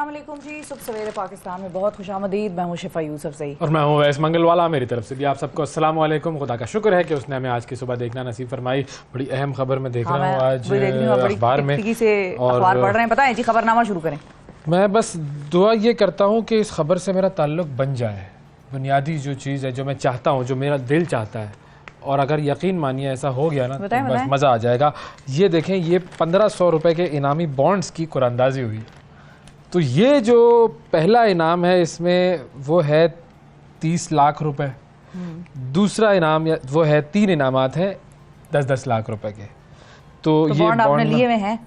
अस्सलाम वालेकुम जी, सुबह सवेरे पाकिस्तान में बहुत खुशामदीद। मैं हूँ शिफा यूसुफ सही और मैं हूँ वैस मंगलवाला। मेरी तरफ से भी आप सबको अस्सलाम वालेकुम। खुदा का शुक्र है कि उसने हमें आज की सुबह देखना नसीब फरमाई। बड़ी अहम खबर मैं देख रहा हूँ आज अखबार में और अखबार पढ़ रहे हैं। बताएं जी, खबरनामा शुरू करें। मैं बस दुआ ये करता हूँ कि इस खबर से मेरा ताल्लुक बन जाए। बुनियादी जो चीज़ है, जो मैं चाहता हूँ, जो मेरा दिल चाहता है, और अगर यकीन मानिए ऐसा हो गया ना तो बस मज़ा आ जाएगा। ये देखें, ये 1500 रुपये के इनामी बॉन्ड्स की कुरानंदाजी हुई। तो ये जो पहला इनाम है इसमें वो है 30 लाख रुपए। दूसरा इनाम वो है, 3 इनामात हैं 10-10 लाख रुपए के। तो ये बॉन्ड आपने लिए हुए हैं?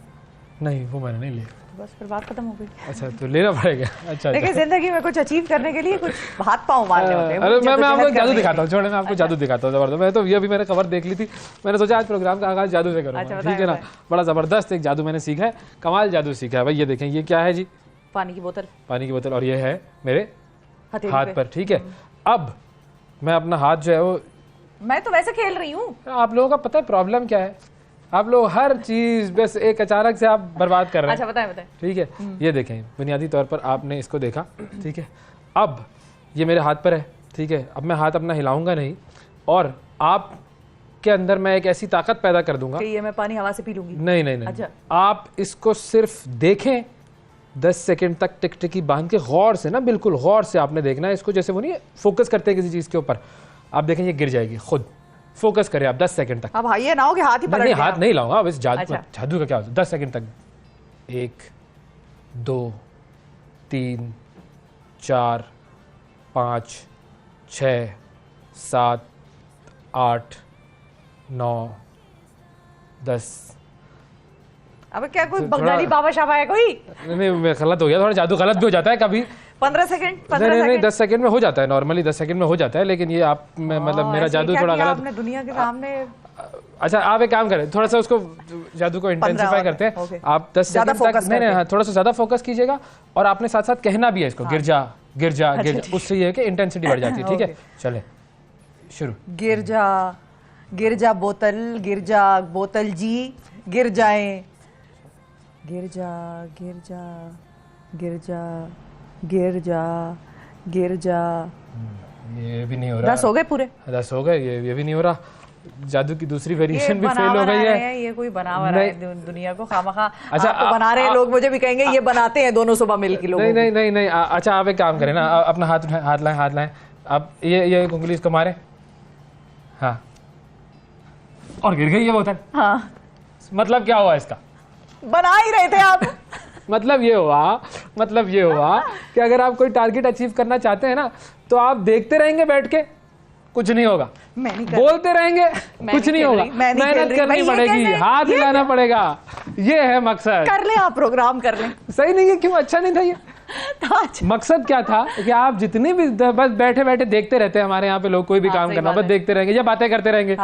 नहीं, वो मैंने नहीं लिए। बस फिर बात खत्म हो गई। अच्छा, तो लेना पड़ेगा। अच्छा, देखिए जिंदगी में कुछ अचीव करने के लिए कुछ हाथ पांव मारने होते हैं। अरे मैं आपको जादू दिखाता हूँ, छोड़े, मैं आपको जादू दिखाता हूँ जबरदस्त। मैं तो ये अभी मैंने खबर देख ली थी, मैंने सोचा आज प्रोग्राम का आगाज जादू से करूँगा। ठीक है ना, बड़ा जबरदस्त एक जादू मैंने सीखा है, कमाल जादू सीखा है भाई। ये देखें, ये क्या है जी? पानी की बोतल। पानी की बोतल, और ये है मेरे हाथ पर। ठीक है, अब मैं अपना हाथ जो है वो, मैं तो वैसे खेल रही हूँ। आप लोगों का पता है प्रॉब्लम क्या है? आप लोग हर चीज बस एक अचानक से आप बर्बाद कर रहे हैं। अच्छा, बताएं। ठीक है, ये देखें, बुनियादी तौर पर आपने इसको देखा। ठीक है, अब ये मेरे हाथ पर है। ठीक है, अब मैं हाथ अपना हिलाऊंगा नहीं, और आप के अंदर मैं एक ऐसी ताकत पैदा कर दूंगा कि ये मैं पानी हवा से पी लूंगी। नहीं। अच्छा, आप इसको सिर्फ देखें 10 सेकंड तक टिकटिकी बांध के, गौर से ना, बिल्कुल गौर से आपने देखना है इसको। जैसे वो नहीं फोकस करते हैं किसी चीज के ऊपर, आप देखें ये गिर जाएगी खुद। फोकस करें आप 10 सेकंड तक। अब ये ना हो कि हाथ ही पलट नहीं, हाथ नहीं लाऊंगा। अब इस जादू, अच्छा। जादू का क्या होता है? 10 सेकंड तक 1 2 3 4 5 6 7 8 9 10। अब क्या कोई बंगाली बाबा शाबा है कोई? नहीं, गलत हो गया थोड़ा, जादू गलत भी हो जाता है कभी। 15 सेकंड? नहीं, 10 सेकंड में हो जाता है, नॉर्मली 10 सेकंड में हो जाता है, लेकिन ये आप मतलब मेरा जादू थोड़ा गलत आपने दुनिया के सामने। अच्छा, आप एक काम करें, थोड़ा सा उसको जादू को इंटेंसिफाई करते हैं। आप 10 सेकंड तक नहीं, थोड़ा सा ज्यादा फोकस कीजिएगा, और आपने साथ साथ कहना भी है इसको, गिर जा गिर जा गिर जा। उससे ये है कि इंटेंसिटी बढ़ जाती है। ठीक है, चले शुरू। गिर जा बोतल, गिर जा बोतल जी, गिर जाए। गिर जा गिर जा गिर जा गिर जा गिर जा। ये भी नहीं हो रहा। 10 हो गए पूरे? 10 हो गए। ये भी नहीं हो रहा। जादू की दूसरी वेरिएशन भी फेल हो गई है। ये कोई बनावा रहा है दुनिया को खामखा। अच्छा, आपको बना रहे हैं लोग, मुझे भी कहेंगे ये बनाते हैं दोनों सुबह मिल के लोग। नहीं। अच्छा, आप एक काम करें ना, अपना हाथ लाएं। आप ये उंगली इसको मारे। हाँ, और गिर गई ये बोतल। हाँ, मतलब क्या हुआ इसका? बना ही रहे थे आप। मतलब ये हुआ कि अगर आप कोई टारगेट अचीव करना चाहते हैं ना, तो आप देखते रहेंगे बैठ के, कुछ नहीं होगा। बोलते रहेंगे, कुछ नहीं होगा। मेहनत करनी पड़ेगी, हाथ हिलाना पड़ेगा। ये है मकसद। कर ले आप, प्रोग्राम कर ले। सही नहीं है? क्यों अच्छा नहीं था ये? मकसद क्या था कि आप जितने भी बस बैठे बैठे देखते रहते हैं। हमारे यहाँ पे लोग कोई भी काम करना, बस देखते रहेंगे या बातें करते रहेंगे।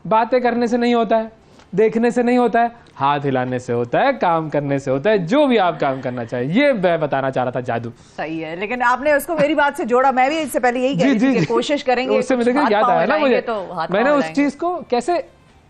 बातें करने से नहीं होता है, देखने से नहीं होता है, हाथ हिलाने से होता है, काम करने से होता है। जो भी आप काम करना चाहिए, ये मैं बताना चाह रहा था, जादू। सही है, लेकिन आपने उसको मेरी बात से जोड़ा। मैं भी इससे पहले यही कह रही थी कि कोशिश करेंगे। उससे मुझे याद आया ना, मुझे मैंने उस चीज को कैसे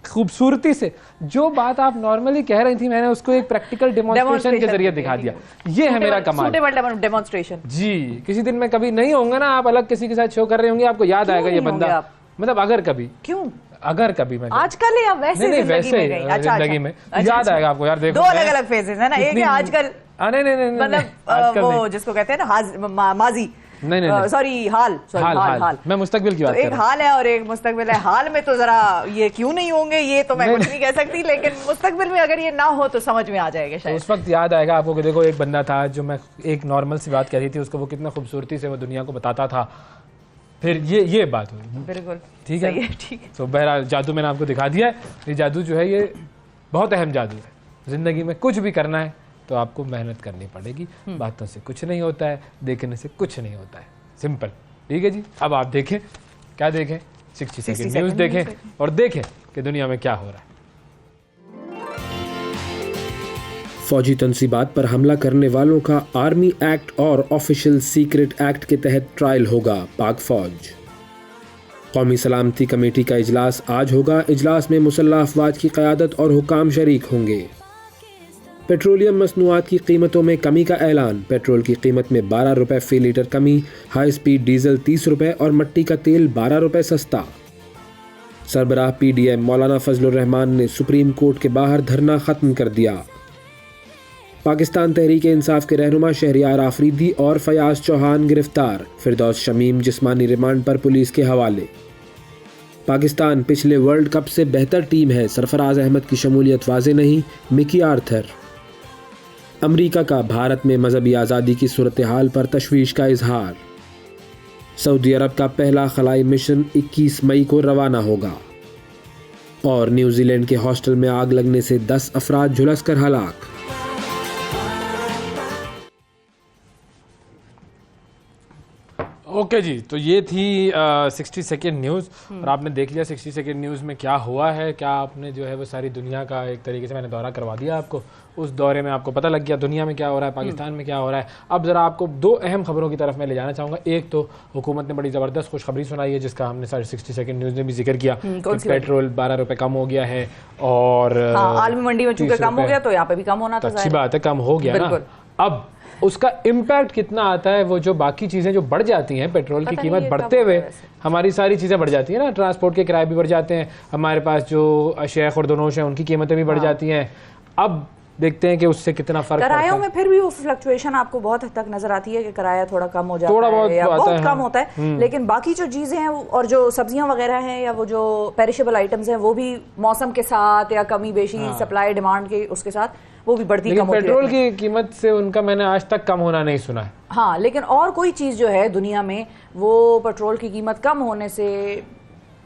खूबसूरती से, जो बात आप नॉर्मली कह रही थी, मैंने उसको एक प्रैक्टिकल डेमोन्स्ट्रेशन के जरिए दिखा दिया। ये है मेरा कमाल। डेमोन्स्ट्रेशन जी, किसी दिन मैं कभी नहीं होऊंगा ना, आप अलग किसी के साथ शो कर रहे होंगे, आपको याद आएगा ये बंदा। मतलब अगर कभी, क्यों अगर कभी मैं आजकल या वैसे नहीं वैसे जिंदगी में याद आएगा आपको यार। देखो, 2 अलग-अलग फेजेस है ना। एक है आजकल, नहीं मतलब वो जिसको कहते हैं ना माजी, नहीं सॉरी हाल। मैं मुस्तकबिल की बात कर रहा हूं। एक हाल है और एक मुस्तकबिल है। हाल में तो जरा ये क्यों नहीं होंगे, ये तो मैं कुछ नहीं कह सकती, लेकिन मुस्तकबिल में अगर ये ना हो तो समझ में आ जाएगा शायद। उस वक्त याद आएगा आपको कि देखो, एक बंदा था जो, मैं एक नॉर्मल सी बात कह रही थी, उसको वो कितना खूबसूरती से वो दुनिया को बताता था। फिर ये बात हुई। बिल्कुल ठीक है। तो बहरहाल जादू मैंने आपको दिखा दिया है। ये जादू जो है, ये बहुत अहम जादू है। जिंदगी में कुछ भी करना है तो आपको मेहनत करनी पड़ेगी। बातों से कुछ नहीं होता है, देखने से कुछ नहीं होता है, सिंपल। ठीक है जी, अब आप देखें, क्या देखें? 60 सेकंड न्यूज देखें और देखें कि दुनिया में क्या हो रहा है। फौजी तंसीबात पर हमला करने वालों का आर्मी एक्ट और ऑफिशियल सीक्रेट एक्ट के तहत ट्रायल होगा। पाक फौज कौमी सलामती कमेटी का इजलास आज होगा। इजलास में मुसल्लह अफवाज की क़यादत और हुकाम शरीक होंगे। पेट्रोलियम मसनूआत की कीमतों में कमी का ऐलान। पेट्रोल की कीमत में 12 रुपये फी लीटर कमी। हाई स्पीड डीजल 30 रुपये और मट्टी का तेल 12 रुपये सस्ता। सरबराह PDM मौलाना फजलुर रहमान ने सुप्रीम कोर्ट के बाहर धरना खत्म कर दिया। पाकिस्तान तहरीक इंसाफ के रहनुमा शहरियार आफरीदी और फयाज चौहान गिरफ्तार। फिरदौस शमीम जिस्मानी रिमांड पर पुलिस के हवाले। पाकिस्तान पिछले वर्ल्ड कप से बेहतर टीम है, सरफराज अहमद की शमूलियत वाज़े नहीं, मिकी आर्थर। अमेरिका का भारत में मजहबी आज़ादी की सूरत हाल पर तशवीश का इजहार। सऊदी अरब का पहला खलाई मिशन 21 मई को रवाना होगा। और न्यूजीलैंड के हॉस्टल में आग लगने से 10 अफराद झुलसकर हलाक। ओके जी, तो ये थी 60 सेकेंड न्यूज़। और आपने देख लिया 60 सेकेंड न्यूज़ में क्या हुआ है, क्या आपने जो है वो सारी दुनिया का एक तरीके से मैंने दौरा करवा दिया आपको। उस दौरे में आपको पता लग गया दुनिया में क्या हो रहा है, पाकिस्तान में क्या हो रहा है। अब ज़रा आपको दो अहम खबरों की तरफ मैं ले जाना चाहूँगा। एक तो हुकूमत ने बड़ी ज़बरदस्त खुशखबरी सुनाई है, जिसका हमने 60 सेकेंड न्यूज़ ने भी जिक्र किया कि पेट्रोल 12 रुपये कम हो गया है। और आलमी मंडी में चूंकि कम हो गया तो यहाँ पे भी कम होना था। अच्छी बात है, कम हो गया ना। अब उसका इम्पैक्ट कितना आता है, वो जो बाकी चीज़ें जो बढ़ जाती हैं, पेट्रोल की कीमत बढ़ते हुए हमारी सारी चीज़ें बढ़ जाती हैं ना। ट्रांसपोर्ट के किराए भी बढ़ जाते हैं, हमारे पास जो अशिया खुर्दनोश हैं उनकी कीमतें भी बढ़ जाती हैं। अब देखते हैं कि उससे कितना फर्क किरायों में फिर भी वो फ्लक्चुएशन आपको बहुत हद तक नजर आती है कि किराया थोड़ा कम हो जाता है या बहुत कम होता है। लेकिन बाकी जो चीजें हैं और जो सब्जियां वगैरह हैं या वो जो पेरिशेबल आइटम्स हैं वो भी मौसम के साथ या कमी बेशी सप्लाई डिमांड के उसके साथ वो भी बढ़ती कम होती है। पेट्रोल की कीमत से उनका मैंने आज तक कम होना नहीं सुना है। हाँ, लेकिन और कोई चीज जो है दुनिया में वो पेट्रोल की कीमत कम होने से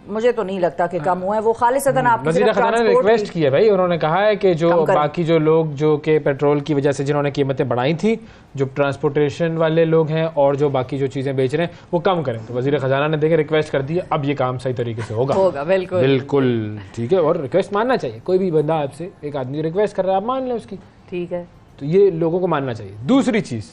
मुझे तो नहीं लगता कि कम हुआ है। वो खालिसतन आपकी वज़ीर ख़ज़ाना ने रिक्वेस्ट की है भाई, उन्होंने कहा है कि जो बाकी जो लोग जो कि पेट्रोल की वजह से जिन्होंने कीमतें बढ़ाई थी, जो ट्रांसपोर्टेशन वाले लोग हैं और जो बाकी जो चीज़ें बेच रहे हैं वो कम करें। तो वज़ीर ख़ज़ाना ने देखे रिक्वेस्ट कर दी है, अब ये काम सही तरीके से होगा। बिल्कुल ठीक है, और रिक्वेस्ट मानना चाहिए। कोई भी बंदा आपसे एक आदमी रिक्वेस्ट कर रहा है, आप मान लें उसकी, ठीक है, तो ये लोगों को मानना चाहिए। दूसरी चीज़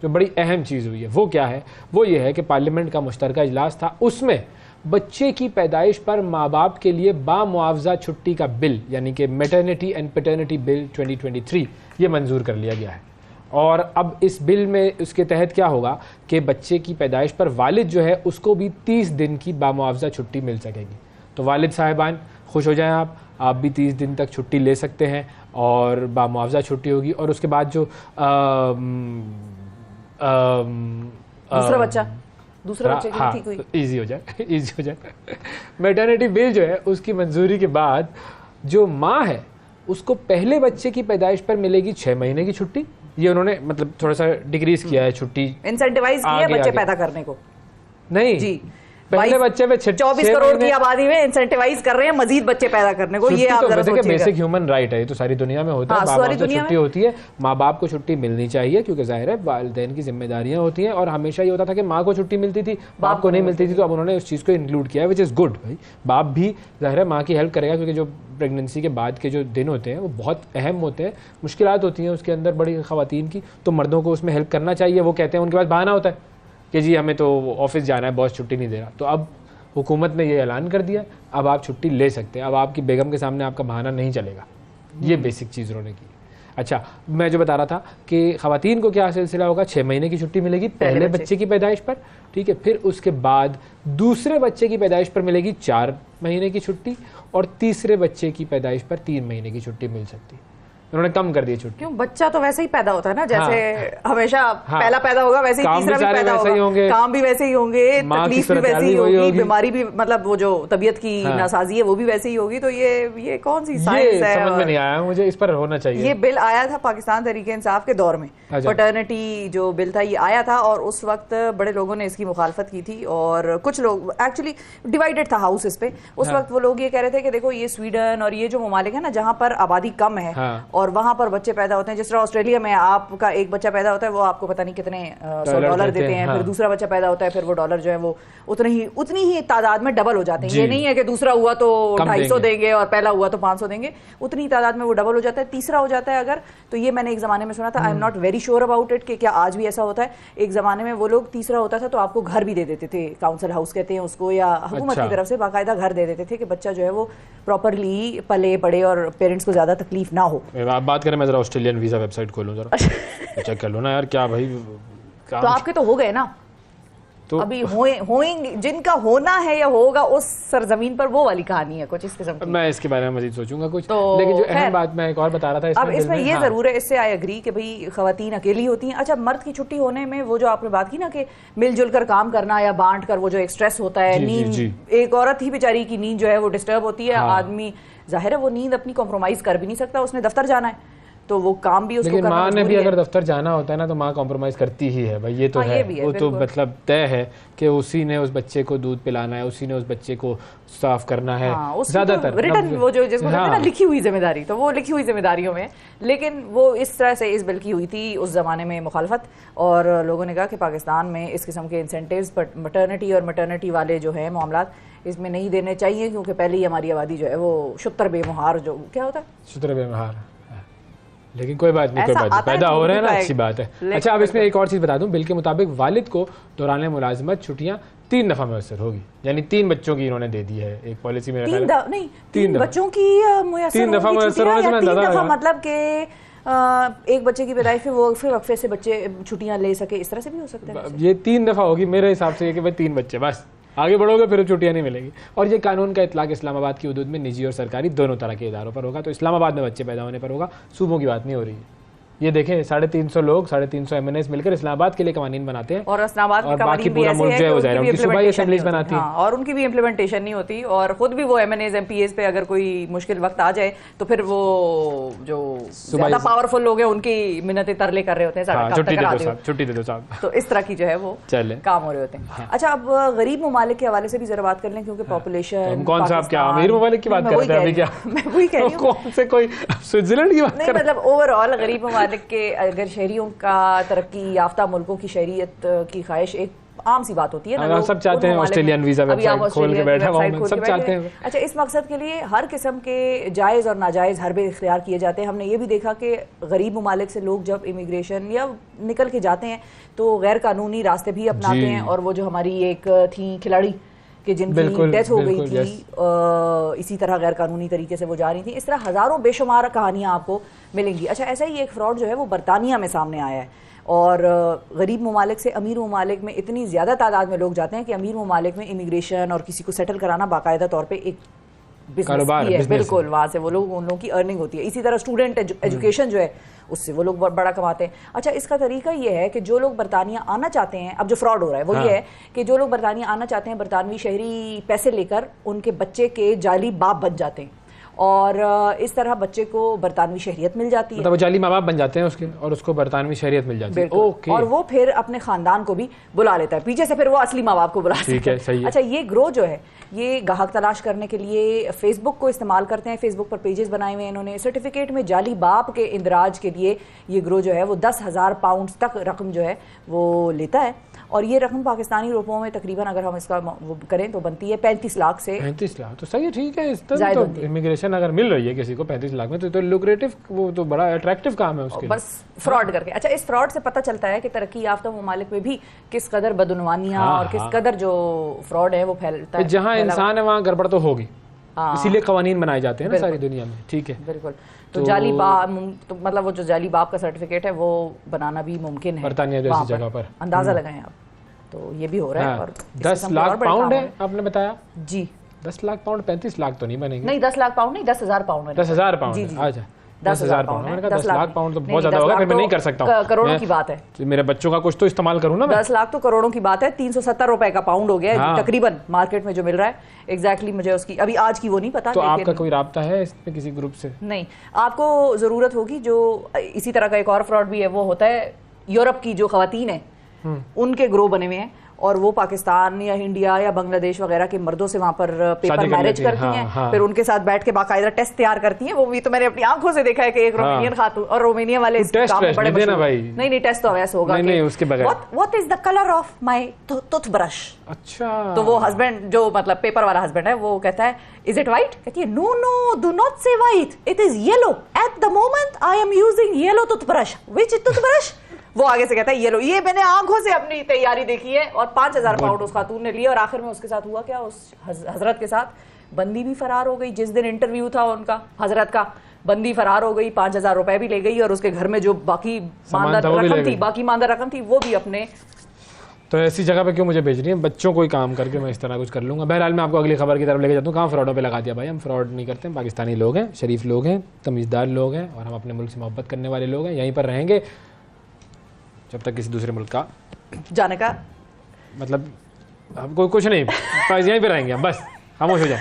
जो बड़ी अहम चीज़ हुई है वो क्या है, वो ये है कि पार्लियामेंट का मुश्तरका इजलास था, उसमें बच्चे की पैदाइश पर माँ बाप के लिए बामुआवजा छुट्टी का बिल यानी कि मैटरनिटी एंड पैटर्निटी बिल 2023 ये मंजूर कर लिया गया है। और अब इस बिल में उसके तहत क्या होगा कि बच्चे की पैदाइश पर वालिद जो है उसको भी 30 दिन की बामुआवजा छुट्टी मिल सकेगी। तो वालिद साहिबान खुश हो जाएं, आप भी 30 दिन तक छुट्टी ले सकते हैं और बामुआवजा छुट्टी होगी। और उसके बाद जो दूसरा बच्चे की कोई इजी हो जाए मैटरनिटी बिल जो है उसकी मंजूरी के बाद जो माँ है उसको पहले बच्चे की पैदाइश पर मिलेगी 6 महीने की छुट्टी। ये उन्होंने मतलब थोड़ा सा डिक्रीज किया है, छुट्टी इंसेंटिवाइज किया है बच्चे पैदा करने को। नहीं जी, पहले बच्चे में 24 करोड़ की आबादी में इंसेंटिवाइज कर रहे हैं मजीद बच्चे पैदा करने को। ये आप जरा सोचिएगा, बेसिक ह्यूमन राइट है, ये तो सारी दुनिया में होता है। सारी दुनिया छुट्टी होती है, माँ बाप को छुट्टी मिलनी चाहिए क्योंकि जाहिर है वालिदैन की जिम्मेदारियां होती हैं। और हमेशा ये होता था कि माँ को छुट्टी मिलती थी, बाप को नहीं मिलती थी, तो अब उन्होंने उस चीज़ को इंक्लूड किया है, विच इज़ गुड। भाई बाप भी जाहिर है माँ की हेल्प करेगा क्योंकि जो प्रेगनेंसी के बाद के जो दिन होते हैं वो बहुत अहम होते हैं, मुश्किलात होती हैं उसके अंदर बड़ी ख़वातीन की, तो मर्दों को उसमें हेल्प करना चाहिए। वो कहते हैं उनके पास बहाना होता है कि जी हमें तो ऑफिस जाना है, बॉस छुट्टी नहीं दे रहा। तो अब हुकूमत ने ये ऐलान कर दिया, अब आप छुट्टी ले सकते हैं, अब आपकी बेगम के सामने आपका बहाना नहीं चलेगा। ये बेसिक चीज़ उन्होंने की। अच्छा, मैं जो बता रहा था कि ख़वातीन को क्या सिलसिला होगा, 6 महीने की छुट्टी मिलेगी पहले बच्चे की पैदाइश पर, ठीक है। फिर उसके बाद दूसरे बच्चे की पैदाइश पर मिलेगी 4 महीने की छुट्टी और तीसरे बच्चे की पैदाइश पर 3 महीने की छुट्टी मिल सकती है। उन्होंने कम कर दी छुट्टी। क्यों, बच्चा तो वैसे ही पैदा होता है ना, जैसे हमेशा पहला पैदा होगा वैसे ही तीसरा भी पैदा होगा, काम भी वैसे ही होंगे, तकलीफ भी वैसे ही होगी, बीमारी भी, मतलब वो जो तबीयत की नासाजी है वो भी वैसे ही होगी। तो ये कौन सी साइंस है, समझ में नहीं आया मुझे, इस पर होना चाहिए। ये बिल आया था पाकिस्तान तहरीक इंसाफ के दौर में, पैटर्निटी जो बिल था ये आया था और उस वक्त बड़े लोगों ने इसकी मुखालफत की थी और कुछ लोग एक्चुअली डिवाइडेड था हाउस इस पे। उस वक्त वो लोग ये कह रहे थे कि देखो ये स्वीडन और ये जो ममालिक है ना जहाँ पर आबादी कम है और वहां पर बच्चे पैदा होते हैं, जिस तरह ऑस्ट्रेलिया में आपका एक बच्चा पैदा होता है वो आपको पता नहीं कितने $100 देते हैं, फिर दूसरा बच्चा पैदा होता है फिर वो डॉलर जो है वो उतनी ही तादाद में डबल हो जाते हैं। ये नहीं है कि दूसरा हुआ तो 250 देंगे और पहला हुआ तो 500 देंगे, उतनी तादाद में वो डबल हो जाता है, तीसरा हो जाता है अगर। तो ये मैंने एक जमाने में सुना था, I am not very sure about it कि क्या आज भी ऐसा होता है। एक जमाने में वो लोग तीसरा होता था तो आपको घर भी दे देते थे, काउंसिल हाउस कहते हैं उसको, या हुकूमत की तरफ से बाकायदा घर दे देते थे कि बच्चा जो है वो प्रॉपरली पले पड़े और पेरेंट्स को ज्यादा तकलीफ ना हो। आप बात करें, मैं जरा ऑस्ट्रेलियन वीज़ा वेबसाइट खोलूँ जरा, चेक कर लो ना यार क्या भाई। तो आपके तो हो गए ना, तो अभी होएंगे, जिनका होना है या होगा उस सरजमीन पर, वो वाली कहानी है कुछ इस किस्म की। मैं इसके बारे में मजीद सोचूंगा कुछ। तो लेकिन जो अहम बात मैं एक और बता रहा था अब इसमें ये जरूर है, इससे आई एग्री कि भाई खवातीन अकेली होती हैं। अच्छा, मर्द की छुट्टी होने में वो जो आपने बात की ना कि मिलजुल कर काम करना या बांट कर, वो जो एक स्ट्रेस होता है, नींद, एक औरत ही बेचारी की नींद जो है वो डिस्टर्ब होती है। आदमी जाहिर है वो नींद अपनी कॉम्प्रोमाइज कर भी नहीं सकता, उसने दफ्तर जाना है तो वो काम भी उसको करना। माँ ने भी अगर दफ्तर जाना होता है ना तो माँ कॉम्प्रोमाइज करती ही है भाई, ये तो है, वो तो मतलब तय है कि उसी ने उस बच्चे को दूध पिलाना है, उसी ने उस बच्चे को साफ करना है। ज्यादातर रिटर्न वो जो जिसको कहते हैं ना लिखी हुई जिम्मेदारी, तो वो लिखी हुई जिम्मेदारियों में। लेकिन वो इस तरह से इस बिल की हुई थी उस जमाने में मुखालफत, और लोगों ने कहा कि पाकिस्तान में इस किस्म के इंसेंटिव्स मटर्निटी और मटर्निटी वाले जो है मामला इसमें नहीं देने चाहिए, क्योंकि पहले ही हमारी आबादी जो है वो शुतर बेमुहार, जो क्या होता है शुतर बेमुहार। लेकिन कोई बात नहीं, कोई बात नहीं, पैदा हो रहे हैं ना, अच्छी बात है। अच्छा, अब इसमें एक और चीज़ बता दूं, बिल के मुताबिक वालिद को दौरान मुलाजमत छुट्टियां 3 दफ़ा मुयसर होगी, यानी 3 बच्चों की इन्होंने दे दी है एक पॉलिसी में। 3 बच्चों की 3 दफ़ा मुयसर होने से ज़्यादा, मतलब कि एक बच्चे की पैदाइश पे वो फिर वक्फे से बच्चे छुट्टियां ले सके, इस तरह से भी हो सकता है। ये 3 दफ़ा होगी मेरे हिसाब से, कि भाई 3 बच्चे बस, आगे बढ़ोगे फिर छुट्टियां नहीं मिलेगी। और ये कानून का इतलाक इस्लामाबाद की हदूद में निजी और सरकारी दोनों तरह के इदारों पर होगा। तो इस्लामाबाद में बच्चे पैदा होने पर होगा, सूबों की बात नहीं हो रही है। ये देखें 350 लोग, 350 एमएनएस मिलकर इस्लामाबाद के लिए कवानीन बनाते हैं, और इस्लामाबाद और बाकी पूरा मुल्क जो है वो जाहिर है उनकी सूबाई असेंबलीज बनाती हैं, और उनकी भी इम्प्लीमेंटेशन नहीं होती। और खुद भी वो एमएनएस एमपीएस पे अगर कोई मुश्किल वक्त आ जाए तो फिर वो जो ज्यादा पावरफुल लोग हैं उनकी मिन्नतें तरले कर रहे होते हैं, छुट्टी दे दो साहब। तो इस तरह की जो है वो काम हो रहे होते हैं। अच्छा, अब गरीब ममालिक के हवाले से भी जरा बात कर लें, क्योंकि पॉपुलेशन कौन सा, आप क्या अमीर ममालिक की बात कर रहे हैं अभी? क्या मैं वही कह रही हूं, कौन से कोई स्विट्जरलैंड की बात नहीं, मतलब ओवरऑल गरीब ममालिक के अगर शहरियों का, तरक्की याफ्ता मुल्कों की शहरियत की ख्वाहिश एक आम सी बात होती है ना, सब चाहते हैं ऑस्ट्रेलियन वीजा वेबसाइट खोल के बैठा हुआ हूं, सब चाहते हैं। अच्छा, इस मकसद के लिए हर किस्म के जायज़ और नाजायज़ हरबे इख्तियार किए जाते हैं। हमने ये भी देखा कि गरीब ममालिक से लोग जब इमिग्रेशन या निकल के जाते हैं तो गैर कानूनी रास्ते भी अपनाते हैं, और वो जो हमारी एक थी खिलाड़ी कि जिनकी डेथ हो गई थी, इसी तरह गैर कानूनी तरीके से वो जा रही थी। इस तरह हज़ारों बेशुमार कहानियाँ आपको मिलेंगी। अच्छा, ऐसा ही एक फ्रॉड जो है वो बरतानिया में सामने आया है, और गरीब ममालिक से अमीर ममालिक में इतनी ज़्यादा तादाद में लोग जाते हैं कि अमीर ममालिक में इमिग्रेशन और किसी को सेटल कराना बाकायदा तौर पे एक बिजनेस है। बिल्कुल, वहाँ से वो लोग, उन लोगों की अर्निंग होती है। इसी तरह स्टूडेंट एजुकेशन जो है उससे वो लोग बड़ा कमाते हैं। अच्छा, इसका तरीका ये है कि जो लोग बरतानिया आना चाहते हैं, अब जो फ्रॉड हो रहा है वो ये है कि जो लोग बरतानिया आना चाहते हैं, बरतानवी शहरी पैसे लेकर उनके बच्चे के जाली बाप बन जाते हैं, और इस तरह बच्चे को बरतानवी शहरियत मिल जाती है। मतलब वो जाली माँ बाप बन जाते हैं उसके, और उसको बरतानवी शहरियत मिल जाती है। ओके। और वो फिर अपने खानदान को भी बुला लेता है पीछे से, फिर वो असली माँ बाप को बुला लेता है। सही है। अच्छा, ये ग्रो जो है ये गाहक तलाश करने के लिए फेसबुक को इस्तेमाल करते हैं। फेसबुक पर पेजेस बनाए हुए हैं इन्होंने। सर्टिफिकेट में जाली बाप के इंदराज के लिए ये ग्रो जो है वो 10,000 पाउंड तक रकम जो है वो लेता है, और ये रकम पाकिस्तानी रुपयों में तकरीबन अगर हम इसका वो करें तो बनती है 35 लाख से 35 लाख। तो सही है, ठीक है। इस तरह तो इमिग्रेशन अगर मिल रही है किसी को 35 लाख में तो लुक्रेटिव, वो तो बड़ा अट्रैक्टिव काम है उसके, बस फ्रॉड करके। अच्छा, इस फ्रॉड से पता चलता है कि तरक्की याफ्ता ममालिक में भी किस कदर बदउनवानियां और किस कदर जो फ्रॉड है वो फैलता है। जहाँ इंसान है वहाँ गड़बड़ तो होगी, इसीलिए कवानीन बनाए जाते हैं ना सारी दुनिया में। ठीक है, बिल्कुल। तो जाली बाप, तो मतलब वो जो जाली बाप का सर्टिफिकेट है वो बनाना भी मुमकिन है बरतानिया जैसी जगह पर। अंदाजा लगाएं आप, तो ये भी हो रहा है। और 10 लाख पाउंड है आपने बताया जी। 10 लाख पाउंड 35 लाख तो नहीं बनेंगे। नहीं, 10 लाख पाउंड नहीं, 10,000 पाउंड। 10,000 पाउंड। अच्छा, 10,000 पाउंड। मैंने कहा 10 लाख पाउंड तो बहुत ज्यादा होगा, फिर मैं नहीं कर सकता हूँ। करोड़ों की बात है, मेरे बच्चों का कुछ तो इस्तेमाल करूँ ना मैं। 10 लाख तो करोड़ों की बात है। 370 रुपए का पाउंड हो गया तकरीबन मार्केट में जो मिल रहा है। एग्जैक्टली मुझे उसकी अभी आज की वो नहीं पता। तो आपका कोई राब्ता है इसमें किसी ग्रुप से? नहीं, आपको जरूरत होगी। जो इसी तरह का एक और फ्रॉड भी है, वो होता है यूरोप की जो खवातीन है उनके ग्रो बने हुए हैं, और वो पाकिस्तान या इंडिया या बांग्लादेश वगैरह के मर्दों से वहाँ पर पेपर मैरिज करती हैं। फिर उनके साथ बैठ के बाकायदा टेस्ट तैयार करती हैं। वो भी तो मैंने अपनी आंखों से देखा है कि एक रोमानियन खातून, और रोमानिया वाले इस काम में बड़े मशहूर। नहीं, टेस्ट तो वैसे होगा। नहीं, उसके बगैर what is the colour of my toothbrush. अच्छा, तो वो हस्बैंड जो मतलब पेपर वाला हस्बैंड है वो कहता है इज इट व्हाइट? कहती है नो नो, डू नॉट से white, it is yellow. At the moment I am using yellow toothbrush. Which toothbrush? वो आगे से कहता है येलो। ये मैंने आंखों से अपनी तैयारी देखी है। और 5,000 पाउंड उस खातून ने लिए, और आखिर में उसके साथ हुआ क्या, उस हजरत के साथ बंदी भी फरार हो गई। जिस दिन इंटरव्यू था उनका हजरत का, बंदी फरार हो गई, 5,000 रुपए भी ले गई और उसके घर में जो बाकी मानदार रकम थी वो भी अपने। तो ऐसी जगह पे क्यों मुझे भेज रही है? बच्चों को ही काम करके मैं इस तरह कुछ कर लूँगा। बहरहाल मैं आपको अगली खबर की तरफ लेके जाता हूँ। कहाँ फ्रॉडों पे लगा दिया भाई, हम फ्रॉड नहीं करते, हम पाकिस्तानी लोग हैं, शरीफ लोग हैं, तमीज़दार लोग हैं और हम अपने मुल्क से मोहब्बत करने वाले लोग हैं। यहीं पर रहेंगे जब तक किसी दूसरे मुल्क का जाने का मतलब हमको कुछ नहीं, यहीं पर रहेंगे हम, बस खामोश हो जाए।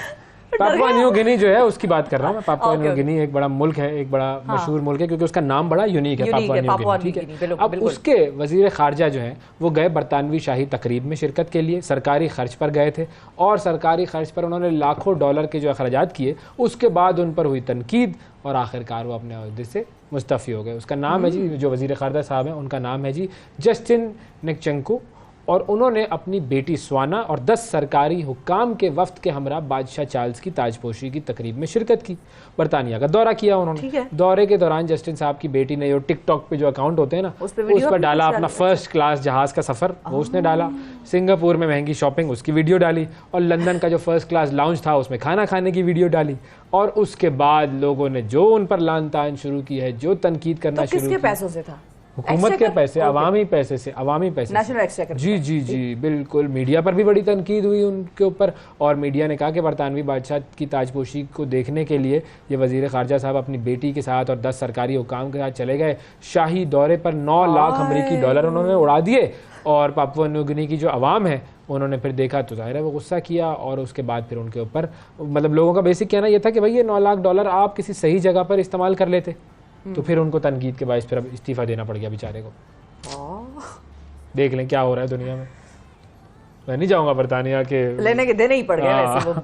पापुआ न्यू गिनी जो है उसकी बात कर रहा हूँ मैं। पापुआ न्यू गिनी एक बड़ा मुल्क है, एक बड़ा मशहूर मुल्क है क्योंकि उसका नाम बड़ा यूनिक है, पापुआ न्यू गिनी, ठीक है। अब उसके वजीर खारजा जो हैं वो गए बरतानवी शाही तकरीब में शिरकत के लिए, सरकारी खर्च पर गए थे और सरकारी खर्च पर उन्होंने लाखों डॉलर के जो अखराजात किए, उसके बाद उन पर हुई तनकीद और आखिरकार वो अपने अहदे से मुस्तफ़ी हो गए। उसका नाम है जी, जो वजीर खारजा साहब हैं उनका नाम है जी जस्टिन निकचेंको और उन्होंने अपनी बेटी स्वाना और 10 सरकारी हुक्काम के वफ्द के हमरा बादशाह चार्ल्स की ताजपोशी की तकरीब में शिरकत की। बरतानिया का दौरा किया उन्होंने। दौरे के दौरान जस्टिन साहब की बेटी ने जो टिकटॉक पे जो अकाउंट होते हैं ना उस पर डाला अपना फर्स्ट क्लास जहाज़ का सफ़र, वो उसने डाला। सिंगापुर में महंगी शॉपिंग उसकी वीडियो डाली और लंदन का जो फर्स्ट क्लास लाउंज था उसमें खाना खाने की वीडियो डाली। और उसके बाद लोगों ने जो उन पर लान तान शुरू की है, जो तनकीद करना शुरू की, पैसों से था, हुकूमत के पैसे, अवामी पैसे से, नेशनल एक्सचेकर। जी बिल्कुल। मीडिया पर भी बड़ी तनकीद हुई उनके ऊपर और मीडिया ने कहा कि बरतानवी बादशाह की ताजपोशी को देखने के लिए ये वजीर खारजा साहब अपनी बेटी के साथ और 10 सरकारी हुकाम के साथ चले गए। शाही दौरे पर 9 लाख अमेरिकी डॉलर उन्होंने उड़ा दिए और पापुआ न्यू गिनी की जो अवाम है उन्होंने फिर देखा तो जाहिर है वो गुस्सा किया और उसके बाद फिर उनके ऊपर मतलब लोगों का बेसिक कहना ये था कि भाई ये 9 लाख डॉलर आप किसी सही जगह पर इस्तेमाल कर लेते, तो फिर उनको तनकीद के बायस फिर अब इस्तीफ़ा देना पड़ गया बेचारे को। देख लें क्या हो रहा है दुनिया में। मैं नहीं जाऊंगा बरतानिया के, लेने के देने ही पड़ गए वैसे वो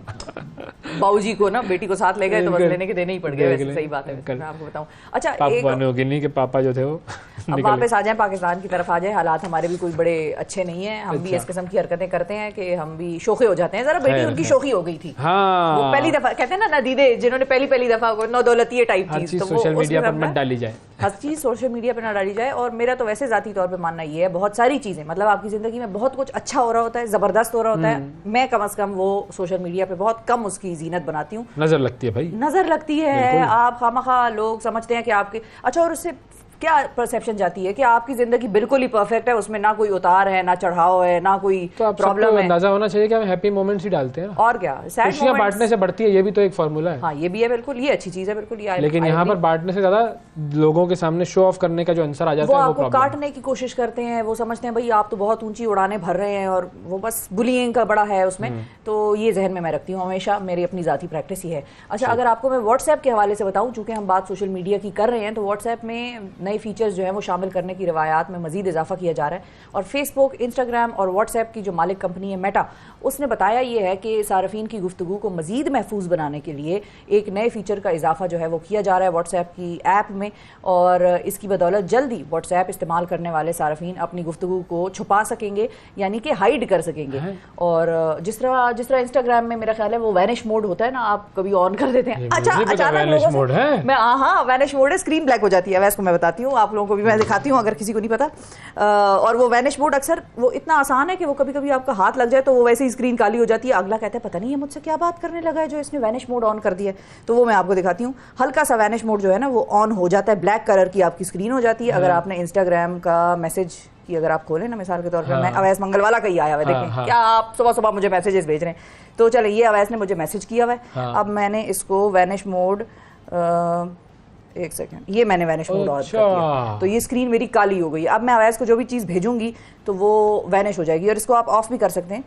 बाबूजी को ना, बेटी को साथ ले गए तो बस लेने के देने ही पड़ गए वैसे। सही बात है, मैं आपको बताऊं। अच्छा, पापुआ न्यू गिनी के पापा जो थे वो अब वापस आ जाए पाकिस्तान की तरफ आ जाए। हालात हमारे भी कोई बड़े अच्छे नहीं है, हम भी इस किस्म की हरकतें करते हैं कि हम भी शोखी हो जाते हैं। जरा बेटी उनकी शोखी हो गई थी, वो पहली दफा कहते हैं ना नदीदे, जिन्होंने पहली दफा नौदौलती टाइप चीज, तो सोशल मीडिया पर मत डाली जाए, हर चीज सोशल मीडिया पर ना डाली जाए। और मेरा तो वैसे जाती तौर पर मानना ये है, बहुत सारी चीजें मतलब आपकी जिंदगी में बहुत कुछ अच्छा हो रहा होता है, जबरदस्त हो रहा होता है, मैं कम से कम वो सोशल मीडिया पे बहुत कम उसकी जीनत बनाती हूँ। नजर लगती है भाई, नजर लगती है। आप खामखा लोग समझते हैं कि आपके अच्छा, और उससे क्या परसेप्शन जाती है कि आपकी जिंदगी बिल्कुल ही परफेक्ट है, उसमें ना कोई उतार है, ना चढ़ाव है, ना कोई प्रॉब्लम है। अंदाजा होना चाहिए कि हम हैप्पी मोमेंट्स ही डालते हैं और क्या, खुशियां बांटने से बढ़ती है, ये भी तो एक फार्मूला है। हाँ ये भी है, बिल्कुल ये अच्छी चीज है, बिल्कुल ये। लेकिन यहाँ पर बांटने से ज्यादा लोगों के सामने शो ऑफ करने का जो आंसर आ जाता है वो आपको काटने की कोशिश करते हैं। वो समझते हैं भाई आप तो बहुत ऊंची उड़ाने भर रहे हैं और वो बस बुलिंग का बड़ा है उसमें। तो ये जहन में मैं रखती हूँ हमेशा, मेरी अपनी जाती प्रैक्टिस ही है। अच्छा, अगर आपको मैं व्हाट्सएप के हवाले से बताऊँ, चूंकि हम बात सोशल मीडिया की कर रहे हैं, तो व्हाट्सएप में नए फीचर्स जो है वो शामिल करने की रवायात में मजीद इजाफा किया जा रहा है। और फेसबुक, इंस्टाग्राम और व्हाट्सएप की जो मालिक कंपनी है मेटा, उसने बताया ये है कि सार्फिन की गुफ्तगू को मजीद महफूज बनाने के लिए एक नए फीचर का इजाफा जो है वो किया जा रहा है व्हाट्सएप की ऐप में। और इसकी बदौलत जल्दी व्हाट्सएप इस्तेमाल करने वाले सार्फिन अपनी गुफ्तगू को छुपा सकेंगे, यानी कि हाइड कर सकेंगे। और जिस तरह इंस्टाग्राम में मेरा ख्याल है वो वैनिश मोड होता है ना, आप कभी ऑन कर देते हैं, अच्छा अचानक वैनिश मोड है। मैं हाँ वैनिश मोड है, स्क्रीन ब्लैक हो जाती है। वैसे मैं बताती हूँ आप लोगों को भी, मैं दिखाती हूँ अगर किसी को नहीं पता। और वो वैनिश मोड अक्सर वो इतना आसान है कि वो कभी कभी आपका हाथ लग जाए तो वो वैसे ही स्क्रीन काली हो जाती है। अगला कहता है पता नहीं ये मुझसे क्या बात करने लगा है जो इसने वैनिश मोड ऑन कर दिया। तो वो मैं आपको दिखाती हूँ। हल्का सा वैनिश मोड जो है ना वो ऑन हो जाता है, ब्लैक कलर की आपकी स्क्रीन हो जाती है। अगर आपने इंस्टाग्राम का मैसेज की अगर आप खोलें ना, मिसाल के तौर पर मैं अवैस मंगलवाला का ही आया हुआ है, देखें क्या आप सुबह सुबह मुझे मैसेजेस भेज रहे हैं। तो चले, ये अवैस ने मुझे मैसेज किया हुआ है। अब मैंने इसको वैनिश मोड, एक सेकंड, ये मैंने वैनिश मोड ऑन कर दिया तो ये स्क्रीन मेरी काली हो गई। अब मैं अवैस को जो भी चीज़ भेजूंगी तो वो वैनिश हो जाएगी। और इसको आप ऑफ भी कर सकते हैं,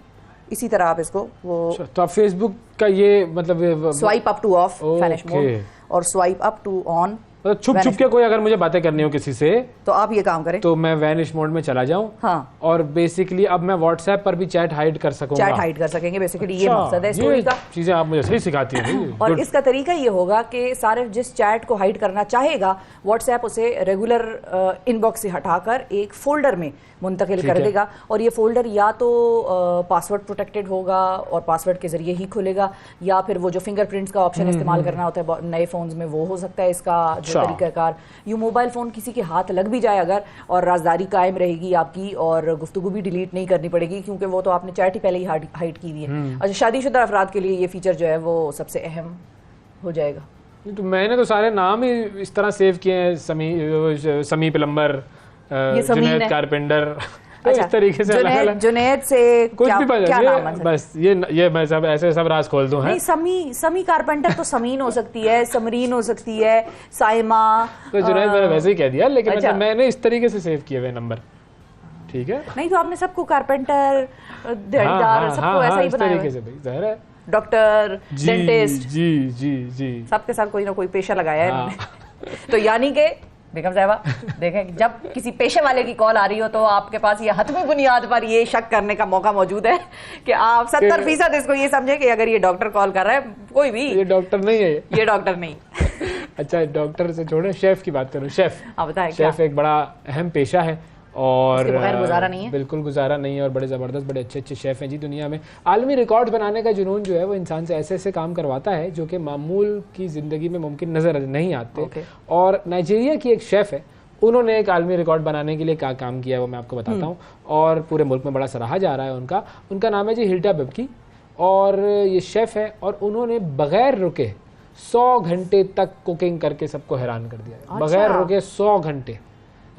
इसी तरह आप इसको वो। तो आप फेसबुक का ये मतलब swipe up two of vanish mode और स्वाइप अप टू ऑन, मतलब छुप के कोई अगर मुझे बातें करनी हो किसी से तो आप ये काम करें, तो मैं वैनिश मोड में चला जाऊं। हाँ। और बेसिकली अब मैं व्हाट्सएप पर भी चैट हाइड कर सकूंगा, चैट हाइड कर सकेंगे बेसिकली। ये मकसद है स्टोरी का। चीजें आप मुझे सही सिखाती हैं। और इसका तरीका ये होगा कि सारे जिस चैट को हाइड करना चाहेगा व्हाट्सएप उसे रेगुलर इनबॉक्स से हटाकर एक फोल्डर में मुंतकिल कर देगा। और ये फोल्डर या तो पासवर्ड प्रोटेक्टेड होगा और पासवर्ड के जरिए ही खुलेगा, या फिर वो जो फिंगरप्रिंट्स का ऑप्शन इस्तेमाल करना होता है नए फोन्स में वो हो सकता है इसका जो तरीकाकार। यूँ मोबाइल फ़ोन किसी के हाथ लग भी जाए अगर, और राजदारी कायम रहेगी आपकी और गुफ्तगू भी डिलीट नहीं करनी पड़ेगी क्योंकि वो तो आपने चैट ही पहले ही हाइड की हुई है। अच्छा, शादीशुदा अफराद के लिए ये फीचर जो है वो सबसे अहम हो जाएगा। तो मैंने तो सारे नाम ही इस तरह सेव किए हैं, समी प्लम्बर, जुनैद कारपेंटर, तो इस तरीके से अलग-अलग जुनैद से कुछ क्या, भी क्या नाम है? बस ये मैं सब ऐसे सब राज खोल दूं। नहीं, समी कारपेंटर तो समीन हो सकती है, समरीन हो सकती है, साइमा। तो जुनैद मैंने वैसे ही कह दिया, लेकिन अच्छा। मैंने इस तरीके से सेव किए हुए नंबर, ठीक है। नहीं तो आपने सबको कारपेंटर, दिहाड़ीदार, सबको ऐसा ही इस बनाया तरीके से भाई, जाहिर है। डॉक्टर, जी डेंटिस्ट, जी जी जी सबके साथ कोई ना कोई पेशा लगाया है इन्होंने। तो यानी कि बेगम साहिबा देखें, जब किसी पेशे वाले की कॉल आ रही हो तो आपके पास ये हतमी बुनियाद पर ये शक करने का मौका मौजूद है कि आप 70% इसको ये समझे कि अगर ये डॉक्टर कॉल कर रहा है, कोई भी ये डॉक्टर नहीं है ये डॉक्टर नहीं। अच्छा, डॉक्टर से छोड़े, शेफ की बात करूं। शेफ आप बताएं, शेफ एक बड़ा अहम पेशा है और उसके बगैर गुजारा नहीं है। बिल्कुल गुजारा नहीं है, और बड़े ज़बरदस्त बड़े अच्छे अच्छे शेफ़ हैं जी दुनिया में। आलमी रिकॉर्ड बनाने का जुनून जो है वो इंसान से ऐसे ऐसे काम करवाता है जो कि मामूल की ज़िंदगी में मुमकिन नज़र नहीं आते। और नाइजीरिया की एक शेफ़ है, उन्होंने एक आलमी रिकॉर्ड बनाने के लिए क्या काम किया है वो मैं आपको बताता हूँ, और पूरे मुल्क में बड़ा सराहा जा रहा है उनका नाम है जी हिल्डा बेबकी, और ये शेफ़ है और उन्होंने बग़ैर रुके 100 घंटे तक कुकिंग करके सबको हैरान कर दिया है। बग़ैर रुके 100 घंटे।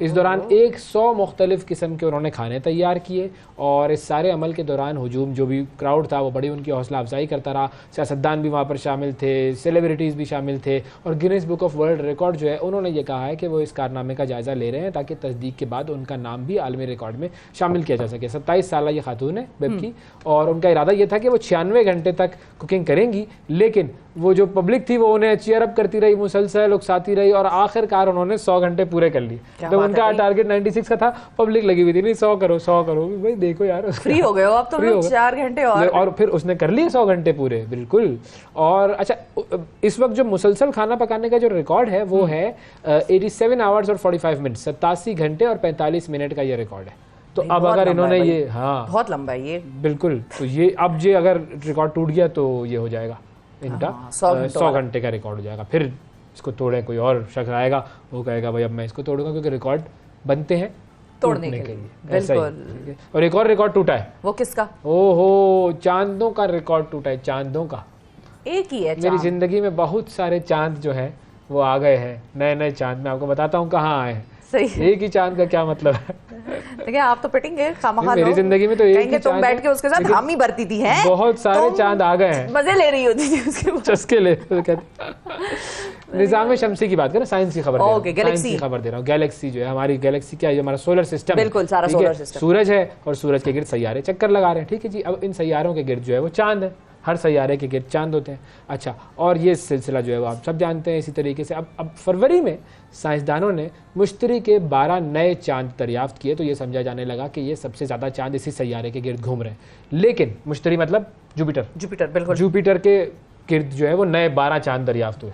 इस दौरान 100 मुख्तलिफ किस्म के उन्होंने खाने तैयार किए, और इस सारे अमल के दौरान हुजूम जो भी क्राउड था वो बड़ी उनकी हौसला अफजाई करता रहा। सियासतदान भी वहाँ पर शामिल थे, सेलिब्रिटीज़ भी शामिल थे, और Guinness book of world record जो है उन्होंने ये कहा है कि वो इस कारनामे का जायज़ा ले रहे हैं ताकि तस्दीक के बाद उनका नाम भी आलमी रिकॉर्ड में शामिल किया जा सके। 27 साल ये खातून है बेबकी, और उनका इरादा ये था कि वो 96 घंटे तक कुकिंग करेंगी, लेकिन वो जो पब्लिक थी वो उन्हें चीयर अप करती रही, मुसलसल उकसाती रही, और आखिरकार उन्होंने 100 घंटे पूरे कर लिए। तो उनका टारगेट 96 का था, पब्लिक लगी हुई थी नहीं 100 करो 100 करो। भाई देखो यार, फ्री हो गए हो अब तो, 4 घंटे और फिर उसने कर लिए 100 घंटे पूरे, बिल्कुल। और अच्छा, इस वक्त जो मुसलसल खाना पकाने का जो रिकॉर्ड है वो है 87 आवर्स और 45 मिनट, 87 घंटे और 45 मिनट का ये रिकॉर्ड है। तो अब अगर इन्होंने ये, हाँ बहुत लंबा है ये, बिल्कुल, तो ये अब ये अगर रिकॉर्ड टूट गया तो ये हो जाएगा इनका 100 घंटे का रिकॉर्ड हो जाएगा। फिर इसको तोड़े कोई और शख्स आएगा, वो कहेगा भाई अब मैं इसको तोड़ूंगा, क्योंकि रिकॉर्ड बनते हैं तोड़ने के लिए। बिल्कुल। और एक और रिकॉर्ड टूटा है, वो किसका? ओहो, चांदों का रिकॉर्ड टूटा है, चांदों का। एक ही है मेरी जिंदगी में बहुत सारे चांद जो है वो आ गए हैं, नए नए चांद। मैं आपको बताता हूँ कहाँ आए हैं। सही। एक ही चांद का क्या मतलब है? देखिए आप तो पिटेंगे खामखा, मेरी जिंदगी में तो एक ही तुम बैठ के उसके साथ हम ही बरती थी हैं, बहुत सारे चांद आ गए हैं, मजे ले रही होती थी उसके चस्के ले। निजाम शमसी की बात करें, साइंस की खबर दे रहा हूँ। गैलेक्सी जो है, हमारी गैलेक्सी क्या है, हमारा सोलर सिस्टम, बिल्कुल सारा सोलर सिस्टम, सूरज है और सूरज के गिर्द सैयारे चक्कर लगा रहे हैं, ठीक है जी। अब इन सैयारों के गिर्द जो है वो चांद है, हर सैयारे के गिर्द चांद होते हैं। अच्छा, और ये सिलसिला जो है वो आप सब जानते हैं। इसी तरीके से अब फरवरी में साइंसदानों ने मुश्तरी के 12 नए चांद दरियाफ्त किए, तो ये समझा जाने लगा कि ये सबसे ज़्यादा चांद इसी सैयारे के गिर्द घूम रहे हैं। लेकिन मुश्तरी मतलब जुपिटर, बिल्कुल, जुपिटर के गिर्द जो है वो नए 12 चांद दरियाफ्त हुए।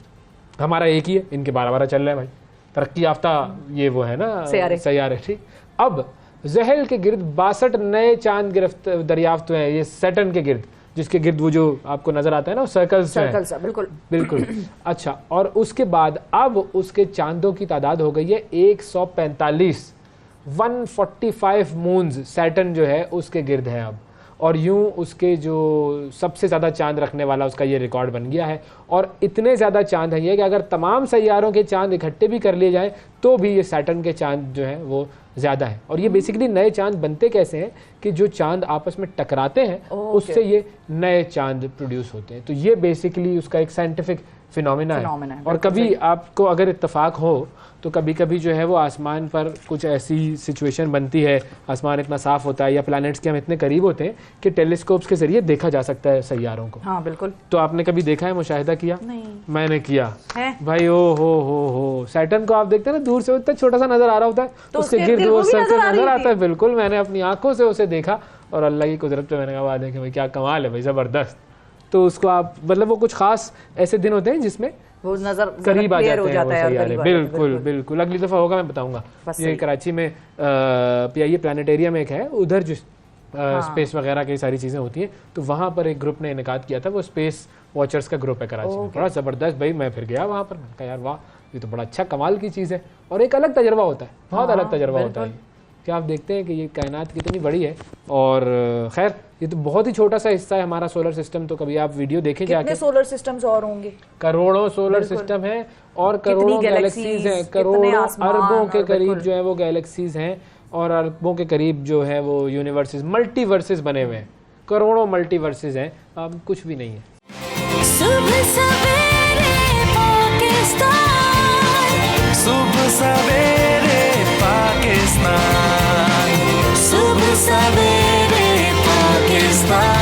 हमारा एक ही है, इनके 12-12 चल रहे हैं भाई, तरक्की याफ्ता ये वो है ना सैयारे, ठीक। अब ज़हल के गिर्द 62 नए चांद दरियाफ्त हुए हैं, ये सैटर्न के गिर्द, जिसके गिर्द वो जो आपको नजर आता है ना, सर्कल्स हैं, बिल्कुल। अच्छा, और उसके बाद अब उसके चांदों की तादाद हो गई है 145, 145 मून्स सैटर्न जो है उसके गिर्द है अब। और यूं उसके जो सबसे ज़्यादा चांद रखने वाला उसका ये रिकॉर्ड बन गया है। और इतने ज़्यादा चांद हैं ये कि अगर तमाम सैयारों के चांद इकट्ठे भी कर लिए जाएं तो भी ये सैटर्न के चांद जो हैं वो ज़्यादा है। और ये बेसिकली नए चांद बनते कैसे हैं कि जो चांद आपस में टकराते हैं उससे ये नए चांद प्रोड्यूस होते हैं। तो ये बेसिकली उसका एक साइंटिफिक फिनोमिना है। और कभी आपको अगर इत्तेफाक हो तो कभी कभी जो है वो आसमान पर कुछ ऐसी सिचुएशन बनती है, आसमान इतना साफ होता है या प्लैनेट्स के हम इतने करीब होते हैं कि टेलीस्कोप्स के जरिए देखा जा सकता है सैयारों को। हाँ बिल्कुल। तो आपने कभी देखा है, मुशाहिदा किया? नहीं। मैंने किया है? भाई ओ हो सैटर्न को आप देखते हैं ना, दूर से इतना छोटा सा नजर आ रहा होता है, तो उसके गिर्द वो सर्कल नजर आता है। बिल्कुल, मैंने अपनी आंखों से उसे देखा और अल्लाह की कुदरत पे मैंने कहा देखे भाई क्या कमाल है भाई, जबरदस्त। तो उसको आप मतलब वो कुछ खास ऐसे दिन होते हैं जिसमें वो नजर करीब आ जाते हैं वो सैयारे। बिल्कुल बिल्कुल, अगली दफा होगा मैं बताऊंगा। ये कराची में ये प्लानिटेरियम एक है, उधर जो स्पेस वगैरह की सारी चीजें होती हैं, तो वहां पर एक ग्रुप ने इनेकाद किया था, वो स्पेस वॉचर्स का ग्रुप है कराची में, बड़ा जबरदस्त भाई। मैं फिर गया वहां पर, मैंने कहा यार वाह, ये तो बड़ा अच्छा कमाल की चीज है और एक अलग तजर्बा होता है, बहुत अलग तजर्बा होता है कि आप देखते हैं कि ये कायनात कितनी बड़ी है। और खैर ये तो बहुत ही छोटा सा हिस्सा है हमारा सोलर सिस्टम। तो कभी आप वीडियो देखें जाके, कितने सोलर सिस्टम्स और होंगे? करोड़ों सोलर सिस्टम हैं और करोड़ों गैलेक्सीज हैं, करोड़ों अरबों के करीब जो है वो गैलेक्सीज हैं और अरबों के करीब जो है वो यूनिवर्सेस, मल्टीवर्सेस बने हुए हैं, करोड़ों मल्टीवर्सेस हैं। अब कुछ भी नहीं है। सुबह सवेरे पाकिस्तान, सुबह सवेरे पाकिस्तान, सुबह सवेरे पाकिस्तान।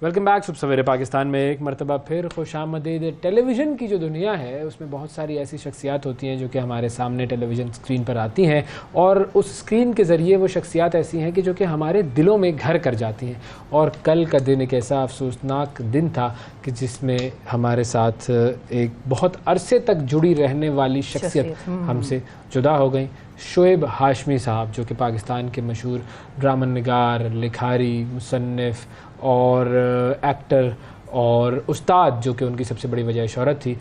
वेलकम बैक सुबह सवेरे पाकिस्तान में एक मरतबा फिर खुशामदीद। टेलीविज़न की जो दुनिया है उसमें बहुत सारी ऐसी शख्सियात होती हैं जो कि हमारे सामने टेलीविज़न स्क्रीन पर आती हैं और उस स्क्रीन के ज़रिए वो शख्सियात ऐसी हैं कि जो कि हमारे दिलों में घर कर जाती हैं। और कल का दिन एक ऐसा अफसोसनाक दिन था कि जिसमें हमारे साथ एक बहुत अरसे तक जुड़ी रहने वाली शख्सियत हमसे जुदा हो गई। शोएब हाशमी साहब, जो कि पाकिस्तान के मशहूर ड्रामा निगार, लिखारी, मुसन्निफ़ और एक्टर और उस्ताद, जो कि उनकी सबसे बड़ी वजह शोहरत थी।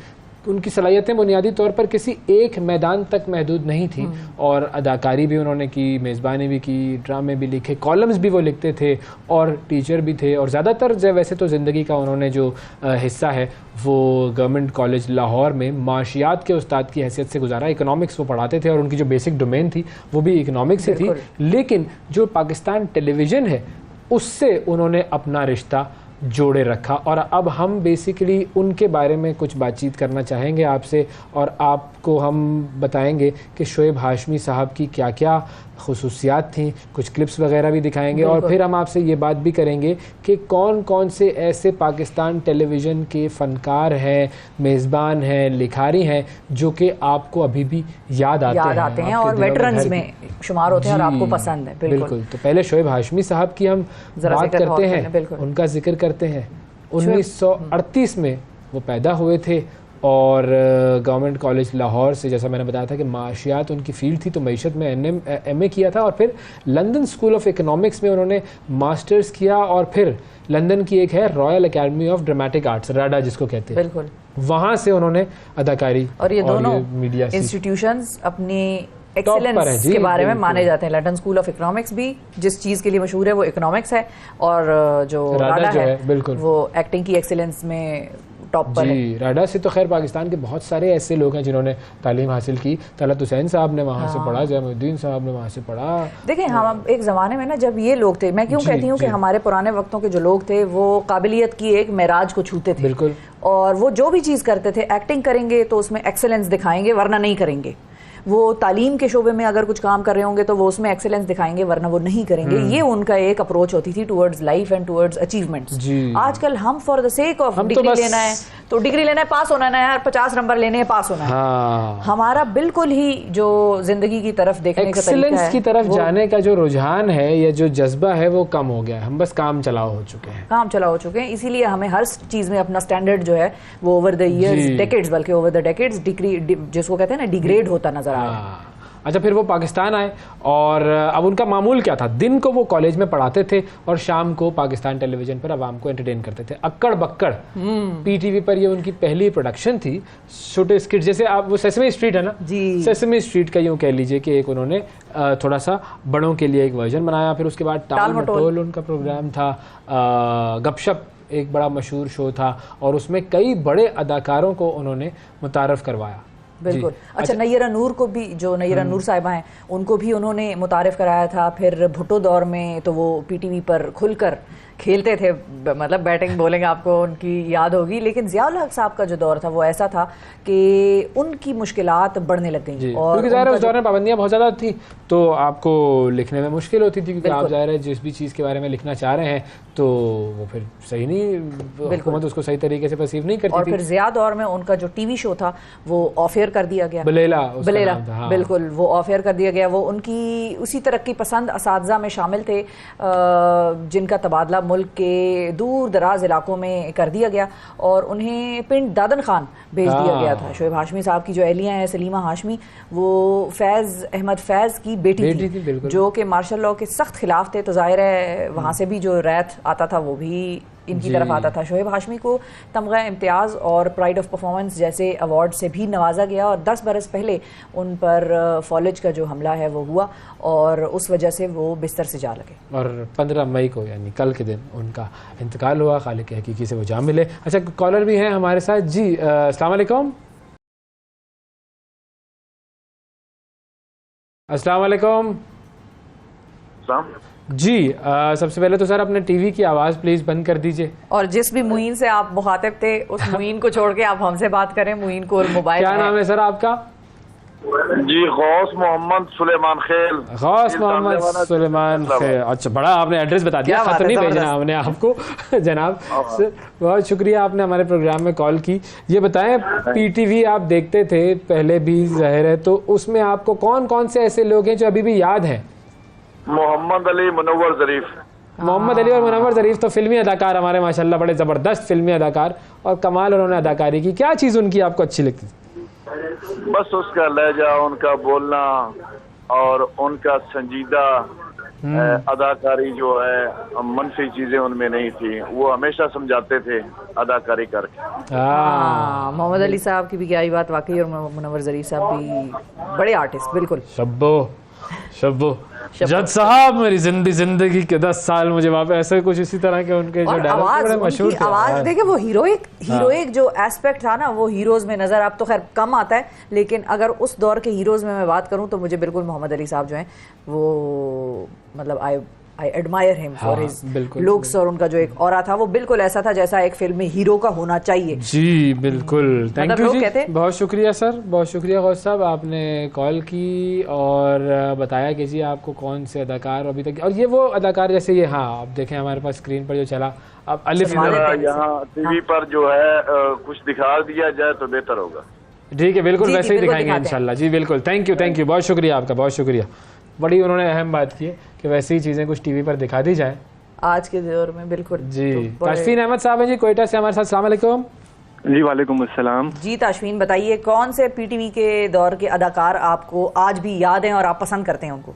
उनकी सलाहियतें बुनियादी तौर पर किसी एक मैदान तक महदूद नहीं थी और अदाकारी भी उन्होंने की, मेज़बानी भी की, ड्रामे भी लिखे, कॉलम्स भी वो लिखते थे और टीचर भी थे। और ज़्यादातर वैसे तो ज़िंदगी का उन्होंने जो हिस्सा है वो गवर्नमेंट कॉलेज लाहौर में माशियात के उस्ताद की हैसियत से गुजारा। इकोनॉमिक्स वो पढ़ाते थे और उनकी जो बेसिक डोमेन थी वो भी इकोनॉमिक्स से थी। लेकिन जो पाकिस्तान टेलीविज़न है उससे उन्होंने अपना रिश्ता जोड़े रखा और अब हम बेसिकली उनके बारे में कुछ बातचीत करना चाहेंगे आपसे और आपको हम बताएंगे कि शोएब हाशमी साहब की क्या क्या खुसूसियात थी, कुछ क्लिप्स वगैरह भी दिखाएंगे और फिर हम आपसे ये बात भी करेंगे कि कौन कौन से ऐसे पाकिस्तान टेलीविज़न के फ़नकार हैं, मेज़बान हैं, लिखारी हैं जो कि आपको अभी भी याद आते हैं और वेटरन्स में शुमार होते हैं और आपको पसंद है। बिल्कुल। तो पहले शोएब हाशमी साहब की हम बात करते हैं, उनका जिक्र करते हैं। 1938 में वो पैदा हुए थे और गवर्नमेंट कॉलेज लाहौर से, जैसा मैंने बताया था कि माशियात उनकी फील्ड थी, तो मईशत में एमए किया था और फिर लंदन स्कूल ऑफ इकोनॉमिक्स में उन्होंने मास्टर्स किया और फिर लंदन की एक है royal academy of dramatic arts, RADA जिसको कहते हैं, बिल्कुल, वहाँ से उन्होंने अदाकारी और ये दोनों मीडिया इंस्टीट्यूशंस अपनी एक्सीलेंस के बारे में माने जाते हैं। लंदन स्कूल ऑफ इकोनॉमिक्स भी जिस चीज़ के लिए मशहूर है वो इकोनॉमिक्स है और जो राडा है बिल्कुल वो एक्टिंग की एक्सीलेंस में टॉप पर है। राडा से तो खैर पाकिस्तान के बहुत सारे ऐसे लोग हैं जिन्होंने तालीम हासिल की। तलत हुसैन साहब ने वहाँ से पढ़ा, जैनुद्दीन साहब ने वहाँ से पढ़ा। देखिए हम एक ज़माने में ना जब ये लोग थे, मैं क्यों कहती हूँ कि हमारे पुराने वक्तों के जो लोग थे वो काबिलियत की एक मेराज को छूते थे। बिल्कुल। और वो जो भी चीज़ करते थे, एक्टिंग करेंगे तो उसमें एक्सेलेंस दिखाएंगे वरना नहीं करेंगे। वो तालीम के शोबे में अगर कुछ काम कर रहे होंगे तो वो उसमें एक्सेलेंस दिखाएंगे वरना वो नहीं करेंगे। ये उनका एक अप्रोच होती थी towards life and towards achievements. आजकल हम for the sake of degree लेना है तो डिग्री लेना है, पास होना है यार, 50 नंबर लेने हैं, पास होना है। हमारा बिल्कुल ही जो जिंदगी की तरफ देखने का तरीका है, की तरफ जाने का जो रुझान है या जो जज्बा है वो कम हो गया है। हम बस काम चलाओ हो चुके हैं, इसीलिए हमें हर चीज में अपना स्टैंडर्ड जो है वो ओवर द इयर्स, डेकेड्स, बल्कि ओवर द डेकेड्स डिग्री जिसको कहते हैं ना डिग्रेड होता नजर आ रहा है। अच्छा, फिर वो पाकिस्तान आए और अब उनका मामूल क्या था? दिन को वो कॉलेज में पढ़ाते थे और शाम को पाकिस्तान टेलीविजन पर आवाम को एंटरटेन करते थे। अक्कड़ बक्कड़ पीटीवी पर ये उनकी पहली प्रोडक्शन थी। छोटे स्किट, जैसे आप वो सेसमी स्ट्रीट है ना जी, सेसमी स्ट्रीट का यूँ कह लीजिए कि एक उन्होंने थोड़ा सा बड़ों के लिए एक वर्जन बनाया। फिर उसके बाद टाल मटोल उनका प्रोग्राम था। गपशप एक बड़ा मशहूर शो था और उसमें कई बड़े अदाकारों को उन्होंने मुतारफ़ करवाया। बिल्कुल। अच्छा, नैयरा नूर को भी, जो नैयरा नूर साहिबा हैं, उनको भी उन्होंने मुतारिफ कराया था। फिर भुट्टो दौर में तो वो पीटीवी पर खुलकर खेलते थे, मतलब बैटिंग बॉलिंग आपको उनकी याद होगी। लेकिन ज़ियाउल हक साहब का जो दौर था वो ऐसा था कि उनकी मुश्किलात बढ़ने लग गई और क्योंकि ज़ाहिर है उस दौर में पाबंदियाँ बहुत ज़्यादा थी तो आपको लिखने में मुश्किल होती थी, क्योंकि आप ज़ाहिर है जिस भी चीज़ के बारे में लिखना चाह रहे हैं तो वो फिर सही नहीं, हुकूमत उसको सही तरीके से परसीव नहीं करती और फिर ज़िया दौर में उनका जो टीवी शो था वो ऑफ एयर कर दिया गया, बलेला, बिल्कुल वो ऑफ एयर कर दिया गया। वो उनकी उसी तरक्की पसंद असातिज़ा में शामिल थे जिनका तबादला मुल्क के दूर दराज इलाकों में कर दिया गया और उन्हें पिंड दादन खान भेज दिया गया था। शोएब हाशमी साहब की जो अहलिया हैं सलीमा हाशमी, वो फैज़ अहमद फैज़ की बेटी थी जो कि मार्शल लॉ के सख्त खिलाफ थे। तो जाहिर है वहाँ से भी जो रैत आता था वो भी इनकी तरफ आता था। शोएब हाशमी को तमगा इम्तियाज़ और प्राइड ऑफ परफॉर्मेंस जैसे अवार्ड से भी नवाजा गया और 10 बरस पहले उन पर फॉलेज का जो हमला है वो हुआ और उस वजह से वो बिस्तर से जा लगे और 15 मई को यानी कल के दिन उनका इंतकाल हुआ। खालिक हकीकी से वो जा मिले। अच्छा, कॉलर भी हैं हमारे साथ जी। अस्सलाम वालेकुम। अस्सलाम वालेकुम जी। सबसे पहले तो सर अपने टीवी की आवाज़ प्लीज़ बंद कर दीजिए। और जिस भी मुइन से आप मुखातिब थे उस मुइन को छोड़ के आप हमसे बात करें। मुइन को मोबाइल क्या नाम है सर आपका? जी गौस मोहम्मद सुलेमान खेल। गौस मोहम्मद सुलेमान खेल। अच्छा, बड़ा आपने एड्रेस बता दिया, खत नहीं भेजना हमने आपको जनाब। बहुत शुक्रिया, आपने हमारे प्रोग्राम में कॉल की। ये बताएं, पीटीवी आप देखते थे पहले भी ज़ाहिर है, तो उसमें आपको कौन कौन से ऐसे लोग हैं जो अभी भी याद हैं? मोहम्मद अली, मुनव्वर ज़रीफ। मोहम्मद अली और मुनव्वर ज़रीफ तो फिल्मी अदाकार हमारे माशाल्लाह, बड़े ज़बरदस्त फिल्मी अदाकार और कमाल उन्होंने अदाकारी की। क्या चीज़ उनकी आपको अच्छी लगती थी? बस उसका लहजा, उनका बोलना और उनका संजीदा अदाकारी जो है, मनफी चीजें उनमें नहीं थी। वो हमेशा समझाते थे अदाकारी करके। मोहम्मद अली साहब की भी क्या ही बात वाकई, और मुनव्वर ज़रीफ साहब भी बड़े आर्टिस्ट। बिल्कुल शब्बो शब्बो जज साहब, मेरी जिंदगी के 10 साल मुझे वहाँ पे ऐसे कुछ इसी तरह के उनके जो डायलॉग बड़े मशहूर थे। आवाज देखिए, वो हीरोइक जो एस्पेक्ट था ना, वो हीरोज में नजर अब तो खैर कम आता है, लेकिन अगर उस दौर के हीरोज में मैं बात करूं तो मुझे बिल्कुल मोहम्मद अली साहब जो हैं वो मतलब I admire him for his looks, और उनका जो एक ऑरा था वो बिल्कुल ऐसा था जैसा एक फिल्म में हीरो का होना चाहिए। जी बिल्कुल, थैंक यू जी, बहुत शुक्रिया सर, बहुत शुक्रिया गौस साहब, आपने कॉल की और बताया कि जी आपको कौन से अदाकार अभी तक, और ये वो अदाकार जैसे ये, हाँ आप देखें हमारे पास स्क्रीन पर जो चला अब अलिफ, यहाँ टीवी पर जो है कुछ दिखा दिया जाए तो बेहतर होगा। ठीक है, बिल्कुल वैसे ही दिखाएंगे इंशाल्लाह जी, बिल्कुल। थैंक यू, बहुत शुक्रिया आपका, बहुत शुक्रिया। बड़ी उन्होंने अहम बात की है कि वैसी ही चीज़ें कुछ टीवी पर दिखा दी जाए आज के दौर में। बिल्कुल जी। ताशफीन अहमद साहब हैं जी कोयटा से हमारे साथ। अस्सलाम वालेकुम जी। वालेकुम अस्सलाम जी। ताशफीन बताइए, कौन से पीटीवी के दौर के अदाकार आपको आज भी याद हैं और आप पसंद करते हैं उनको?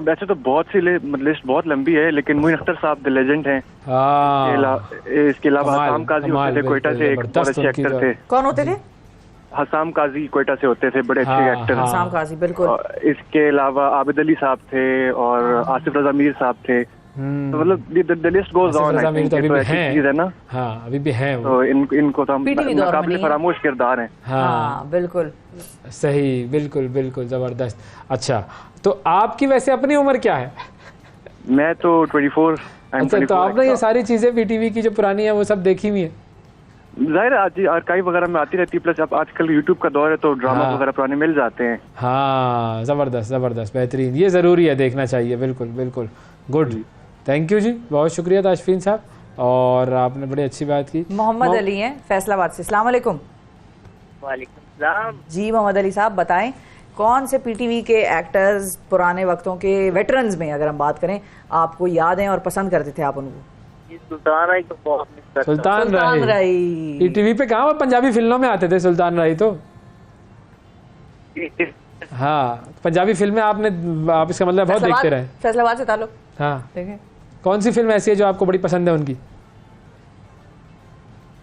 वैसे तो बहुत सी लिस्ट बहुत लंबी है, लेकिन मोइन अख्तर साहब द लेजेंड हैं। इसके अलावा हसाम काजी होते थे कोयटा से, एक बहुत अच्छे एक्टर थे। कौन होते थे? हसाम काजी कोयटा से होते थे, बड़े अच्छे एक्टर। हसाम काजी, बिल्कुल। इसके अलावा आबिद अली साहब थे और आसिफ रजा मीर साहब थे। तो मतलब द लिस्ट गोज ऑन। अभी भी है ना, हाँ अभी भी हैं, तो इनको तो हम काबिल फरामोश किरदार हैं। हाँ बिल्कुल सही, बिल्कुल बिल्कुल ज़बरदस्त। अच्छा, तो आपकी वैसे अपनी उम्र क्या है? मैं तो 24। अच्छा, तो आपने ये सारी चीज़ें पीटीवी की जो पुरानी है वो सब देखी हुई है? जाहिर है आज आर्काइव वगैरह में आती रहती है, प्लस अब आजकल यूट्यूब का दौर है तो ड्रामा वगैरह पुराने मिल जाते हैं। हाँ ज़बरदस्त, बेहतरीन, ये ज़रूरी है, देखना चाहिए। बिल्कुल बिल्कुल, गुड, थैंक यू जी, बहुत शुक्रिया ताशफीन साहब, और आपने बड़ी अच्छी बात की। मोहम्मद अली हैं फैसलाबाद से। अस्सलाम वालेकुम। वालेकुम सलाम जी। मोहम्मद अली साहब बताएं, कौन से पीटीवी के एक्टर्स पुराने वक्तों के वेटरन्स में अगर हम बात करें आपको याद हैं और पसंद करते थे आप उनको? सुल्तान राय तो बहुत मिस करता हूं। सुल्तान राय पीटीवी पे कहाँ, पंजाबी फिल्मों में आते थे सुल्तान राय तो। हाँ, पंजाबी फिल्में आप इसका मतलब बहुत देखते रहे। फैसलाबाद से ताल्लुक। हाँ, कौन सी फिल्म ऐसी है जो आपको बड़ी पसंद है उनकी?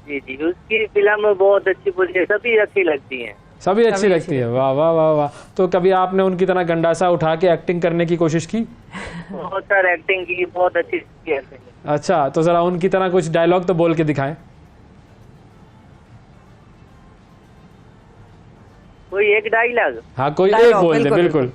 जी उसकी फिल्म बहुत अच्छी, मुझे सभी अच्छी लगती हैं। सभी अच्छी लगती है, वाह वाह वाह वाह। तो कभी आपने उनकी तरह गंडासा उठा के एक्टिंग करने की कोशिश की? बहुत सारी एक्टिंग की, बहुत अच्छी की। अच्छा, तो जरा उनकी तरह कुछ डायलॉग तो बोल के दिखाएं। कोई एक डायलॉग? हाँ, कोई एक बोल दे। बिल्कुल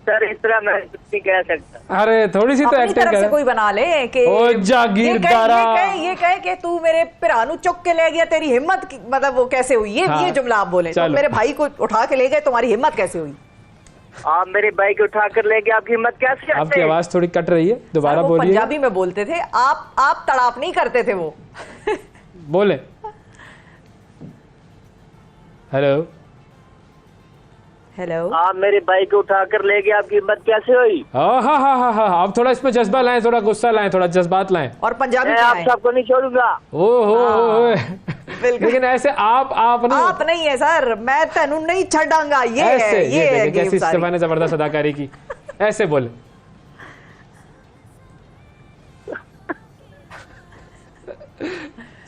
सर, इस तरह मैं कुछ नहीं कह सकता। अरे थोड़ी सी तो एक्टिंग कर, कोई बना ले कि ओ जागीरदारा, ये कहे कि तू मेरे पिरानू चुक के ले गया, तेरी हिम्मत मतलब वो कैसे हुई? ये जुमला आप बोले, तो मेरे भाई को उठा के ले गए, तुम्हारी हिम्मत कैसे हुई? आप मेरे भाई को उठा कर ले गए, आपकी हिम्मत कैसे? आपकी आवाज थोड़ी कट रही है, दोबारा बोलिए। पंजाबी में बोलते थे आप तड़ाप नहीं करते थे वो। बोले हेलो, आप मेरे भाई को उठा कर ले गए, आपकी हिम्मत कैसे हुई? हाँ, आप थोड़ा इसमें जज्बा लाएं, थोड़ा गुस्सा लाएं, थोड़ा जज्बात लाएं। और पंजाबी में आप सबको नहीं छोड़ूंगा। ओहो, लेकिन ऐसे आप नहीं है सर, मैं तेनू नहीं छड़ांगा। ये कैसी स्टेफा ने जबरदस्त अदाकारी की, ऐसे बोले।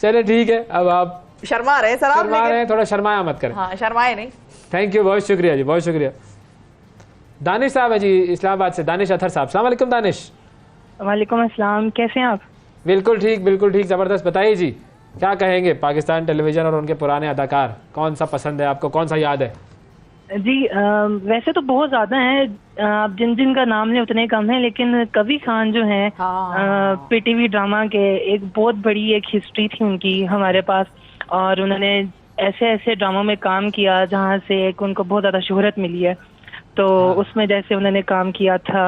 चले ठीक है, अब आप शर्मा रहे सर, शर्मा रहे हैं, थोड़ा शर्माया मत करें। हाँ शर्माए नहीं। थैंक यू, बहुत शुक्रिया जी, बहुत शुक्रिया। दानिश साहब है जी इस्लामाबाद से, दानिश अथर साहब। अस्सलाम वालेकुम दानिश। वालेकुम अस्सलाम, कैसे हैं आप? बिल्कुल ठीक, ज़बरदस्त। बताइए जी, क्या कहेंगे पाकिस्तान टेलीविज़न और उनके पुराने अदाकार, कौन सा पसंद है आपको, कौन सा याद है? जी वैसे तो बहुत ज़्यादा हैं, आप जिन जिन का नाम लें उतने कम हैं, लेकिन कबीर खान जो हैं पीटीवी ड्रामा के एक बहुत बड़ी एक हिस्ट्री थी उनकी हमारे पास, और उन्होंने ऐसे ऐसे ड्रामों में काम किया जहाँ से एक उनको बहुत ज़्यादा शोहरत मिली है। तो उसमें जैसे उन्होंने काम किया था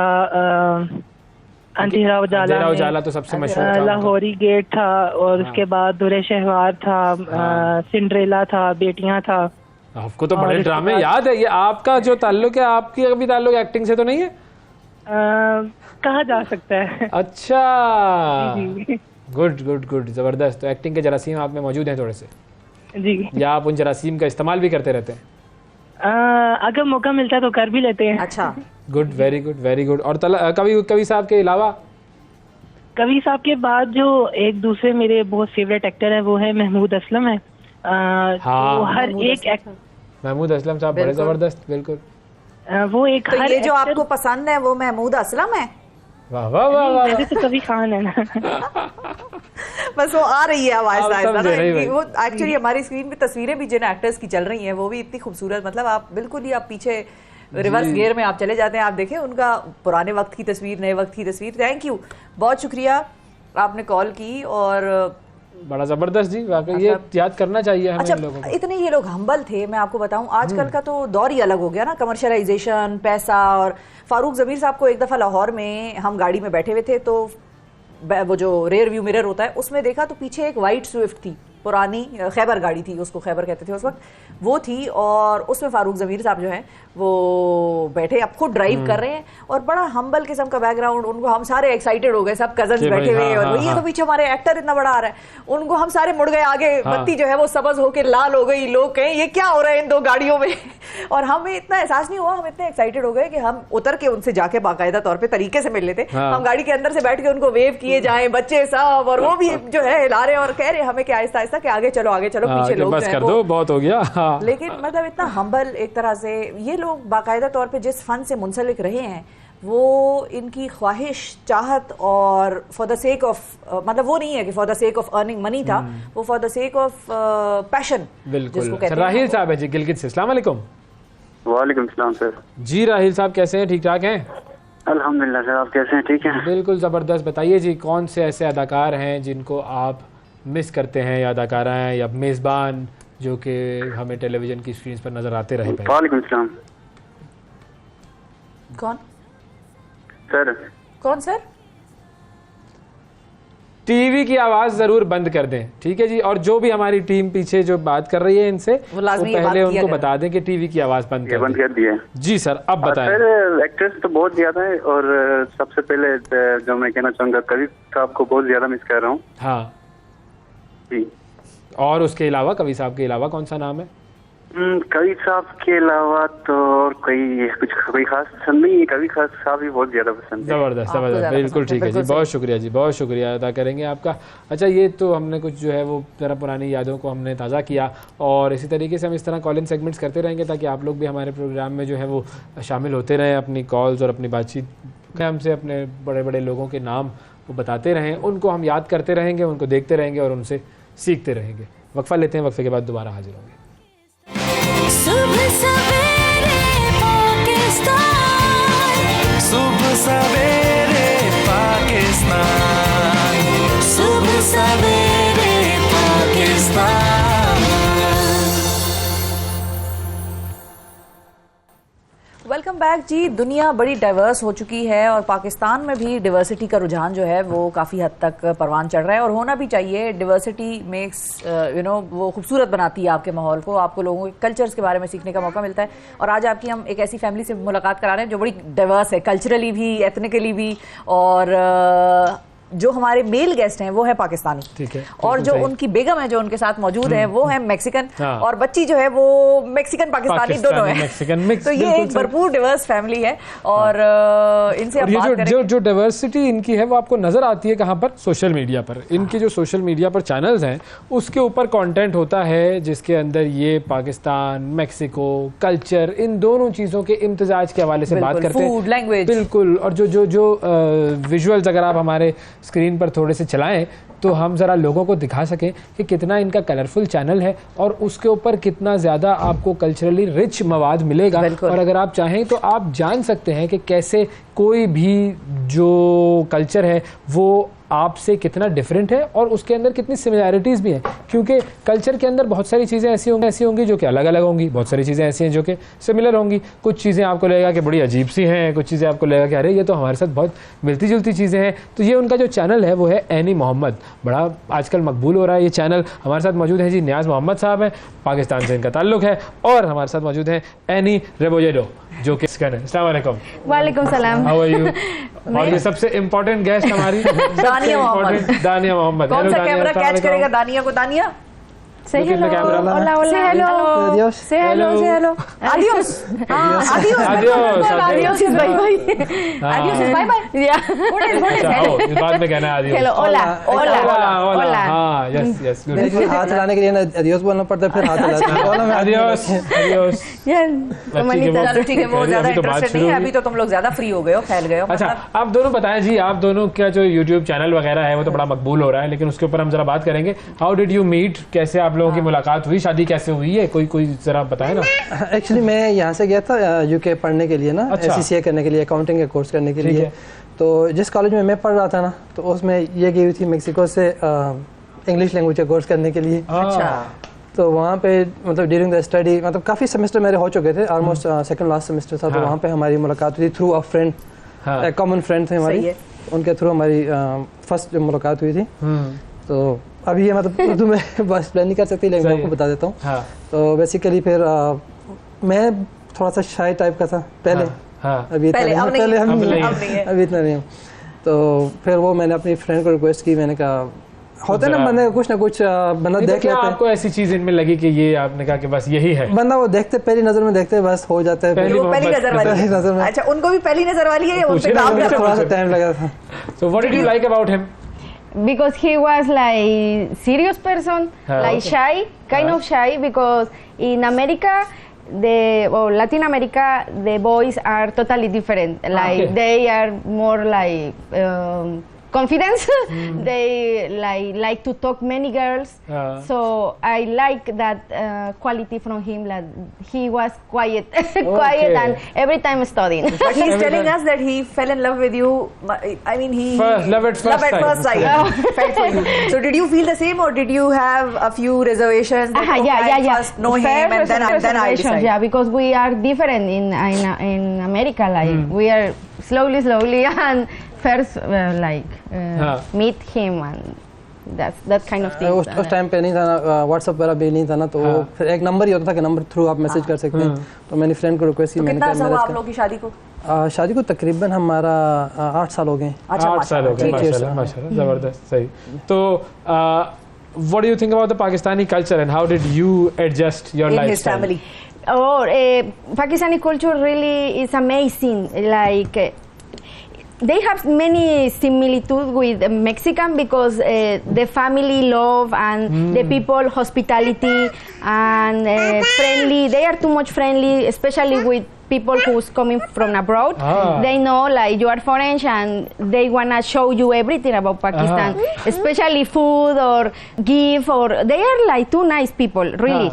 अंधेरा उजाला तो सबसे मशहूर था, लाहौरी गेट था, और उसके बाद दुरे शहवार था, सिंड्रेला था, बेटियां था। आपको तो बड़े ड्रामे याद है। ये आपका जो ताल्लुक है, आपकी अभी ताल्लुक एक्टिंग से तो नहीं है? कहा जा सकता है। अच्छा, गुड, जबरदस्त। तो एक्टिंग के जरासीम आप में मौजूद हैं थोड़े से जी, या आप उन जरासीम का इस्तेमाल भी करते रहते हैं? अगर मौका मिलता है तो कर भी लेते हैं। अच्छा, गुड, वेरी गुड। और कवि साहब के अलावा? कवि साहब के बाद जो एक दूसरे मेरे बहुत फेवरेट एक्टर है वो है महमूद असलम है। वो हर एक महमूद असलम साहब बड़े जबरदस्त, बिल्कुल। वो एक तो ये जो आपको पसंद है वो महमूद असलम है? वाह वाह वाह वाह, तो कभी खान है ना। बस वो आ रही है आवाज वो एक्चुअली हमारी स्क्रीन पे तस्वीरें भी जिन एक्टर्स की चल रही हैं वो भी इतनी खूबसूरत, मतलब आप बिल्कुल ही आप पीछे रिवर्स गियर में आप चले जाते हैं, आप देखें उनका पुराने वक्त की तस्वीर, नए वक्त की तस्वीर। थैंक यू, बहुत शुक्रिया आपने कॉल की, और बड़ा जबरदस्त जी, वाकई ये याद करना चाहिए हमें। अच्छा, लोगों को। इतने ये लोग हम्बल थे। मैं आपको बताऊं आजकल का तो दौर ही अलग हो गया ना, कमर्शियलाइजेशन, पैसा। और फारूक ज़मीर साहब को एक दफ़ा लाहौर में हम गाड़ी में बैठे हुए थे, तो वो जो रेयर व्यू मिरर होता है उसमें देखा तो पीछे एक वाइट स्विफ्ट थी, पुरानी खैबर गाड़ी थी, उसको खैबर कहते थे उस वक्त, वो थी। और उसमें फारूक ज़मीर साहब जो हैं वो बैठे, अब खुद ड्राइव कर रहे हैं, और बड़ा हम्बल किस्म का बैकग्राउंड। उनको हम सारे एक्साइटेड हो गए, सब कजन्स बैठे हुए, और ये तो पीछे हमारे एक्टर इतना बड़ा आ रहा है, उनको हम सारे मुड़ गए आगे। बत्ती जो है वो सबज होकर लाल हो गई, लोग कहें ये क्या हो रहा है इन दो गाड़ियों में। और हमें इतना एहसास नहीं हुआ, हम इतने एक्साइटेड हो गए कि हम उतर के उनसे जाके बाकायदा तौर पे तरीके से मिल लेते। हम गाड़ी के अंदर से बैठ के उनको वेव किए जाए, बच्चे सब, और वो भी जो है हिला रहे और कह रहे हमें कि आहिस्ता आहिस्ता कि आगे चलो पीछे लोग बस कर दो, बहुत हो गया। लेकिन मतलब इतना हम्बल एक तरह से ये लोग बाकायदा तौर पे जिस फन से मुंसलिक रहे हैं, वो इनकी ख्वाहिश, चाहत, और फॉर द सेक ऑफ, मतलब वो नहीं है कि for the sake of earning money था, वो for the sake of passion. बिल्कुल। राहिल साहब है जी गिलगित से। अस्सलाम वालेकुम। वालेकुम सलाम सर। जी राहिल साहब कैसे हैं, ठीक ठाक हैं? अल्हम्दुलिल्लाह सर, आप कैसे हैं? ठीक हैं, बिल्कुल ज़बरदस्त। बताइए जी, कौन से ऐसे अदाकार हैं जिनको आप मिस करते हैं, या अदाकारा हैं या मेज़बान जो कि हमें टेलीविज़न की स्क्रीन पर नज़र आते रहे? वालेकुम सलाम। कौन सर? कौन सर? टीवी की आवाज़ ज़रूर बंद कर दें, ठीक है जी। और जो भी हमारी टीम पीछे जो बात कर रही है इनसे, वो पहले उनको बता दें कि टीवी की आवाज़ बंद कर दिए। जी सर, अब बताएं। सर एक्टर्स तो बहुत ज़्यादा है, और सबसे पहले जो मैं कहना चाहूँगा, कवि साहब को बहुत ज़्यादा मिस कर रहा हूँ। हाँ जी। और उसके अलावा, कवि साहब के अलावा कौन सा नाम है? कवि साहब के अलावा तो और कोई खास पसंद नहीं है, कवि साहब भी बहुत ज्यादा पसंद है। जबरदस्त, बिल्कुल ठीक है जी, बहुत शुक्रिया जी, बहुत शुक्रिया अदा करेंगे आपका। अच्छा, ये तो हमने कुछ जो है वो जरा पुरानी यादों को हमने ताज़ा किया, और इसी तरीके से हम इस तरह कॉल इन सेगमेंट्स करते रहेंगे ताकि आप लोग भी हमारे प्रोग्राम में जो है वो शामिल होते रहें, अपनी कॉल्स और अपनी बातचीत में हमसे अपने बड़े बड़े लोगों के नाम वो बताते रहें, उनको हम याद करते रहेंगे, उनको देखते रहेंगे और उनसे सीखते रहेंगे। वक्फा लेते हैं, वक्फे के बाद दोबारा हाजिर होंगे। सुबह सवेरे पाकिस्तान, सुबह सवेरे पाकिस्तान, सुबह सवेरे पाकिस्तान। वेलकम बैक जी। दुनिया बड़ी डाइवर्स हो चुकी है, और पाकिस्तान में भी डिवर्सिटी का रुझान जो है वो काफ़ी हद तक परवान चढ़ रहा है, और होना भी चाहिए। डिवर्सिटी मेक्स वो खूबसूरत बनाती है आपके माहौल को, आपको लोगों के कल्चर्स के बारे में सीखने का मौका मिलता है। और आज आपकी हम एक ऐसी फैमिली से मुलाकात करा रहे हैं जो बड़ी डाइवर्स है, कल्चरली भी, एथनिकली भी, और जो हमारे मेल गेस्ट हैं वो है पाकिस्तानी, ठीक है, और जो उनकी बेगम है जो उनके साथ मौजूद है वो है मैक्सिकन, हाँ। और बच्ची जो है वो मैक्सिकन पाकिस्तानी दोनों है। तो ये एक भरपूर डिवर्स फैमिली है, और इनसे अब बात करेंगे। जो डाइवर्सिटी इनकी है वो आपको नजर आती है कहाँ पर? सोशल मीडिया पर। इनके जो सोशल मीडिया पर चैनल्स हैं उसके ऊपर कंटेंट होता है जिसके अंदर ये पाकिस्तान, मैक्सिको, कल्चर, इन दोनों चीज़ों के इम्तिजाज के हवाले से बात करते हैं, फूड, लैंग्वेज, बिल्कुल। और जो विजुअल्स अगर आप हमारे स्क्रीन पर थोड़े से चलाएं तो हम ज़रा लोगों को दिखा सकें कि कितना इनका कलरफुल चैनल है और उसके ऊपर कितना ज़्यादा आपको कल्चरली रिच मवाद मिलेगा। और अगर आप चाहें तो आप जान सकते हैं कि कैसे कोई भी जो कल्चर है वो आपसे कितना डिफरेंट है और उसके अंदर कितनी सिमिलैरिटीज़ भी हैं, क्योंकि कल्चर के अंदर बहुत सारी चीज़ें ऐसी होंगी जो कि अलग अलग होंगी, बहुत सारी चीज़ें ऐसी हैं जो कि सिमिलर होंगी। कुछ चीज़ें आपको लगेगा कि बड़ी अजीब सी हैं, कुछ चीज़ें आपको लगेगा कि अरे ये तो हमारे साथ बहुत मिलती जुलती चीज़ें हैं। तो ये उनका जो चैनल है वो है एनी मोहम्मद, बड़ा आजकल मकबूल हो रहा है ये चैनल। हमारे साथ मौजूद है जी नियाज़ मोहम्मद साहब हैं, पाकिस्तान से इनका ताल्लुक है, और हमारे साथ मौजूद हैं एनी रेबोजेडो जो कि अस्सलाम वालेकुम। वालेकुम सलाम। How are you? और ये सबसे इम्पोर्टेंट गेस्ट हमारी दानिया मोहम्मद। कौन सा कैमरा कैच करेगा दानिया को? दानिया Say hello. Hola, hola. Say hello. Adiós. Say hello. Say hello. Adiós. Adiós. Adiós is bye bye. Adiós is bye bye. Yeah. What is hello? इस बात में कहना है adiós. Hello. Hola. Hola. हाँ, yes. देखिए हाथ चलाने के लिए ना adiós बोलना पड़ता है, फिर हाथ चलाते हैं। होला में adiós. चलो ठीक है, वो ज्यादा इंटरेस्टेड नहीं है अभी, तो तुम लोग ज्यादा फ्री हो गए हो, फैल गए हो। अच्छा, आप दोनों बताएं जी, आप दोनों का जो YouTube चैनल वगैरह है वो तो बड़ा मकबूल हो रहा है, लेकिन उसके ऊपर हम जरा बात करेंगे। How did you meet? कैसे आप लोगों की मुलाकात हुई? शादी कैसे हुई है? कोई जरा बताएं ना। एक्चुअली मैं यहाँ से गया था यूके पढ़ने के लिए ना, SCCA करने के लिए, अकाउंटिंग का कोर्स करने के लिए। तो जिस कॉलेज में मैं पढ़ रहा था ना, तो उसमें ये गई हुई थी मैक्सिको से इंग्लिश लैंग्वेज का कोर्स करने के लिए। अच्छा। तो वहाँ पे मतलब ड्यूरिंग द स्टडी मतलब काफ़ी सेमेस्टर मेरे हो चुके थे, ऑलमोस्ट सेकंड लास्ट सेमेस्टर था। तो वहाँ पे हमारी मुलाकात हुई थ्रू अ फ्रेंड, एक कॉमन फ्रेंड थे हमारी, उनके थ्रू हमारी फर्स्ट जो मुलाकात हुई थी। तो अभी ये मतलब उर्दू में बस एक्सप्लेन नहीं कर सकती, लेकिन मैं आपको बता देता हूँ। तो बेसिकली फिर मैं थोड़ा सा शाय टाइप का था पहले, अभी इतना नहीं हूँ। तो फिर वो मैंने अपनी फ्रेंड को रिक्वेस्ट की, मैंने कहा होता है ना बंदे का कुछ ना कुछ बंदा देख लेता है। आपको ऐसी चीज इनमें लगी कि ये आपने कहा कि बस यही है? बंदा वो देखते पहली नजर में देखते बस हो जाता है। पहली नजर में। अच्छा, उनको भी पहली नजर वाली है, उन पे काम करना थोड़ा सा टाइम लगा था। So what did you like about him? Because he was like serious person, like shy, kind of shy, because in America, Latin America, the boys are totally different. Like they are more like confidence. They like to talk many girls. So I like that quality from him. Like he was quiet, quiet, and every time studying. But he's telling us that he fell in love with you. I mean, love at first sight. Felt for you. So did you feel the same, or did you have a few reservations? That, yeah. First know him and then I decide. Yeah, because we are different in America. Like we are slowly and first meet him and that kind of thing. उस time पे नहीं था ना, WhatsApp वगैरह भी नहीं था ना, तो फिर एक नंबर ही होता था कि नंबर थ्रू आप मैसेज कर सकते हैं। तो मैंने फ्रेंड को रिक्वेस्ट की। कितना साल हुआ आप लोगों की शादी को? शादी को तकरीबन हमारा 8 साल हो गए। 8 साल हो गए, माशाल्लाह, जबरदस्त, सही। तो what do you think about the Pakistani culture and how did you adjust your lifestyle? In his family. Pakistani culture really is amazing. Like they have many similitudes with Mexican because the family love and the people hospitality and friendly. They are too much friendly, especially with people who's coming from abroad. They know like you are foreign and they wanna show you everything about Pakistan, especially food or gift, or they are like too nice people, really.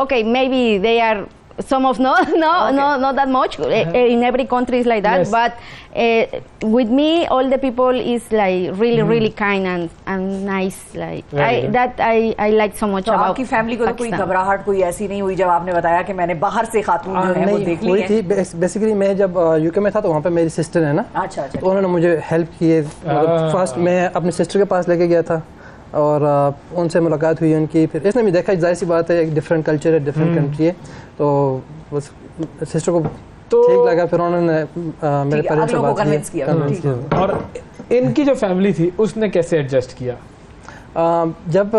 Okay, maybe they are some of not that much. In every country is like that, yes. But with me all the people is like really kind and nice. Like I like so much about आपकी family को तो कोई घबराहट कोई ऐसी नहीं हुई जब आपने बताया कि मैंने बाहर से खातून जो है वो देख ली है? बेसिकली मैं जब यूके में था तो वहाँ पे मेरी सिस्टर है ना, अच्छा, तो उन्होंने मुझे हेल्प की है। फर्स्ट मैं अपनी सिस्टर के पास लेके गया था और उनसे मुलाकात हुई उनकी, फिर इसने भी देखा जाहिर सी बात है एक डिफरेंट कल्चर है, डिफरेंट कंट्री है, तो बस सिस्टर को ठीक लगा, फिर उन्होंने मेरे पेरेंट्स से बात की। और इनकी जो फैमिली थी उसने कैसे एडजस्ट किया? जब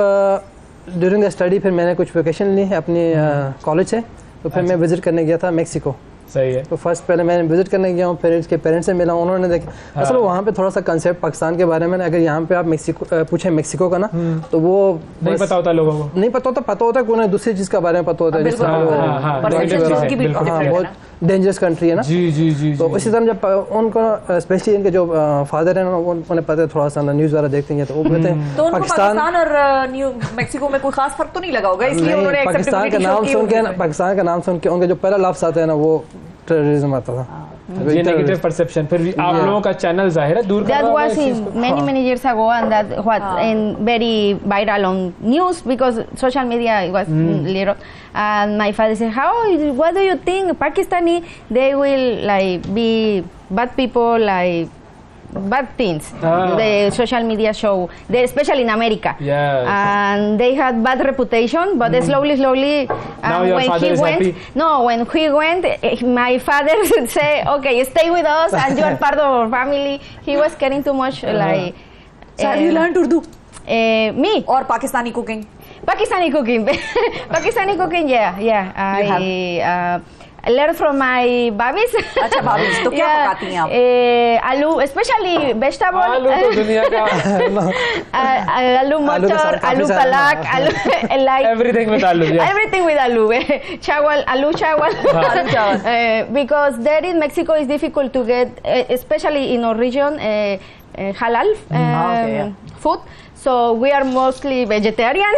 ड्यूरिंग द स्टडी फिर मैंने कुछ वेकेशन ली अपनी कॉलेज से, तो फिर मैं विजिट करने गया था मेक्सिको। सही है। तो फर्स्ट पहले मैं विजिट करने गया हूँ, पेरेंट्स के पेरेंट्स से मिला, उन्होंने देखा असल वहाँ पे थोड़ा सा कंसेप्ट पाकिस्तान के बारे में, अगर यहाँ पे आप मेक्सिको पूछे मेक्सिको का ना तो वो नहीं पता होता लोगों को, नहीं पता होता है कोई दूसरी चीज़ के बारे में पता होता है, जिस तरह बहुत डेंजरस कंट्री है ना। जी जी जी। तो इसी तरह जब उनको स्पेशली इनके जो फादर हैं उन्हें पता है, थोड़ा सा न्यूज़ वगैरह देखते हैं तो वो कहते हैं तो पाकिस्तान और न्यू मेक्सिको में कोई खास फर्क तो नहीं लगा होगा, इसलिए उन्होंने पाकिस्तान का नाम सुन के उनके जो पहला लफ्ज़ आता है ना वो टेररिज्म आता था। ये नेगेटिव परसेप्शन फिर भी आप लोगों का चैनल जाहिर है दूर कर रहा है। That was in many years ago, and that was very viral on news because social media was little. And my father said, what do you think Pakistani they will like be bad people, like bad things? The social media show, especially in America. Yes. And they had bad reputation, but slowly now your when father he is went happy? No, when he went, my father say, okay, stay with us and you are part of our family. He was caring too much like So have you learned Urdu? Me or Pakistani cooking? Pakistani cooking. Pakistani cooking, yeah. I learned from my babis. अच्छा babis, तो क्या पकाती हैं आप? आलू, especially vegetable. आलू तो दुनिया का आलू मटर, आलू पलक, आलू like everything with आलू. Yes. Everything with आलू. Chawal, आलू chawal. Because there in Mexico is difficult to get, especially in our region, halal food. So we are mostly vegetarian,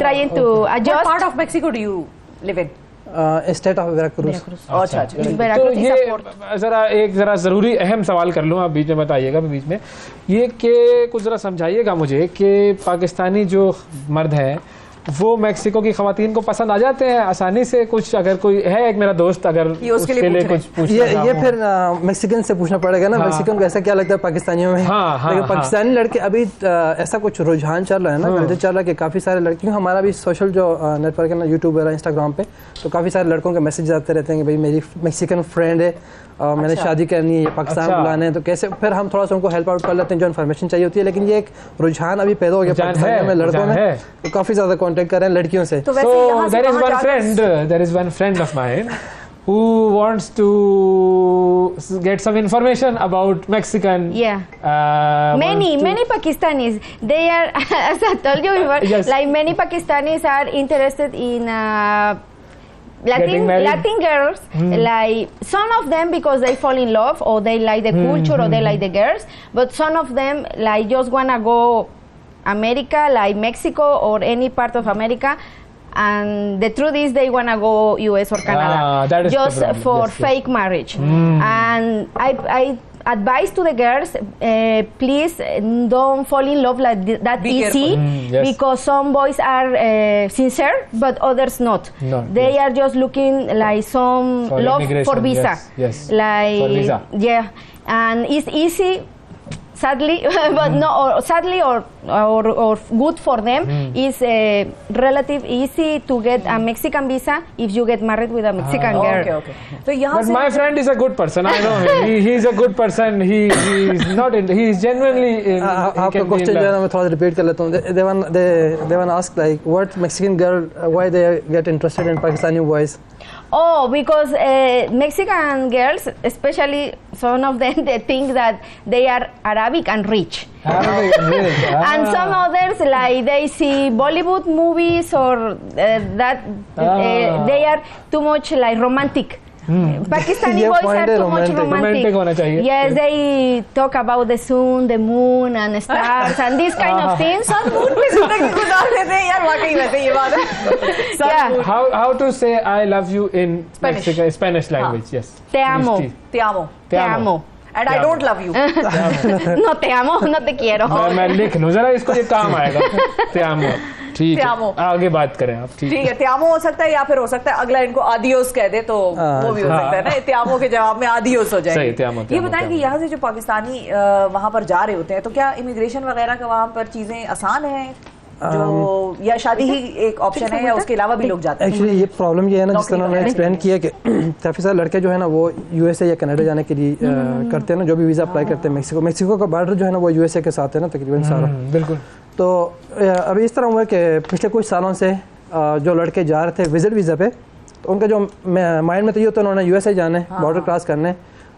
trying to adjust. What part of Mexico do you live in? State of Veracruz. अच्छा तो ये जरा ज़रूरी अहम सवाल कर लूँ, आप बीच में बताइएगा बीच में ये कि कुछ ज़रा समझाइएगा मुझे कि पाकिस्तानी जो मर्द हैं वो मेक्सिको की ख़वातीन को पसंद आ जाते हैं आसानी से? कुछ अगर कोई है एक मेरा दोस्त अगर उसके लिए कुछ पूछना ये फिर मेक्सिकन से पूछना पड़ेगा ना। मेक्सिकन को ऐसा क्या लगता है पाकिस्तानियों में? लेकिन पाकिस्तानी लड़के अभी ऐसा कुछ रुझान चल रहा है ना, कल्चर चल रहा है कि काफ़ी सारे लड़कियों, हमारा भी सोशल जो नेटवर्क है ना, यूट्यूब वगैरह इंस्टाग्राम पे, तो काफ़ी सारे लड़कों के मैसेज आते रहते हैं कि भाई मेरी मेक्सिकन फ्रेंड है और मैंने शादी करनी है, पाकिस्तान बुलाना है, तो कैसे फिर हम थोड़ा सा उनको हेल्प आउट कर लेते हैं जो इन्फॉर्मेशन चाहिए होती है। लेकिन ये एक रुझान अभी पैदा हो गया पाकिस्तान में लड़कों में, तो काफ़ी ज़्यादा कांटेक्ट कर रहे हैं लड़कियों से। तो there is one friend of mine who wants to get some information about Mexican. Many Pakistanis, they are, as I told you before, yes. Like many Pakistanis are interested in Latin girls, like some of them because they fall in love or they like the culture or they like the girls, but some of them like just wanna go America, like Mexico or any part of America, and the truth is they wanna go US or Canada just for fake marriage. And I advise to the girls, please don't fall in love like that easy, because some boys are sincere but others not. They are just looking like some for love for visa. Yes. Like for visa. Yeah, and it's easy, sadly, but no, or sadly or good for them is relative easy to get a Mexican visa if you get married with a Mexican girl. Okay. तो यहाँ But my friend is a good person. I know him. He is a good person. He is not. He is genuinely. आपका question जो है ना मैं थोड़ा repeat कर लेता हूँ. They want to ask like what Mexican girl, why they get interested in Pakistani boys? Oh, because Mexican girls, especially some of them, they think that they are Arabic and rich. And some others, like they see Bollywood movies or they are too much like romantic. Pakistani boys are too much romantic. Yes, they talk about the sun, the moon, and stars, and these kind of things. Sun moon पे जिंदगी गुजार लेते हैं यार, वाकई वैसे ये बात है. How to say I love you in Spanish language? Yes. Te amo. Te amo. Te amo. And I don't love you. No te amo, no te quiero. मैं लिख लूँ जरा, इसको ये काम आएगा. Te amo. ठीक है, आगे बात करें आप. ठीक है, त्यामो हो सकता है या फिर हो सकता है अगला इनको आदियोस कह दे तो वो भी हो सकता है ना, त्यामो के जवाब में आदियोस हो जाएंगे. ये बताएं कि यहाँ से जो पाकिस्तानी वहाँ पर जा रहे होते हैं तो क्या इमिग्रेशन वगैरह का वहाँ पर चीजें आसान हैं? जो या शादी ही एक ऑप्शन है या उसके अलावा भी लोग जाते हैं? एक्चुअली ये प्रॉब्लम ये है ना, जिस तरह उन्होंने एक्सप्लेन किया कि काफ़ी सारे लड़के जो है ना वो यूएसए या कनाडा जाने के लिए करते हैं ना, जो भी वीज़ा अप्लाई करते हैं मैक्सिको का बॉर्डर जो है ना वो यूएसए के साथ है ना तकरीबन सारा। बिल्कुल। तो अभी इस तरह हुआ है कि पिछले कुछ सालों से जो लड़के जा रहे थे विजिट वीज़ा पे, तो उनका जो माइंड में तो ये होता है उन्होंने यूएसए जाना है, बॉर्डर क्रॉस करने,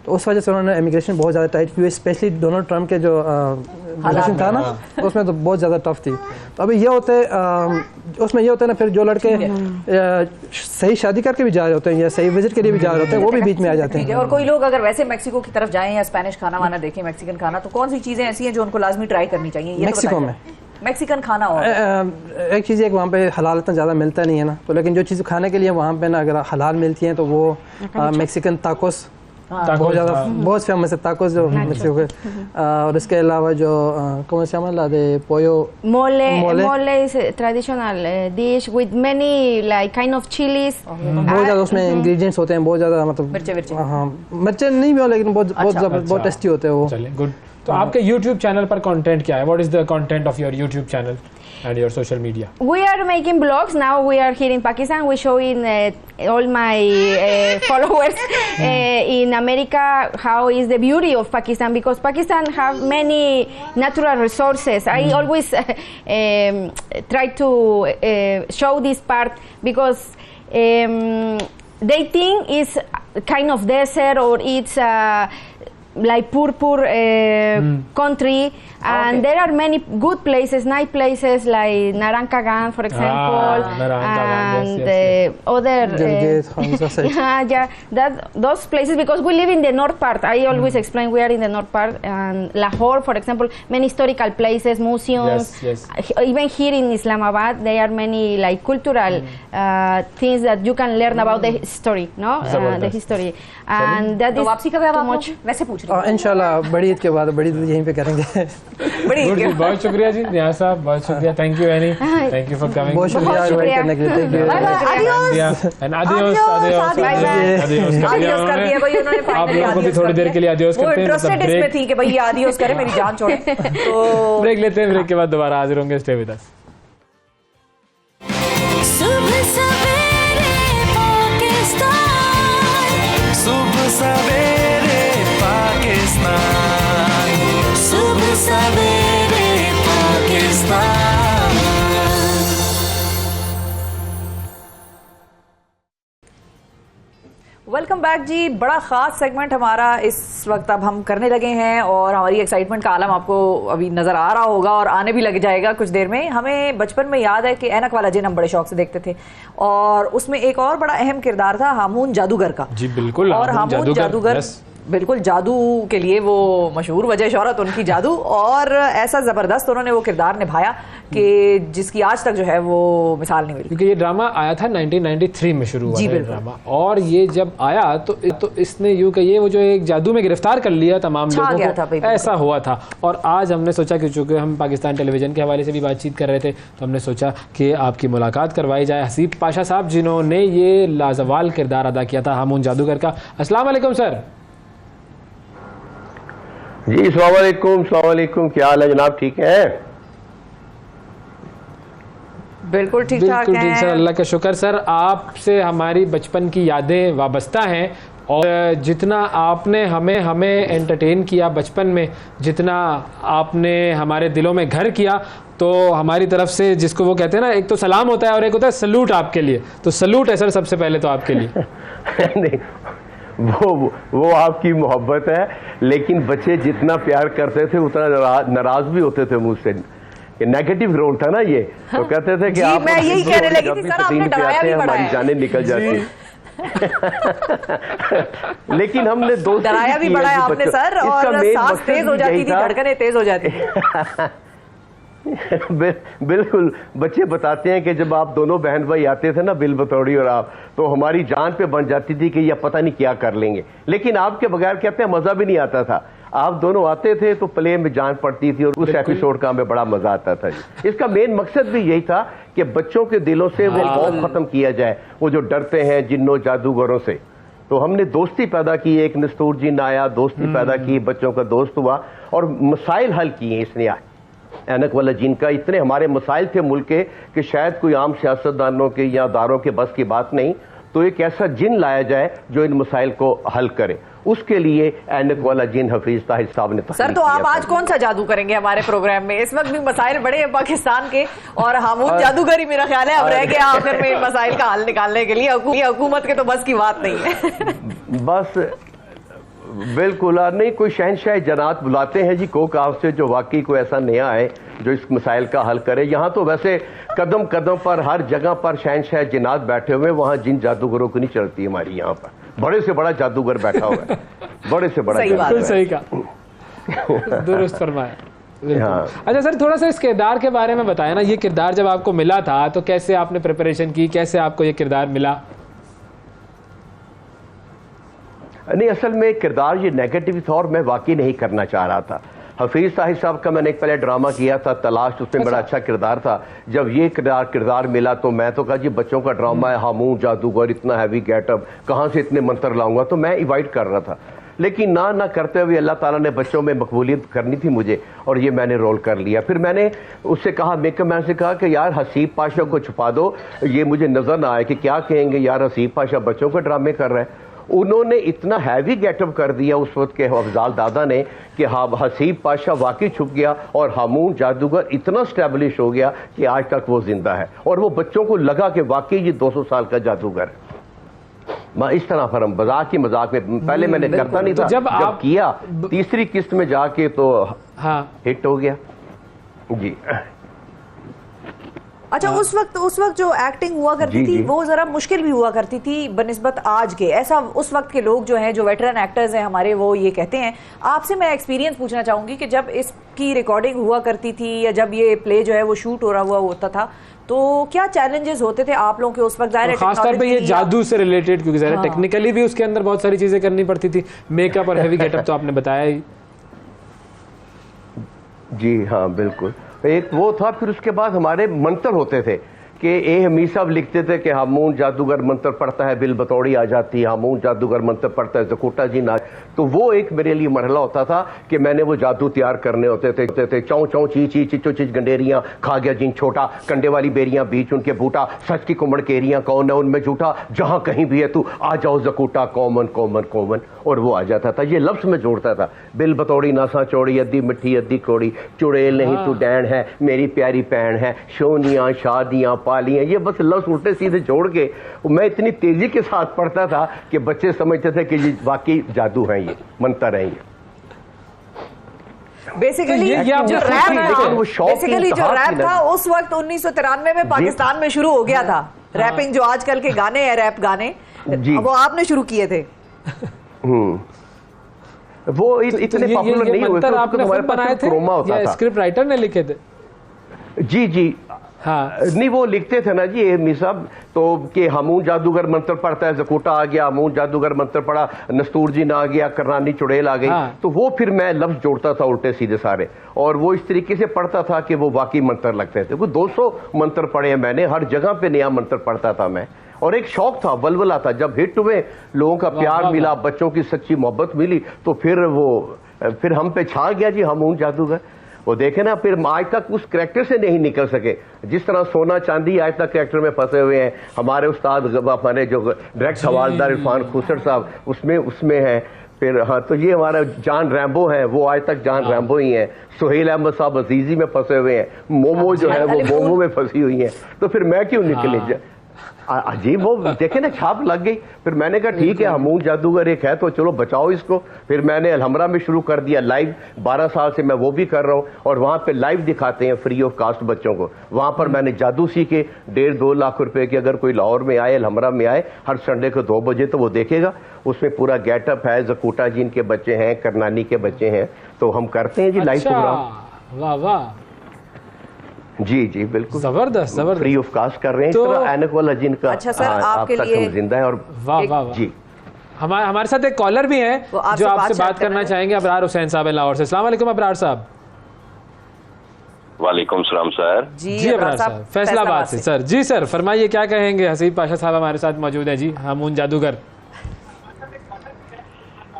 तो उस वजह से उन्होंने इमिग्रेशन बहुत ज़्यादा टाइट की, स्पेशली डोनाल्ड ट्रम्प के जो इलेक्शन था ना उसमें तो बहुत ज़्यादा टफ थी। तो अभी ये होते उसमें ये होता है ना, फिर जो लड़के सही शादी करके भी जा रहे होते हैं या सही विजिट के लिए भी जा रहे होते हैं वो भी बीच में आ जाते हैं। और कोई लोग अगर वैसे मैक्सिको की तरफ जाएं या स्पेनिश खाना वाना देखें, मैक्सिकन खाना, तो कौन सी चीज़ें ऐसी हैं जो उनको लाजमी ट्राई करनी चाहिए? मैक्सिको में मैक्सिकन खाना और एक चीज़ है कि वहाँ पे हलाल इतना ज़्यादा मिलता नहीं है ना, तो लेकिन जो चीज़ खाने के लिए वहाँ पे ना अगर हलाल मिलती हैं तो वो मैक्सिकन ताकोस बहुत ज़्यादा बहुत फेमस है, ताकोस जो मैक्सिको के। और इसके अलावा जो कौन से llama de pollo mole is a traditional dish with many like kind of chilies। बहुत ज़्यादा उसमें इंग्रेडिएंट्स होते हैं, बहुत ज़्यादा मतलब हाँ मिर्चे नहीं भी हो लेकिन बहुत टेस्टी होते हैं वो। चलिए गुड। तो आपके YouTube चैनल पर कंटेंट क्या है? What is the content of your YouTube channel and your social media? We are making vlogs now. We are here in Pakistan. We're showing all my followers in America how is the beauty of Pakistan, because Pakistan have many natural resources. I always try to show this part because they think it's kind of desert or it's like poor country, and there are many good places, nice places like Narancagan, for example, and other those places, because we live in the north part. I always explain we are in the north part, and Lahore, for example, many historical places, museums. Even here in Islamabad, there are many like cultural things that you can learn about the history, no, the history, and that is too much. वैसे पूछ इंशाल्लाह बड़ी ईद के बाद बड़ी ईद यहीं पे करेंगे। बहुत शुक्रिया जी नियाज़ साहब, बहुत शुक्रिया। Thank you any, thank you for coming. बहुत शुक्रिया इनवाइट करने के लिए। Thank you. आप लोगों को भी थोड़ी देर के लिए आदियोस करते हैं, मतलब ब्रेक थी कि भाई आदियोस करे, मेरी जान छोड़े। तो ब्रेक लेते हैं, ब्रेक के बाद दोबारा हाजिर होंगे। Stay with us. सुबह सवेरे पाकिस्तान, सुबह सवेरे पाकिस्तान, सुबह सवेरे पाकिस्तान। वेलकम बैक जी। बड़ा ख़ास सेगमेंट हमारा इस वक्त अब हम करने लगे हैं और हमारी एक्साइटमेंट का आलम आपको अभी नज़र आ रहा होगा और आने भी लग जाएगा कुछ देर में। हमें बचपन में याद है कि ऐनक वाला जिन हम बड़े शौक से देखते थे और उसमें एक और बड़ा अहम किरदार था हामून जादूगर का। जी बिल्कुल। और हामून जादूगर बिल्कुल जादू के लिए वो मशहूर, वजह शोहरत उनकी जादू, और ऐसा ज़बरदस्त उन्होंने वो किरदार निभाया कि जिसकी आज तक जो है वो मिसाल नहीं मिली। क्योंकि ये ड्रामा आया था 1993 में शुरू हुआ था ड्रामा, और ये जब आया तो इसने यूँ कहिए वो जो एक जादू में गिरफ्तार कर लिया तमाम लोगों को, ऐसा हुआ था। और आज हमने सोचा कि चूँकि हम पाकिस्तान टेलीविज़न के हवाले से भी बातचीत कर रहे थे, तो हमने सोचा कि आपकी मुलाकात करवाई जाए हसीब पाशा साहब, जिन्होंने ये लाजवाल किरदार अदा किया था हामून जादूगर का। अस्सलाम वालेकुम सर। जी अस्सलाम वालेकुम, क्या हाल है जनाब? ठीक है? बिल्कुल ठीक ठाक है सर, अल्लाह का शुक्र। सर आपसे हमारी बचपन की यादें वाबस्ता हैं, और जितना आपने हमें एंटरटेन किया बचपन में, जितना आपने हमारे दिलों में घर किया, तो हमारी तरफ से, जिसको वो कहते हैं ना, एक तो सलाम होता है और एक होता है सलूट आपके लिए। तो सलूट है सर सबसे पहले तो आपके लिए। नहीं, वो आपकी मोहब्बत है, लेकिन बच्चे जितना प्यार करते थे उतना नाराज भी होते थे मुझसे। नेगेटिव रोल था ना ये, तो कहते थे कि आप मैं यही कहने लगी थी सर, आपने डराया भी बड़ा है, हमारी जानें निकल जाती। लेकिन हमने दोस्त डराया भी बड़ा है आपने सर, और सांस तेज हो जाती थी, धड़कनें तेज हो जाती थी। बिल्कुल। बच्चे बताते हैं कि जब आप दोनों बहन भाई आते थे ना, बिल बतौड़ी और आप, तो हमारी जान पे बन जाती थी कि ये पता नहीं क्या कर लेंगे, लेकिन आपके बगैर कहते हैं मजा भी नहीं आता था। आप दोनों आते थे तो प्ले में जान पड़ती थी, और उस एपिसोड का हमें बड़ा मजा आता था जी। इसका मेन मकसद भी यही था कि बच्चों के दिलों से वो खौफ खत्म किया जाए, वो जो डरते हैं जिन्नों जादूगरों से। तो हमने दोस्ती पैदा की, एक नस्तूर जिन आया, दोस्ती पैदा की, बच्चों का दोस्त हुआ और मसाइल हल किए इसने आज। ऐनक वाला जिन का। इतने हमारे मसाइल थे मुल्क के कि शायद कोई आम सियासतदानों के या दारों के बस की बात नहीं, तो एक ऐसा जिन लाया जाए जो इन मसाइल को हल करे। उसके लिए ऐनक वाला जिन हफीज ताहिर साहब ने सर, तो आप आज कौन सा जादू करेंगे हमारे प्रोग्राम में? इस वक्त भी मसाइल बड़े हैं पाकिस्तान के, और हामून जादूगर ही मेरा ख्याल है अब रह गया आखिर में इन मसाइल का हल निकालने के लिए। हुकूमत के तो बस की बात नहीं है। बस बिल्कुल नहीं, कोई शहनशाह जनात बुलाते हैं जी कोक आप से, जो वाकई कोई ऐसा नया है जो इस मसाइल का हल करे। यहाँ तो वैसे कदम कदम पर हर जगह पर शहनशाह जनात बैठे हुए, वहाँ जिन जादूगरों की नहीं चलती हमारी यहाँ पर। बड़े से बड़ा जादूगर बैठा हुआ है, बड़े से बड़ा जादूगर। सही कहा, दुरुस्त फरमाया। हाँ। अच्छा सर, थोड़ा सा इस किरदार के बारे में बताया ना, ये किरदार जब आपको मिला था तो कैसे आपने प्रिपरेशन की, कैसे आपको ये किरदार मिला? नहीं, असल में किरदार ये नेगेटिव था और मैं वाकई नहीं करना चाह रहा था। हफीज ताहिर साहब का मैंने एक पहले ड्रामा किया था तलाश, उसमें बड़ा अच्छा किरदार था। जब ये किरदार मिला तो मैं तो कहा जी बच्चों का ड्रामा है, हामून जादूगर, इतना हैवी गेटअप, कहाँ से इतने मंत्र लाऊंगा, तो मैं इवाइट कर रहा था। लेकिन ना करते हुए अल्लाह ताला ने बच्चों में मकबूलियत करनी थी मुझे, और ये मैंने रोल कर लिया। फिर मैंने उससे कहा, मेकअप मैन से कहा कि यार हसीब पाशा को छुपा दो, ये मुझे नजर ना आए कि क्या कहेंगे यार हसीब पाशा बच्चों के ड्रामे कर रहे हैं। उन्होंने इतना हैवी गेटअप कर दिया उस वक्त के अफजाल दादा ने कि हसीब पाशा वाकई छुप गया और हामून जादूगर इतना स्टैब्लिश हो गया कि आज तक वो जिंदा है, और वो बच्चों को लगा कि वाकई ये 200 साल का जादूगर है। मैं इस तरह फरम मजाक में पहले मैंने करता नहीं था, तो जब किया तीसरी किस्त में जाके तो हाँ हिट हो गया जी। अच्छा, उस वक्त जो एक्टिंग हुआ करती थी वो जरा मुश्किल भी हुआ करती थी बनिस्बत आज के। ऐसा उस वक्त के लोग जो हैं, जो वेटरन एक्टर्स हैं हमारे, वो ये कहते हैं। आपसे मैं एक्सपीरियंस पूछना चाहूंगी कि जब इसकी रिकॉर्डिंग हुआ करती थी या जब ये प्ले जो है वो शूट हो रहा हुआ होता था, तो क्या चैलेंजेस होते थे आप लोगों के उस वक्त? खासतौर पे ये जादू से रिलेटेड, क्योंकि ज़रा टेक्निकली भी उसके अंदर बहुत सारी चीजें करनी पड़ती थी, मेकअप और हैवी गेटअप तो आपने बताया ही। जी हाँ बिल्कुल, एक वो था। फिर उसके बाद हमारे मंत्र होते थे कि ए हमीद साहब लिखते थे कि हामून जादूगर मंत्र पढ़ता है बिल बतौड़ी आ जाती है, हामून जादूगर मंत्र पढ़ता है जकोटा जी ना। तो वो एक मेरे लिए मरहला होता था कि मैंने वो जादू तैयार करने होते थे। चौं चौं ची ची चिचो चिच गंडेरियां, खा गया जिन छोटा, कंडे वाली बेरियां बीच उनके बूटा, सच की कुमड़ केरियां, कौन है उनमें झूठा, जहां कहीं भी है तू आ जाओ जकोटा, कॉमन कॉमन कॉमन। और वो आ जाता था, ये लफ्ज में जोड़ता था। बिल बतौड़ी नासा चौड़ी, अद्धी मिट्टी अद्धी कौड़ी, चुड़ैल नहीं तू डैन है, मेरी प्यारी पैन है, शोनियां शादियां पालियां, ये बस लफ्ज उल्टे सीधे जोड़ के मैं इतनी तेजी के साथ पढ़ता था कि बच्चे समझते थे कि ये वाकई जादू है, ये मंत्र है। ये बेसिकली जो रैप था उस वक्त 1993 में पाकिस्तान में शुरू हो गया था। रैपिंग जो आजकल के गाने हैं, रैप गाने, वो आपने शुरू किए थे। वो इतने पॉपुलर नहीं हुए थे, आपने खुद बनाए थे या स्क्रिप्ट राइटर ने लिखे थे? जी जी हाँ, नहीं वो लिखते थे ना जी एमी साहब, तो कि हामून जादूगर मंत्र पढ़ता है, जकोटा आ गया, हामून जादूगर मंत्र पढ़ा, नस्तूर जी ना आ गया, करनानी चुड़ैल आ गई। तो वो फिर मैं लफ्ज जोड़ता था उल्टे सीधे सारे, और वो इस तरीके से पढ़ता था कि वो वाकई मंत्र लगते थे। 200 मंत्र पढ़े हैं मैंने, हर जगह पे नया मंत्र पढ़ता था मैं, और एक शौक था, बलबला था। जब हिट हुए, लोगों का प्यार मिला, बच्चों की सच्ची मोहब्बत मिली, तो फिर हम पे छा गया जी हामून जादूगर। वो देखे ना, फिर आज तक उस कैरेक्टर से नहीं निकल सके। जिस तरह सोना चांदी आज तक कैरेक्टर में फंसे हुए हैं हमारे उस्ताद, हमारे जो डायरेक्ट हवालदार इरफान खुसर साहब उसमें है। फिर हाँ, तो ये हमारा जान रैम्बो है, वो आज तक जान रैम्बो ही है। सुहेल अहमद साहब अजीजी में फंसे हुए हैं, मोमो जो है वो मोमो में फंसी हुई है। तो फिर मैं क्यों निकले? अजीब, वो देखे ना छाप लग गई। फिर मैंने कहा ठीक है, हामून जादूगर एक है तो चलो बचाओ इसको। फिर मैंने अलहमरा में शुरू कर दिया लाइव, 12 साल से मैं वो भी कर रहा हूँ, और वहाँ पे लाइव दिखाते हैं फ्री ऑफ कास्ट बच्चों को। वहाँ पर मैंने जादू सीखे, 1.5-2 लाख रुपए के। अगर कोई लाहौर में आए, अलहमरा में आए, हर संडे को 2 बजे तो वो देखेगा। उसमें पूरा गेटअप है, जकोटा जी इनके बच्चे हैं, करनानी के बच्चे हैं, तो हम करते हैं जी लाइव प्रोग्राम। वाह वाह, जी जी बिल्कुल, जबरदस्त जबरदस्त, फ्री ऑफ कास्ट कर रहे हैं। तो इस तरह ऐनक वाला जिनका अच्छा सर, आपके लिए जिंदा है। और वाह वाह जी, हमारे साथ एक कॉलर भी है जो आपसे बात करना चाहेंगे, अबरार हुसैन साहब लाहौर से। अस्सलाम वालेकुम अबरार साहब। वालेकुम सलाम सर। जी अबरार साहब, फैसलाबाद से सर। जी सर फरमाइए, क्या कहेंगे? हसीब पाशा साहब हमारे साथ मौजूद है जी, हामून जादूगर।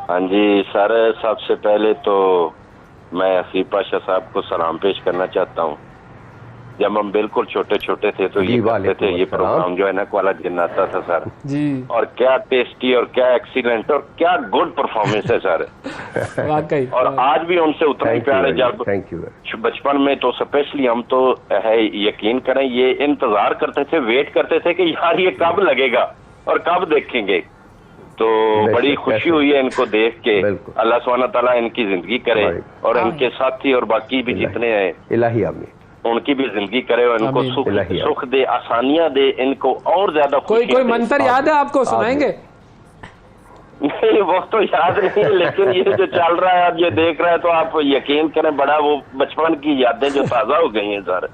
हाँ जी सर, सबसे पहले तो मैं हसीब पाशा साहब को सलाम पेश करना चाहता हूँ। जब हम बिल्कुल छोटे छोटे थे तो ये करते थे, ये प्रोग्राम जो है ना वाला दिन आता था सर जी, और क्या टेस्टी और क्या एक्सीलेंट और क्या गुड परफॉर्मेंस है सर वाकई। और आज भी उनसे उतना ही प्यार है। जब बचपन में तो स्पेशली हम तो है, यकीन करें, ये इंतजार करते थे, वेट करते थे कि यार ये कब लगेगा और कब देखेंगे। तो बड़ी खुशी हुई है इनको देख के। अल्लाह सुब्हाना तआला इनकी जिंदगी करे और इनके साथी और बाकी भी जितने हैं इलाही आमीन, उनकी भी जिंदगी करे और इनको सुख दे, आसानियां दे, इनको और ज्यादा कोई मंत्र याद है आपको, सुनाएंगे? नहीं वो तो याद नहीं है, लेकिन ये जो चल रहा है, आप ये देख रहे हैं तो आप यकीन करें बड़ा वो बचपन की यादें जो ताजा हो गई हैं सर।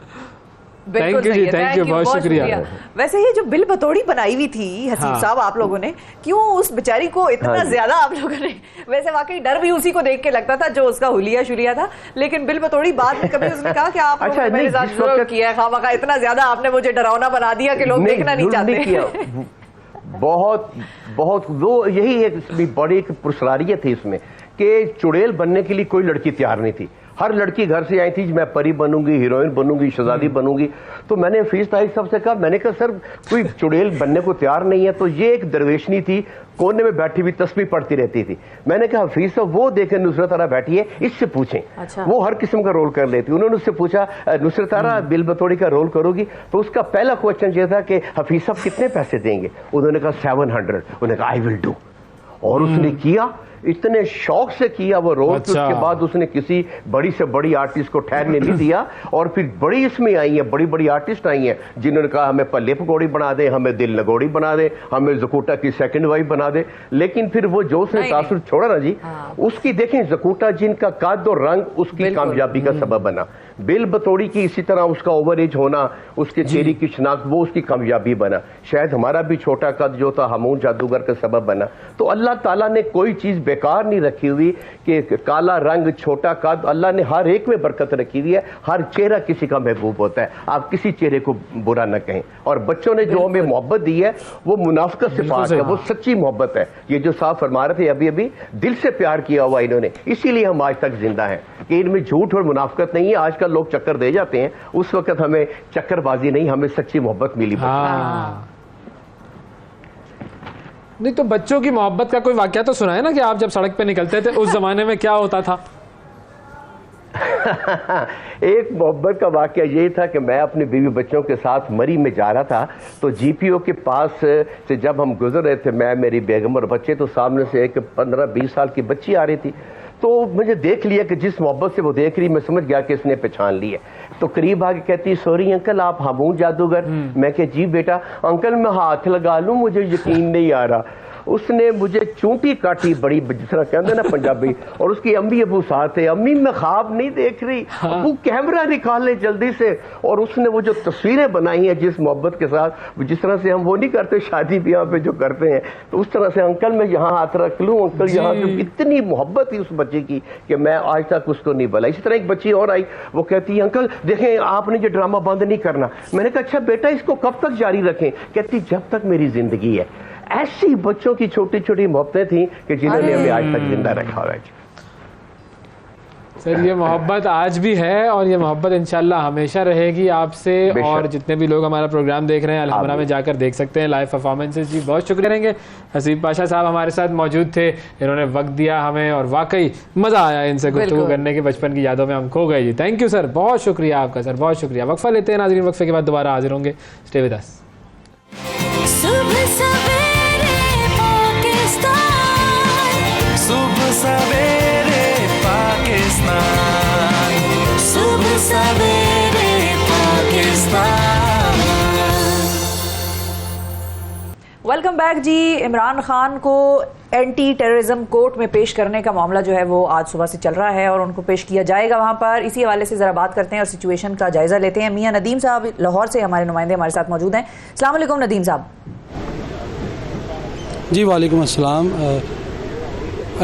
थैंक यू, बहुत शुक्रिया। वैसे ये जो बिल बतौड़ी बनाई हुई थी हसीब साहब आप लोगों ने, क्यों उस बेचारी को इतना ज्यादा आप लोगों ने, वैसे वाकई डर भी उसी को देख के लगता था जो उसका हुलिया शुलिया था, लेकिन बिल बतौड़ी बाद में कभी उसने कहा कि आप लोगों ने मेरे साथ जुल्म किया है, खामखा इतना ज्यादा आपने मुझे डरावना बना दिया कि लोग देखना नहीं चाहते। बहुत बहुत वो यही एक बड़ी पुरस्कारियत थी इसमें कि चुड़ैल बनने के लिए कोई लड़की तैयार नहीं थी। हर लड़की घर से आई थी मैं परी बनूंगी, हीरोइन बनूंगी, शहजादी बनूंगी। तो मैंने हफीज तारिक साहब से कहा, मैंने कहा सर कोई चुड़ैल बनने को तैयार नहीं है। तो ये एक दरवेशनी थी, कोने में बैठी हुई तस्बीह पढ़ती रहती थी। मैंने कहा हफीज साहब वो देखें नुसरत आरा बैठी है, इससे पूछें। अच्छा। वो हर किस्म का रोल कर लेती। उन्होंने उससे पूछा नुसरत आरा बिल बतौड़ी का रोल करोगी? तो उसका पहला क्वेश्चन ये था कि हफीज साहब कितने पैसे देंगे? उन्होंने कहा 700। उन्होंने कहा आई विल डू। और उसने किया, इतने शौक से किया वो रोल। अच्छा। उसके बाद उसने किसी बड़ी से बड़ी आर्टिस्ट को ठहरने नहीं दिया। और फिर बड़ी इसमें आई है, बड़ी बड़ी आर्टिस्ट आई हैं जिन्होंने कहा हमें पल्ले पकौड़ी बना दे, हमें दिल लगोड़ी बना दे, हमें जकूटा की सेकंड वाइफ बना दे। लेकिन फिर वो जो उसने तासुर छोड़ा ना जी, उसकी देखें जकूटा जिनका कद और रंग उसकी कामयाबी का सबब बना। बिल बतौड़ी की इसी तरह उसका ओवर एज होना, उसके चेहरे की शनाख्त, वो उसकी कामयाबी बना। शायद हमारा भी छोटा कद जो था हमून जादूगर का सबब बना। तो अल्लाह ताला ने कोई चीज बेकार नहीं रखी हुई कि काला रंग, छोटा कद, अल्लाह ने हर एक में बरकत रखी हुई है। हर चेहरा किसी का महबूब होता है, आप किसी चेहरे को बुरा न कहें। और बच्चों ने जो हमें मोहब्बत दी है वो मुनाफिकत से पाक है, वो सच्ची मोहब्बत है। ये जो साहब फरमा रहे थे अभी अभी, दिल से प्यार किया हुआ इन्होंने, इसीलिए हम आज तक जिंदा हैं कि इनमें झूठ और मुनाफिकत नहीं है। आजकल लोग चक्कर दे जाते हैं, उस वक्त हमें चक्करबाजी नहीं, हमें सच्ची मोहब्बत मिली। नहीं तो बच्चों की मोहब्बत का कोई वाकया तो सुना है ना कि आप जब सड़क पे निकलते थे उस जमाने में क्या होता था? एक मोहब्बत का वाकया ये था कि मैं अपने बीवी बच्चों के साथ मरी में जा रहा था। तो जीपीओ के पास से जब हम गुजर रहे थे, मैं, मेरी बेगम और बच्चे, तो सामने से एक 15-20 साल की बच्ची आ रही थी। तो मुझे देख लिया कि जिस मोहब्बत से वो देख रही, मैं समझ गया कि इसने पहचान लिया। तो करीब आके कहती, सॉरी अंकल आप हमून जादूगर? मैं कहा जी बेटा। अंकल मैं हाथ लगा लूं, मुझे यकीन नहीं आ रहा। उसने मुझे चूंटी काटी बड़ी, जिस तरह कहते हैं ना पंजाबी, और उसकी अम्मी अबू साथ है। अम्मी मैं ख्वाब नहीं देख रही। अबू कैमरा निकाले जल्दी से। और उसने वो जो तस्वीरें बनाई हैं जिस मोहब्बत के साथ, जिस तरह से हम वो नहीं करते शादी ब्याह पे जो करते हैं, तो उस तरह से अंकल मैं यहाँ हाथ रख लूँ, अंकल यहाँ से। इतनी मोहब्बत थी उस बच्चे की कि मैं आज तक उसको नहीं भला। इसी तरह एक बच्ची और आई, वो कहती है अंकल देखें आपने ये ड्रामा बंद नहीं करना। मैंने कहा अच्छा बेटा इसको कब तक जारी रखें? कहती जब तक मेरी जिंदगी है। ऐसी बच्चों की छोटी छोटी मोहब्बतें थी कि जिन्होंने हमें आज तक जिंदा रखा हुआ है। सर ये मोहब्बत आज भी है और ये मोहब्बत इंशाल्लाह हमेशा रहेगी आपसे। और जितने भी लोग हमारा प्रोग्राम देख रहे हैं अलहमरा में जाकर देख सकते हैं लाइव परफॉर्मेंसेज। जी बहुत शुक्रिया करेंगे। हसीब पाशा साहब हमारे साथ मौजूद थे, इन्होंने वक्त दिया हमें और वाकई मज़ा आया इनसे गुफ्तगू करने के। बचपन की यादों में हम खो गए जी। थैंक यू सर, बहुत शुक्रिया आपका सर, बहुत शुक्रिया। वक्फा लेते हैं नाज़रीन, वक्फे के बाद दोबारा हाजिर होंगे। Stay with us. सुबह सवेरे पाकिस्तान, सुबह सवेरे पाकिस्तान। वेलकम बैक जी। इमरान खान को एंटी टेररिज्म कोर्ट में पेश करने का मामला जो है वो आज सुबह से चल रहा है और उनको पेश किया जाएगा वहां पर। इसी हवाले से जरा बात करते हैं और सिचुएशन का जायजा लेते हैं। मियां नदीम साहब लाहौर से हमारे नुमाइंदे हमारे साथ मौजूद हैं। अस्सलाम वालेकुम नदीम साहब। जी वालेकुम अस्सलाम।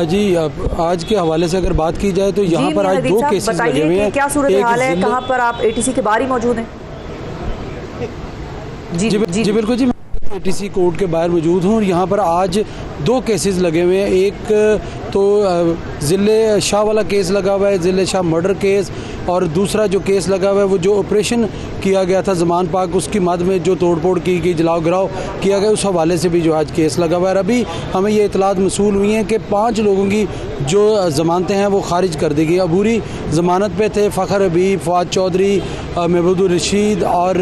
जी आज के हवाले से अगर बात की जाए तो यहाँ पर आज 2 केसेस लगे हुए हैं। क्या सूरत हाल है, कहाँ पर आप एटीसी के बाहर ही मौजूद हैं? जी बिल्कुल जी, मैं एटीसी कोर्ट के बाहर मौजूद हूँ और यहाँ पर आज 2 केसेस लगे हुए हैं। एक तो ज़िले शाह वाला केस लगा हुआ है, ज़िले शाह मर्डर केस, और दूसरा जो केस लगा हुआ है वो जो ऑपरेशन किया गया था ज़मान पाक, उसकी मद में जो तोड़फोड़ की गई, जलाओ गिराव किया गया, उस हवाले से भी जो आज केस लगा हुआ है। अभी हमें ये इतलात मसूल हुई हैं कि 5 लोगों की जो ज़मानतें हैं वो खारिज कर दी गई। अबूरी ज़मानत पे थे फ़खर हबीब, फ़वाद चौधरी, महबूदुर रशीद और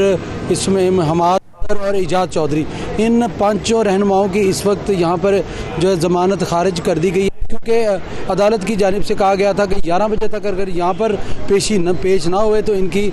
इसमें हमाद और इजाज़ चौधरी, इन 5 रहनुमाओं की इस वक्त यहाँ पर जो है ज़मानत खारिज कर दी गई है, क्योंकि अदालत की जानिब से कहा गया था कि 11 बजे तक अगर यहाँ पर पेश ना हुए तो इनकी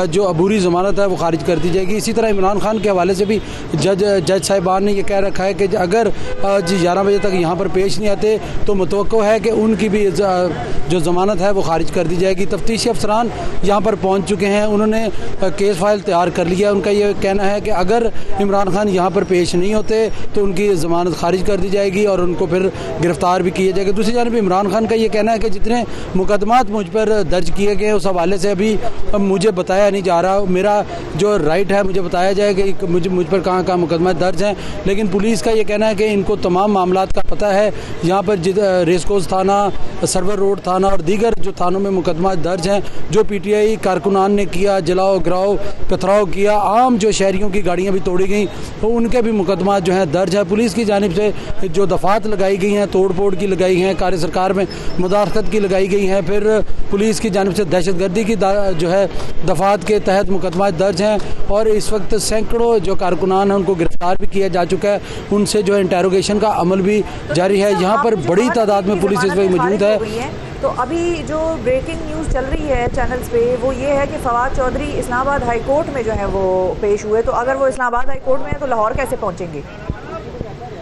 जो अबूरी ज़मानत है वो खारिज कर दी जाएगी। इसी तरह इमरान खान के हवाले से भी जज साहिबान ने ये कह रखा है कि अगर 11 बजे तक यहाँ पर पेश नहीं आते तो मुतवक्को है कि उनकी भी जो ज़मानत है वो खारिज कर दी जाएगी। तफ्तीशी अफसरान यहाँ पर पहुँच चुके हैं, उन्होंने केस फाइल तैयार कर लिया। उनका ये कहना है कि अगर इमरान खान यहाँ पर पेश नहीं होते तो उनकी ज़मानत खारिज कर दी जाएगी और उनको फिर गिरफ़्तार भी किया जाएगा। दूसरी जानब इमरान खान का ये कहना है कि जितने मुकदमात मुझ पर दर्ज किए गए उस हवाले से अभी मुझे बताया नहीं जा रहा। मेरा जो राइट है मुझे बताया जाए कि मुझ पर कहाँ कहाँ मुकदमा दर्ज हैं, लेकिन पुलिस का ये कहना है कि इनको तमाम मामलात का पता है। यहाँ पर रेसकोर्स थाना, सर्वर रोड थाना और दीगर जो थानों में मुकदमा दर्ज हैं, जो PTI कारकुनान ने किया, जलाओ गिराओ पथराव किया, आम जो शहरियों की गाड़ियाँ भी तोड़ी गई, तो उनके भी मुकदमा जो हैं दर्ज है। पुलिस की जानिब से जो दफ़ात लगाई गई हैं, तोड़ फोड़ की लगाई हैं, कार्य सरकार में मुदाखलत की लगाई गई हैं, फिर पुलिस की जानिब से दहशतगर्दी की जो है दफ़ात के तहत मुकदमा दर्ज हैं, और इस वक्त सैकड़ों जो कारकुनान हैं उनको गिरफ्तार भी किया जा चुका है। उनसे जो है इंटेरोगेशन का अमल भी जारी है। यहाँ पर बड़ी तादाद में पुलिस इस वक्त मौजूद है। तो अभी जो ब्रेकिंग न्यूज़ चल रही है चैनल्स पे वो ये है कि फवाद चौधरी इस्लामाबाद हाई कोर्ट में जो है वो पेश हुए। तो अगर वो इस्लामाबाद हाई कोर्ट में है तो लाहौर कैसे पहुँचेंगे?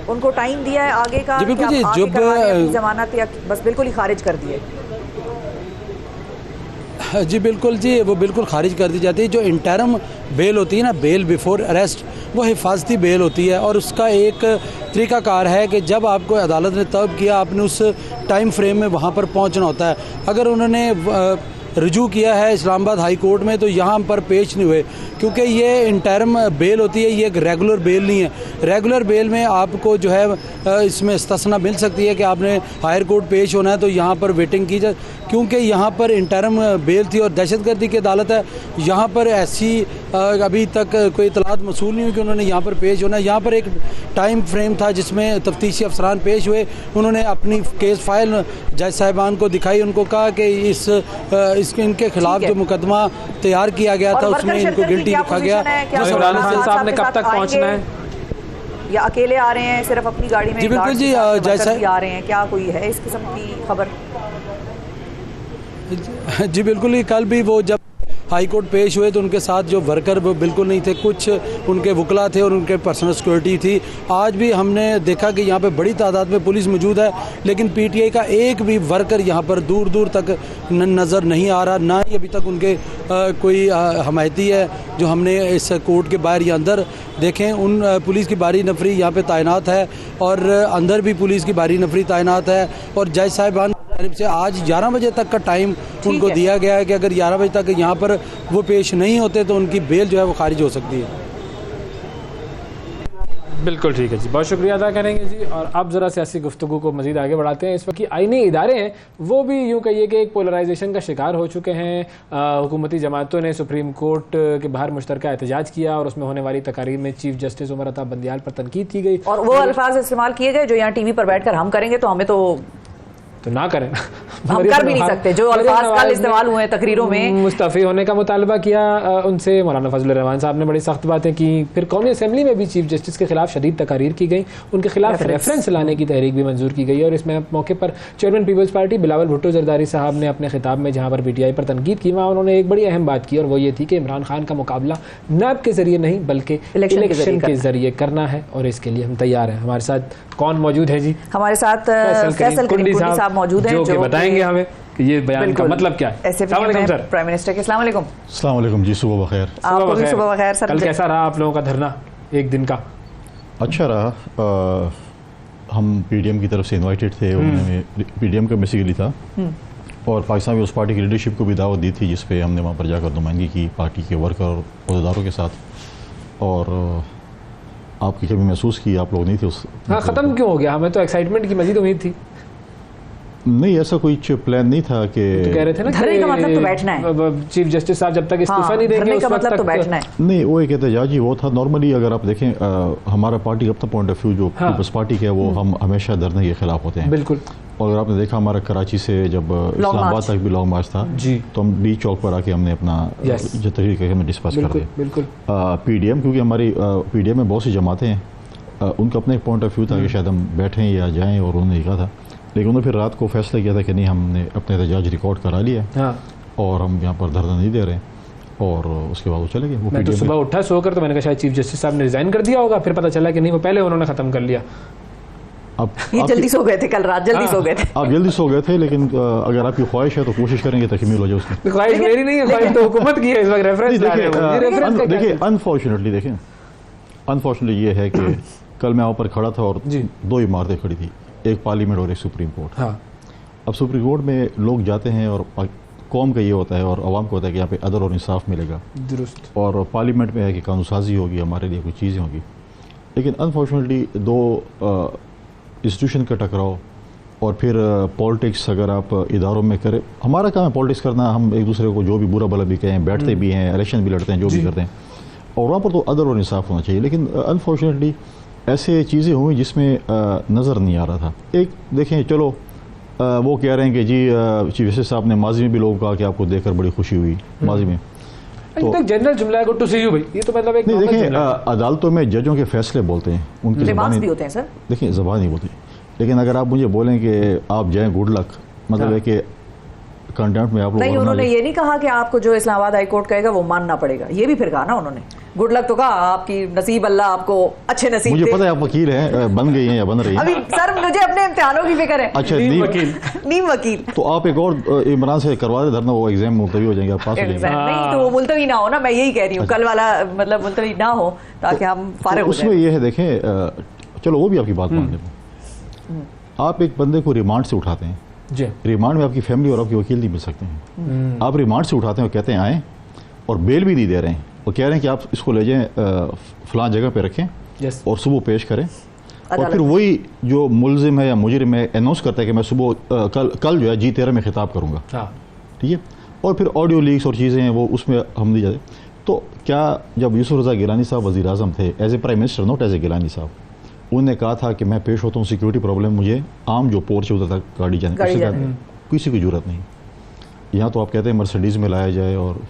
उनको टाइम दिया है आगे का जी? बिल्कुल जी, जब जमानत या बस बिल्कुल ही खारिज कर दिए? जी बिल्कुल जी, वो बिल्कुल खारिज कर दी जाती है। जो इंटरम बेल होती है ना, बेल बिफोर अरेस्ट, वो हिफाजती बेल होती है और उसका एक तरीक़ाकार है कि जब आपको अदालत ने तलब किया आपने उस टाइम फ्रेम में वहाँ पर पहुँचना होता है। अगर उन्होंने रजू किया है इस्लामाबाद हाई कोर्ट में तो यहाँ पर पेश नहीं हुए, क्योंकि ये इंटरम बेल होती है, ये एक रेगुलर बेल नहीं है। रेगुलर बेल में आपको जो है इसमें इस्तिस्ना मिल सकती है कि आपने हायर कोर्ट पेश होना है तो यहाँ पर वेटिंग की जाए, क्योंकि यहाँ पर इंटरम बेल थी और दहशतगर्दी की अदालत है। यहाँ पर ऐसी अभी तक कोई इतलात मसूल नहीं हुई कि उन्होंने यहाँ पर पेश होना है। यहाँ पर एक टाइम फ्रेम था जिसमें तफ्तीशी अफसरान पेश हुए, उन्होंने अपनी केस फाइल जज साहिबान को दिखाई, उनको कहा कि इनके खिलाफ जो मुकदमा तैयार किया गया था उसमें इनको गिल्टी लिखा गया। इमरान खान साहब ने कब तक पहुंचना है या अकेले आ रहे हैं सिर्फ अपनी गाड़ी में? जी बिल्कुल जी, जैसा आ रहे हैं, क्या कोई है इस किस्म की खबर? जी बिल्कुल ही, कल भी वो जब हाई कोर्ट पेश हुए तो उनके साथ जो वर्कर वो बिल्कुल नहीं थे, कुछ उनके वकला थे और उनके पर्सनल सिक्योरिटी थी। आज भी हमने देखा कि यहाँ पे बड़ी तादाद में पुलिस मौजूद है, लेकिन PTI का एक भी वर्कर यहाँ पर दूर दूर तक नज़र नहीं आ रहा, ना ही अभी तक उनके कोई हमायती है जो हमने इस कोर्ट के बाहर या अंदर देखें। उन पुलिस की भारी नफरी यहाँ पे तैनात है और अंदर भी पुलिस की भारी नफरी तैनात है। और जज साहिबान से आज 11 बजे तक का टाइम उनको दिया गया है कि अगर 11 बजे तक यहाँ पर वो पेश नहीं होते तो उनकी बेल जो है वो खारिज हो सकती है। बिल्कुल ठीक है जी, बहुत शुक्रिया अदा करेंगे जी। और अब ज़रा सियासी गुफ्तगू को मज़ीद आगे बढ़ाते हैं। इस वक्त की आईनी इदारे हैं वो भी यूँ कहिए कि एक पोलराइजेशन का शिकार हो चुके हैं। हुकूमती जमातों ने सुप्रीम कोर्ट के बाहर मुश्तरका एहतजाज किया और उसमें होने वाली तकरीर में चीफ जस्टिस उमर अता बंदियाल पर तनकीद की गई और वो अल्फाज इस्तेमाल किए गए जो यहाँ TV पर बैठकर हम करेंगे तो हमें तो ना करें हम कर भी नहीं सकते। जो अल्फाज कल इस्तेमाल हुए तकरीरों में मुस्तफ़ी होने का मुतालबा किया उनसे, मौलाना फजलुर रहमान साहब ने बड़ी सख्त बातें की। फिर कौमी असम्बली में भी चीफ जस्टिस के खिलाफ शदीद तकारीर की गई, उनके खिलाफ रेफरेंस लाने की तहरीक भी मंजूर की गई। और इसमें मौके पर चेयरमैन पीपल्स पार्टी बिलावल भुट्टो जरदारी साहब ने अपने खिताब में जहाँ पर PTI पर तनकीद की वहाँ उन्होंने एक बड़ी अहम बात की और वो ये थी कि इमरान खान का मुकाबला नैब के जरिए नहीं बल्कि इलेक्शन के जरिए करना है और इसके लिए हम तैयार हैं। हमारे साथ कौन मौजूद है जी? हमारे साथ फैसल कुंडी साहब मौजूद हैं जो बताएंगे हमें कि ये बयान का मतलब क्या है। अस्सलाम वालेकुम सर, प्राइम मिनिस्टर के अस्सलाम वालेकुम। अस्सलाम वालेकुम जी, सुबह बखैर। आपको भी सुबह बखैर सर। कल कैसा रहा आप लोगों का धरना एक दिन का? अच्छा रहा। हम PDM की तरफ से इनवाइटेड थे, उन्होंने PDM का बेसिकली था और पाकिस्तान में उस पार्टी की लीडरशिप को भी दावत दी थी जिस पे हमने वहाँ पर जाकर नुमाइंदगी की पार्टी के वर्कर और अहदेदारों के साथ। और आपकी कभी महसूस की आप लोग नहीं थे उस? हाँ, ख़त्म क्यों हो गया? हमें तो एक्साइटमेंट की मजीद उम्मीद थी। नहीं, ऐसा कोई प्लान नहीं था कि तो कह रहे थे ना धरने का मतलब तो बैठना है, चीफ जस्टिस साहब जब तक इस्तीफा नहीं देंगे धरने का उस वक्त मतलब तो तक बैठना है। नहीं, वो एक एहतजाज ही वो था। नॉर्मली अगर आप देखें हमारा पार्टी अपना पॉइंट ऑफ व्यू जो पीपल्स पार्टी का है वो हम हमेशा धरने के खिलाफ होते हैं। बिल्कुल। और अगर आपने देखा हमारा कराची से जब इस्लामाबाद तक भी लॉन्ग मार्च था जी, तो हम बीच चौक पर आके हमने अपना जो तहरीर करके हमें डिस्कस कर दिया। बिल्कुल। पीडीएम, क्योंकि हमारी पीडीएम में बहुत सी जमातें हैं, उनका अपना एक पॉइंट ऑफ व्यू था कि शायद हम बैठें या जाएं, और उन्होंने कहा था, लेकिन उन्होंने फिर रात को फैसला किया था कि नहीं, हमने अपने एहतजाज रिकॉर्ड करा लिया और हम यहाँ पर धरना नहीं दे रहे, और उसके बाद वो चले गए। मैं तो सुबह उठा सोकर तो मैंने कहा शायद चीफ जस्टिस साहब ने रिजाइन कर दिया होगा, फिर पता चला कि नहीं, वो पहले उन्होंने खत्म कर लिया। अब ये जल्दी सो गए थे, कल रात जल्दी सो गए थे। आप जल्दी सो गए थे, लेकिन अगर आपकी ख्वाहिश है तो कोशिश करेंगे तकमील हो जाए उसकी। ख्वाहिश मेरी नहीं है, ख्वाहिश तो हुकूमत की है। इस वक्त रेफरेंस देखिए, अनफॉर्चुनेटली देखें, अनफॉर्चुनेटली ये है कि कल मैं वहाँ पर खड़ा था और दो इमारतें खड़ी थी, एक पार्लियामेंट और एक सुप्रीम कोर्ट। अब सुप्रीम कोर्ट में लोग जाते हैं और कौम का ये होता है और आवाम को होता है कि यहाँ पे अदल और इंसाफ मिलेगा, दुरुस्त, और पार्लियामेंट में है कि कानून साजी होगी, हमारे लिए कुछ चीज़ें होगी। लेकिन अनफॉर्चुनेटली दो इंस्टीट्यूशन का टकराव और फिर पॉलिटिक्स अगर आप इदारों में करें, हमारा काम है पॉलिटिक्स करना, हम एक दूसरे को जो भी बुरा भला भी कहें, बैठते भी हैं, इलेक्शन भी लड़ते हैं, जो भी करते हैं, और वहाँ पर तो अदल और इंसाफ होना चाहिए। लेकिन अनफॉर्चुनेटली ऐसे चीज़ें हुई जिसमें नज़र नहीं आ रहा था। एक देखें, चलो वो कह रहे हैं कि जी चीफ जस्टिस साहब ने माजी में भी लोगों कहा कि आपको देखकर बड़ी खुशी हुई माजी में, तो जनरल जुमला है, गुड टू सी यू भाई, ये तो मतलब एक नहीं। देखें, अदालतों में जजों के फैसले बोलते हैं, उनकी ज़बान भी होते हैं सर। देखिए, ज़बान नहीं होती, लेकिन अगर आप मुझे बोलें कि आप जाएं गुड लक, मतलब है कि कंटेंट में आप लोग नहीं, उन्होंने ये नहीं कहा कि आपको जो इस्लामाबाद हाई कोर्ट कहेगा वो मानना पड़ेगा, ये भी फिर कहा ना उन्होंने। गुड लक तो कहा, आपकी नसीब, अल्लाह आपको अच्छे नसीब। मुझे पता है आप वकील हैं, बन गई हैं या बन रही हैं। अभी सर मुझे अपने इम्तिहानों की फिक्र है। अच्छा, नीम वकील तो आप एक और इमरान से करवा दे धरना, वो एग्जाम मुलतवी हो जाएंगे, आप पास हो जाएंगे। नहीं तो वो मुलतवी ना हो ना, मैं यही कह रही हूँ, कल वाला मतलब मुलतवी ना हो ताकि हम फारिग हो जाएं। उसमें ये है, देखें, चलो वो भी आपकी बात मान लेते हैं, आप एक बंदे को रिमांड से उठाते हैं, रिमांड में आपकी फैमिली और आपके वकील नहीं मिल सकते हैं। आप रिमांड से उठाते हैं और कहते हैं आए, और बेल भी नहीं दे रहे हैं, और कह रहे हैं कि आप इसको ले जाएं फलां जगह पे रखें और सुबह पेश करें, और फिर वही जो मुलजिम है या मुजरिम है अनाउंस करता है कि मैं सुबह कल जो है G13 में खिताब करूँगा, ठीक है, और फिर ऑडियो लीक्स और चीज़ें हैं वो उसमें हम नहीं जाते। तो क्या जब यूसुफ रज़ा गिलानी साहब वज़ीर आज़म थे, as a prime minister, not as a Gilani साहब, उन्होंने कहा था कि मैं पेश होता हूँ, सिक्योरिटी प्रॉब्लम, मुझे आम जो पोर्च होता था गाड़ी जाने किसी की जरूरत नहीं। यहाँ तो आप कहते हैं मर्सिडीज़ में लाया जाए, और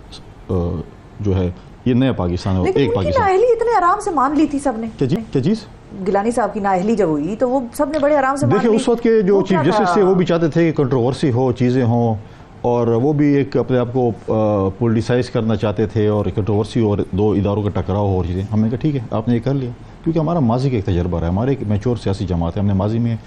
जो है ये नया पाकिस्तान है, एक पाकिस्तान। नाअहली इतने आराम से मान ली थी सबने। क्या चीज़? गिलानी साहब की नाअहली जब हुई तो वो सबने बड़े आराम से मान ली। देखिए, उस वक्त के जो चीफ जस्टिस थे वो भी चाहते थे कि कंट्रोवर्सी हो, चीज़ें हों, और वो भी एक अपने आप को पोलिटिसाइज करना चाहते थे, और कंट्रोवर्सी और दो इदारों का टकराव हो और चीज़ें। हमने कहा ठीक है, आपने ये कर लिया, क्योंकि हमारा माजी का एक तजर्बा है, हमारे एक मैच्योर सियासी जमात है, हमने माजी में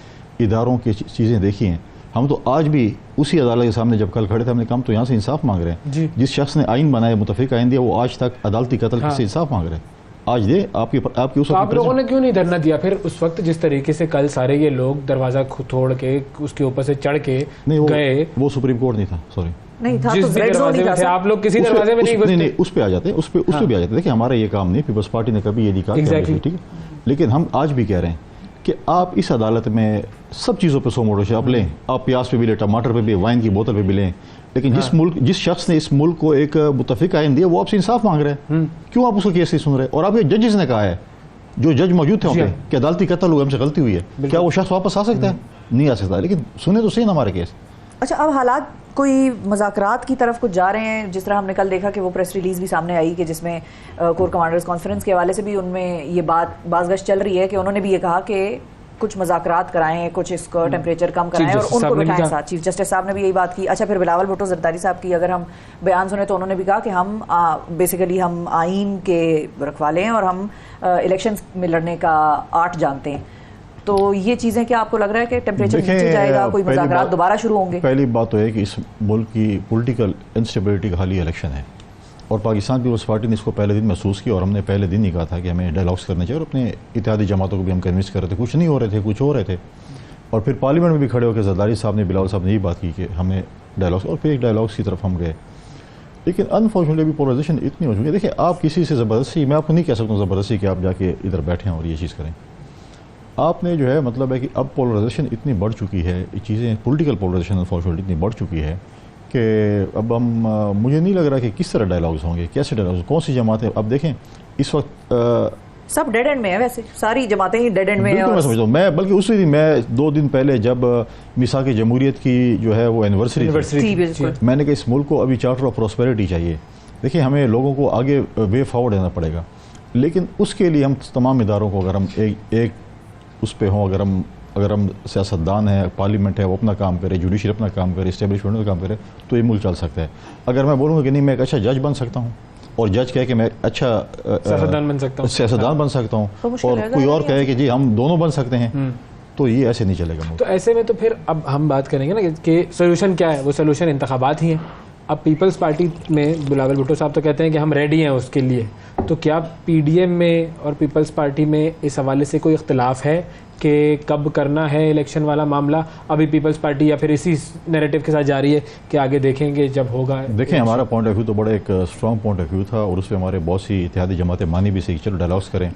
इदारों की चीज़ें देखी हैं। हम तो आज भी उसी अदालत के सामने जब कल खड़े थे, हमने कहा तो यहाँ से इंसाफ मांग रहे हैं। जिस शख्स ने आइन बनाया, मुतफिक आइन दिया, वो आज तक अदालती कत्ल से इंसाफ मांग रहे हैं। आज दे आपकी उस आप लोगों ने क्यों नहीं धरना दिया फिर उस वक्त, जिस तरीके से कल सारे ये लोग दरवाजा तोड़ के उसके ऊपर से चढ़ के गए? वो सुप्रीम कोर्ट नहीं था, सॉरी नहीं था, जिस तो दरवाजे में थे आप लोग, किसी दरवाजे में नहीं, उस पे आ जाते हैं, उस पे भी आ जाते हैं। देखिए, हमारा ये काम नहीं, पीपल्स पार्टी ने कभी ये नहीं कहा, ठीक है, लेकिन हम आज भी कह रहे हैं कि आप इस अदालत में सब चीज़ों पे 100 मोटर आप लें, आप प्याज पे भी लें, टमाटर पे भी, वाइन की बोतल पे भी लें, लेकिन जिस शख्स ने इस मुल्क को एक मुतफिक आइन दिया, वो आपसे इंसाफ मांग रहे हैं, क्यों आप उसका केस नहीं सुन रहे? और आप ये जजेस ने कहा है, जो जज मौजूद थे वहाँ पे, कि अदालती कत्ल हुआ, हमसे गलती हुई है, क्या वो शख्स वापस आ सकता है? नहीं आ सकता। लेकिन सुने तो सही ना हमारे केस। अच्छा, अब हालात कोई मुज़ाकरात की तरफ कुछ जा रहे हैं, जिस तरह हमने कल देखा कि वो प्रेस रिलीज भी सामने आई कि जिसमें कोर कमांडर्स कॉन्फ्रेंस के हवाले से भी उनमें ये बाज़गश्त चल रही है कि उन्होंने भी ये कहा कि कुछ मुज़ाकरात कराएं, कुछ इसका टेम्परेचर कम कराएं और उनको बिठाएं साथ। चीफ जस्टिस साहब ने भी यही बात की। अच्छा, फिर बिलावल भुट्टो ज़रदारी साहब की अगर हम बयान सुने तो उन्होंने भी कहा कि हम बेसिकली हम आइन के रखवाले हैं और हम इलेक्शन में लड़ने का आर्ट जानते हैं। तो ये चीज़ें क्या आपको लग रहा है कि टेम्परेचर नीचे जाएगा, कोई मुज़ाकरात दोबारा शुरू होंगे? पहली बात तो है कि इस मुल्क की पॉलिटिकल इंस्टेबिलिटी का हालिया इलेक्शन है, और पाकिस्तान पीपल्स पार्टी ने इसको पहले दिन महसूस किया, और हमने पहले दिन ही कहा था कि हमें डायलॉग्स करने चाहिए, और अपने इत्तेहादी जमातों को भी हम कन्विंस कर रहे थे, कुछ नहीं हो रहे थे, कुछ हो रहे थे। और फिर पार्लियामेंट में भी खड़े होकर ज़रदारी साहब ने, बिलावल साहब ने यही बात की कि हमें डायलॉग्स, और फिर एक डायलॉग्स की तरफ हम गए। लेकिन अनफॉर्चुनेटली अभी पोलराइजेशन इतनी हो चुकी है। देखिए, आप किसी से ज़बरदस्ती, मैं आपको नहीं कह सकता हूँ ज़बरदस्ती कि आप जाके इधर बैठें और ये चीज़ करें। आपने जो है मतलब है कि अब पोलराइजेशन इतनी बढ़ चुकी है, चीज़ें पॉलिटिकल पोलराइजेशन अनफॉर्चुनेटली इतनी बढ़ चुकी है कि अब हम मुझे नहीं लग रहा कि किस तरह डायलॉग्स होंगे, कैसे डायलॉग्स, कौन सी जमातें। अब देखें इस वक्त सब डेड एंड में है, वैसे सारी जमातें ही डेड एंड में है। मैं समझता हूँ, मैं बल्कि उसी दिन मैं 2 दिन पहले जब मिसाक जमहूरियत की जो है वो एनिवर्सरी थी, मैंने कहा इस मुल्क को अभी चार्टर ऑफ प्रॉस्पेरिटी चाहिए। देखिए हमें लोगों को आगे वे फॉरवर्ड देना पड़ेगा, लेकिन उसके लिए हम तमाम इदारों को अगर हम एक उस पर हों, अगर हम सियासतदान हैं, पार्लियामेंट है वो अपना काम करे, जुडिशरी अपना काम करे, इस्टेब्लिशमेंट का काम करे, तो ये मुल्क चल सकता है। अगर मैं बोलूँगा कि नहीं मैं एक अच्छा जज बन सकता हूँ और जज कहे कि मैं अच्छा सियासतदान बन सकता हूँ और कोई और कहे कि जी हम दोनों बन सकते हैं, तो ये ऐसे नहीं चलेगा। तो ऐसे में तो फिर अब हम बात करेंगे ना कि सोल्यूशन क्या है। वो सोल्यूशन इंतखाबात ही हैं। अब पीपल्स पार्टी में बिलावल भुट्टो साहब तो कहते हैं कि हम रेडी हैं उसके लिए, तो क्या पीडीएम में और पीपल्स पार्टी में इस हवाले से कोई इख्तिलाफ है कि कब करना है इलेक्शन वाला मामला? अभी पीपल्स पार्टी या फिर इसी नैरेटिव के साथ जा रही है कि आगे देखेंगे जब होगा? देखें हमारा पॉइंट ऑफ व्यू तो बड़ा एक स्ट्रॉन्ग पॉइंट ऑफ व्यू था और उस पर हमारे बहुत सी इत्तेहादी जमातें मानी भी सही, चलो डायलॉग्स करें।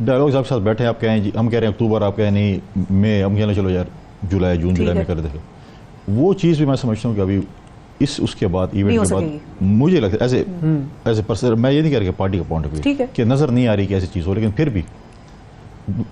डायलॉग्स आपके साथ बैठे, आप कहें हम कह रहे हैं अक्टूबर, आप कहें नहीं मई, हम कहना चलो यार जून जुलाई में कर देते। वो चीज़ भी मैं समझता हूँ कि अभी उसके बाद इवेंट के बाद मुझे लगता है एज ए पर्सन, मैं ये नहीं कह रहा कि पार्टी का पॉइंट ऑफ व्यू कि नज़र नहीं आ रही कि ऐसी चीज़ हो, लेकिन फिर भी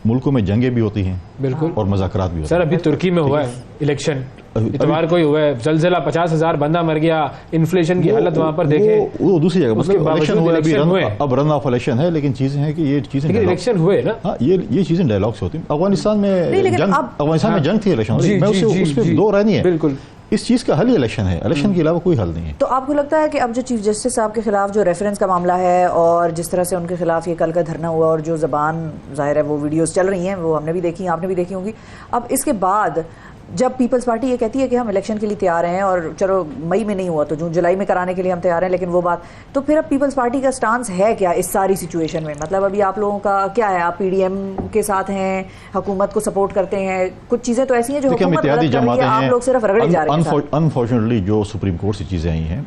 मुल्कों में जंगें भी होती हैं बिल्कुल और मज़ाकरात भी होते हैं। सर अभी तुर्की में हुआ है इलेक्शन, इतवार को ही हुआ है, जलजिला 50,000 बंदा मर गया, इन्फ्लेशन की हालत वहाँ पर देखें। वो दूसरी जगह मतलब इलेक्शन हुआ, अभी अब रन ऑफ इलेक्शन है, लेकिन चीज़ें हैं कि ये चीज़ें इलेक्शन हुए ना, हाँ ये चीज़ें डायलॉग्स होती हैं। अफगानिस्तान में जंग थी इलेक्शन, मैं उस पर दो राय नहीं है, बिल्कुल इस चीज़ का हल ही इलेक्शन है, इलेक्शन के अलावा कोई हल नहीं है। तो आपको लगता है कि अब जो चीफ जस्टिस साहब के खिलाफ जो रेफरेंस का मामला है और जिस तरह से उनके खिलाफ ये कल का धरना हुआ और जो ज़बान जाहिर है वो वीडियोस चल रही हैं, वो हमने भी देखी, आपने भी देखी होंगी, अब इसके बाद जब पीपल्स पार्टी ये कहती है कि हम इलेक्शन के लिए तैयार हैं और चलो मई में नहीं हुआ तो जून जुलाई में कराने के लिए हम तैयार हैं, लेकिन वो बात तो फिर अब पीपल्स पार्टी का स्टांस है क्या इस सारी सिचुएशन में? मतलब अभी आप लोगों का क्या है? आप पीडीएम के साथ हैं, हुकूमत को सपोर्ट करते हैं, कुछ चीज़ें तो ऐसी हैं जो हुकूमत गलत कर रही है, आप लोग सिर्फ रगड़े जा रहे हैं। अनफॉर्चुनेटली जो सुप्रीम कोर्ट से चीज़ें आई हैं,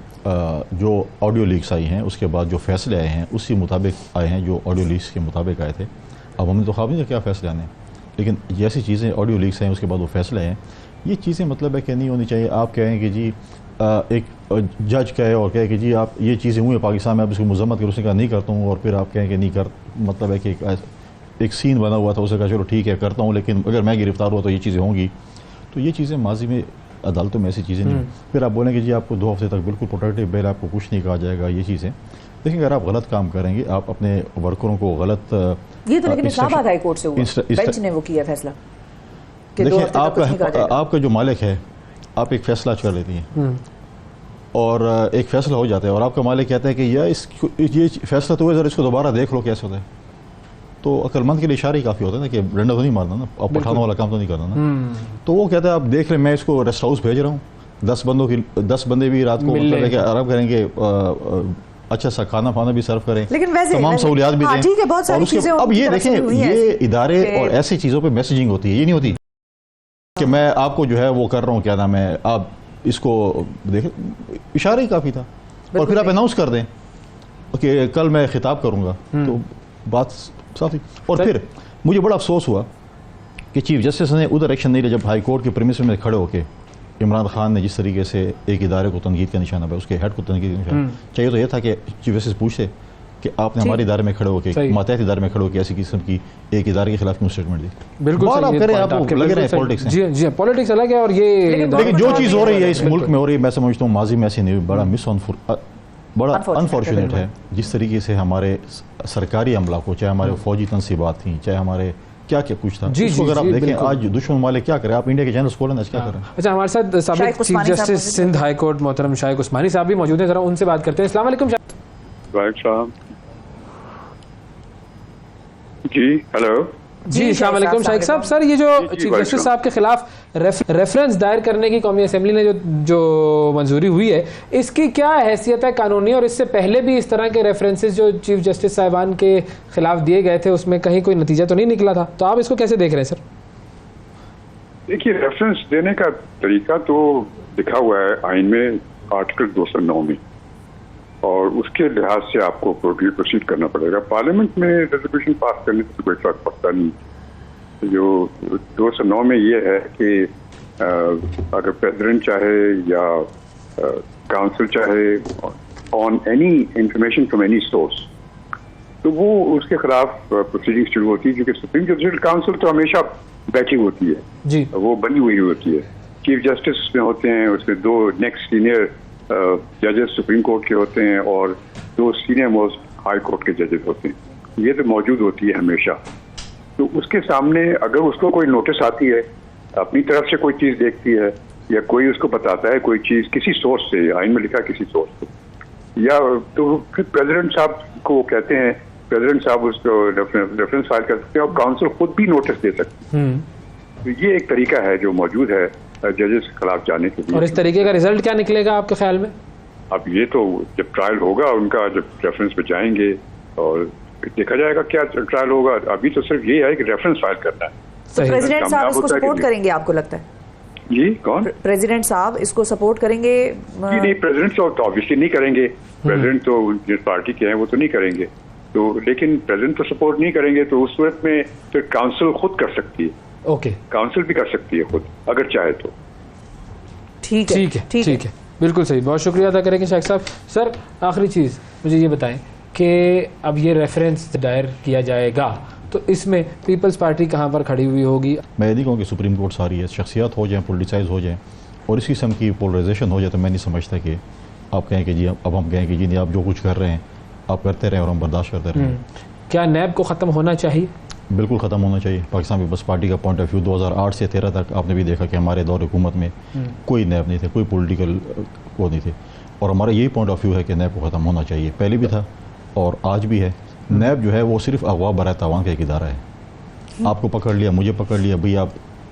जो ऑडियो लीक्स आई हैं, उसके बाद जो फैसले आए हैं उसी मुताबिक आए हैं जो ऑडियो लीक्स के मुताबिक आए थे। अब हमने तो ख्वाब नहीं था क्या फैसले आने, लेकिन जैसी चीज़ें ऑडियो लीक्स हैं उसके बाद वो फैसले हैं, ये चीज़ें मतलब है कि नहीं होनी चाहिए। आप कहें कि जी एक जज कहे और कहे कि जी आप ये चीज़ें हुई पाकिस्तान में, आप इसको मजम्मत करो, उसने कहा नहीं करता हूँ, और फिर आप कहें कि नहीं कर, मतलब है कि एक सीन बना हुआ था, उसने कहा चलो ठीक है करता हूँ, लेकिन अगर मैं गिरफ्तार हुआ तो ये चीज़ें होंगी। तो ये चीज़ें माजी में अदालतों में ऐसी चीज़ें नहीं। फिर आप बोलेंगे जी आपको 2 हफ्ते तक बिल्कुल प्रोटेक्टिव बेल, आपको कुछ नहीं कहा जाएगा, ये चीज़ें। लेकिन अगर आप गलत काम करेंगे, आप अपने वर्करों को गलत, ये तो लेकिन इस्लामाबाद हाई कोर्ट से हुआ, बेंच ने वो किया फैसला। देखिए आपका जो मालिक है, आप एक फैसला कर लेती हैं और एक फैसला हो जाता है और आपका मालिक कहता है कि ये फैसला तो है, ज़रा इसको दोबारा देख लो कैसे होता है, तो अक्लमंद के लिए इशारा ही काफ़ी होता है ना कि डंडा तो नहीं मारना ना, आप पठानों वाला काम तो नहीं करना ना। तो वो कहता है आप देख लें, मैं इसको रेस्ट हाउस भेज रहा हूँ, 10 बंदे भी रात को मतलब आराम करेंगे, अच्छा सा खाना पाना भी सर्व करें, लेकिन वैसे तमाम सहूलियात भी दें। बहुत सारी चीजें अब ये देखें, ये इदारे और ऐसी चीज़ों पे मैसेजिंग होती है, ये नहीं होती कि मैं आपको जो है वो कर रहा हूँ, क्या नाम है, आप इसको देखें, इशारा ही काफ़ी था। और फिर आप अनाउंस कर दें कि कल मैं खिताब करूँगा, तो बात साफ थी। और फिर मुझे बड़ा अफसोस हुआ कि चीफ जस्टिस ने उधर एक्शन नहीं लिया जब हाई कोर्ट के प्रीमिस में खड़े होकर इमरान खान ने जिस तरीके से एक इदारे को तनकीद का निशाना पाया, उसके हेड को तनकीद का निशाना चाहिए तो यह था कि चीफ जस्टिस पूछते कि आपने हमारे इदारे में खड़े होकर, मातहत इदारे में खड़े होकर ऐसी किस्म की एक इदारे के खिलाफ क्यों स्टेटमेंट दी? बिल्कुल लगे रहे पॉलिटिक्स जी पॉलिटिक्स अलग है और ये, लेकिन जो चीज़ हो रही है इस मुल्क में हो रही है, मैं समझता हूँ माजी में ऐसी नहीं, बड़ा अनफॉर्चुनेट है जिस तरीके से हमारे सरकारी अमला को, चाहे हमारे फौजी तनसीबात थी, चाहे हमारे क्या क्या कुछ था, उसको अगर आप देखें आज दुश्मन वाले क्या करें, आप इंडिया के चैनल्स खोलें, क्या करें। अच्छा, हमारे साथ साबिक chief justice Sindh high court मोहतरम शाइक उस्मानी साहब भी मौजूद हैं, जरा उनसे बात करते हैं। अस्सलाम वालेकुम साहब। जी हेलो जी अस्सलाम वालेकुम शाइक साहब। सर ये जो चीफ जस्टिस साहब के खिलाफ रेफरेंस दायर करने की कौमी असेंबली ने जो मंजूरी हुई है, इसकी क्या हैसियत है कानूनी? और इससे पहले भी इस तरह के रेफरेंसेस जो चीफ जस्टिस साहिबान के खिलाफ दिए गए थे उसमें कहीं कोई नतीजा तो नहीं निकला था, तो आप इसको कैसे देख रहे हैं सर? देखिए, रेफरेंस देने का तरीका तो लिखा हुआ है आइन में आर्टिकल 209 में, और उसके लिहाज से आपको प्रोसीड करना पड़ेगा। पार्लियामेंट में रेजोल्यूशन पास करने से कोई फर्क पड़ता नहीं, जो 209 में ये है कि अगर प्रेसिडेंट चाहे या काउंसिल चाहे on any information from any source, तो वो उसके खिलाफ प्रोसीडिंग शुरू होती है, क्योंकि सुप्रीम जुडिशल काउंसिल तो हमेशा बैठी होती है जी, वो बनी हुई होती है। चीफ जस्टिस में होते हैं, उसमें 2 नेक्स्ट सीनियर जजेस सुप्रीम कोर्ट के होते हैं और 2 सीनियर मोस्ट हाई कोर्ट के जजेस होते हैं, ये तो मौजूद होती है हमेशा। तो उसके सामने अगर उसको कोई नोटिस आती है, अपनी तरफ से कोई चीज़ देखती है या कोई उसको बताता है कोई चीज़ किसी सोर्स से, आइन में लिखा किसी सोर्स से, या तो फिर प्रेसिडेंट साहब को कहते हैं, प्रेसिडेंट साहब उसको रेफरेंस फाइल कर सकते हैं और काउंसिल खुद भी नोटिस दे सकते हैं। तो ये एक तरीका है जो मौजूद है जजेस के खिलाफ जाने के लिए। और इस तरीके का रिजल्ट क्या निकलेगा आपके ख्याल में? अब ये तो जब ट्रायल होगा उनका, जब रेफरेंस पे जाएंगे और देखा जाएगा क्या ट्रायल होगा। अभी तो सिर्फ ये है कि रेफरेंस फाइल करना है। तो प्रेसिडेंट साहब इसको सपोर्ट करेंगे आपको लगता है? जी, कौन? प्रेसिडेंट साहब इसको सपोर्ट करेंगे? नहीं, प्रेसिडेंट तो ऑब्वियसली नहीं करेंगे। प्रेसिडेंट तो जिस पार्टी के हैं वो तो नहीं करेंगे, तो लेकिन प्रेसिडेंट तो सपोर्ट नहीं करेंगे, तो उस सूरत में फिर काउंसिल खुद कर सकती है। ओके, काउंसिल भी कर सकती है खुद अगर चाहे तो। ठीक है, बिल्कुल सही। बहुत शुक्रिया अदा करेंगे शेख साहब। सर, आखिरी चीज़ मुझे ये बताएं कि अब ये रेफरेंस दायर किया जाएगा तो इसमें पीपल्स पार्टी कहाँ पर खड़ी हुई होगी? मैं ये नहीं कहूँ कि सुप्रीम कोर्ट सारी है, शख्सियात हो जाएँ, पोलिटिसाइज हो जाएँ और इस किस्म की पोलराइजेशन हो जाए, तो मैं नहीं समझता कि आप कहें कि जी अब हम कहें कि जी नहीं आप जो कुछ कर रहे हैं आप करते रहें और हम बर्दाश्त करते रहें। क्या नैब को ख़त्म होना चाहिए? बिल्कुल ख़त्म होना चाहिए। पाकिस्तान पीपल्स पार्टी का पॉइंट ऑफ व्यू 2008 से 13 तक आपने भी देखा कि हमारे दौर हुकूमत में कोई नैब नहीं थे, कोई पॉलिटिकल वो नहीं थे, और हमारा यही पॉइंट ऑफ व्यू है कि नैब को ख़त्म होना चाहिए। पहले भी था और आज भी है। नैब जो है वो सिर्फ अगवा बराए तावान का एक इदारा है। आपको पकड़ लिया, मुझे पकड़ लिया, भाई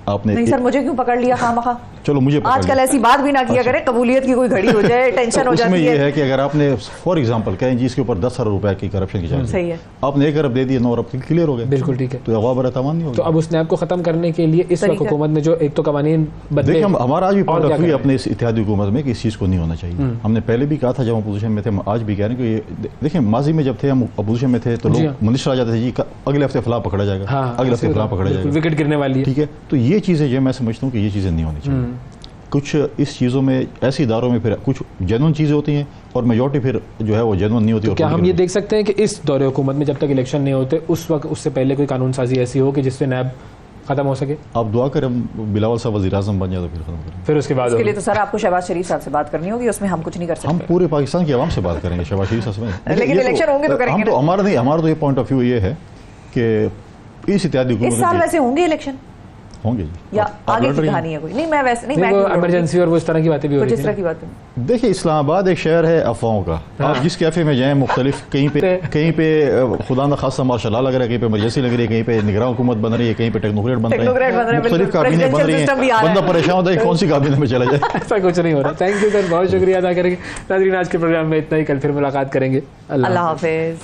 आपने नहीं सर, मुझे क्यों पकड़ लिया खामखा? चलो मुझे आजकल ऐसी बात भी ना किया करें, कबूलियत की कोई घड़ी हो जाए टेंशन हो जाती है। ये है कि अगर आपने फॉर एग्जांपल कहें जी इसके ऊपर 10 अरब रुपए की करप्शन की चार्ज सही है, आपने 1 अरब दे दिए, 9 अरब क्लियर हो गए। बिल्कुल ठीक है, तो अगवा बराए तावान नहीं होगा। तो अब उस नैब को खत्म करने के लिए इस वक्त हुकूमत ने जो एक तो कवानीन बदले, देखिए हमारा आज भी पॉइंट ऑफ व्यू अपने इस इत्तेहादी हुकूमत में कि इस चीज़ को नहीं होना चाहिए। हमने पहले भी कहा था जब अपोजिशन में थे, हम आज भी कह रहे हैं कि देखिए माजी में जब थे हम अपोजिशन में थे तो लोग मिनिस्टर आ जाते थे जी अगले हफ्ते फलाह पकड़ा जाएगा, अगले हफ्ते फलाह पकड़ा जाएगा, विकेट गिरने वाली है। ठीक है, तो ये चीज़ें जो मैं समझता हूँ कि ये चीज़ें नहीं होनी चाहिए। कुछ इस चीज़ों में ऐसे इदारों में फिर कुछ जेन्युइन चीज़ें होती हैं और मेजॉरिटी फिर जो है वो जेन्युइन नहीं होती। तो क्या हम ये देख सकते हैं कि इस दौरे हुकूमत में जब तक इलेक्शन नहीं होते उस वक्त उससे पहले कोई कानून साजी ऐसी हो कि जिससे नैब खत्म हो सके? आप दुआ करें बिलावल साहब वज़ीर-ए-आज़म बन जाए तो फिर खत्म करें, फिर उसके बाद उसके लिए तो सर आपको शहबाज शरीफ साहब से बात करनी होगी, उसमें हम कुछ नहीं कर सकते। हम पूरे पाकिस्तान की आवाम से बात करेंगे शहबाज शरीफ साहब से, लेकिन इलेक्शन होंगे तो करेंगे। हम तो हमारा नहीं, हमारा तो ये पॉइंट ऑफ व्यू ये है कि इस इत्तेहादी हुकूमत इस साल वैसे होंगे इलेक्शन होंगे जी, या आगे की कहानी है कोई? नहीं मैं वैसे नहीं, मैं इमरजेंसी और वो इस तरह की बातें भी हो रही हैं। तरह की बातें देखिए, इस्लामाबाद एक शहर है अफवाहों का। आप जिस कैफे में जाएं मुख्तलिफ, कहीं पे खुदा न खासा मार्शल लॉ लग रहा है, कहीं पे इमरजेंसी लग रही है, कहीं पे निगरान हुकूमत बन रही है, कहीं पे टेक्नोक्रेट बन रहे हैं, मुख्तलिफ काबिने बन रही हैं, बंदा परेशान होता है कौन सी काबिने में चला जाए। ऐसा कुछ नहीं हो रहा। थैंक यू सर, बहुत शुक्रिया अदा करेंगे। नाज़रीन, आज के प्रोग्राम में इतना ही, कल फिर मुलाकात करेंगे। अल्लाह हाफिज़।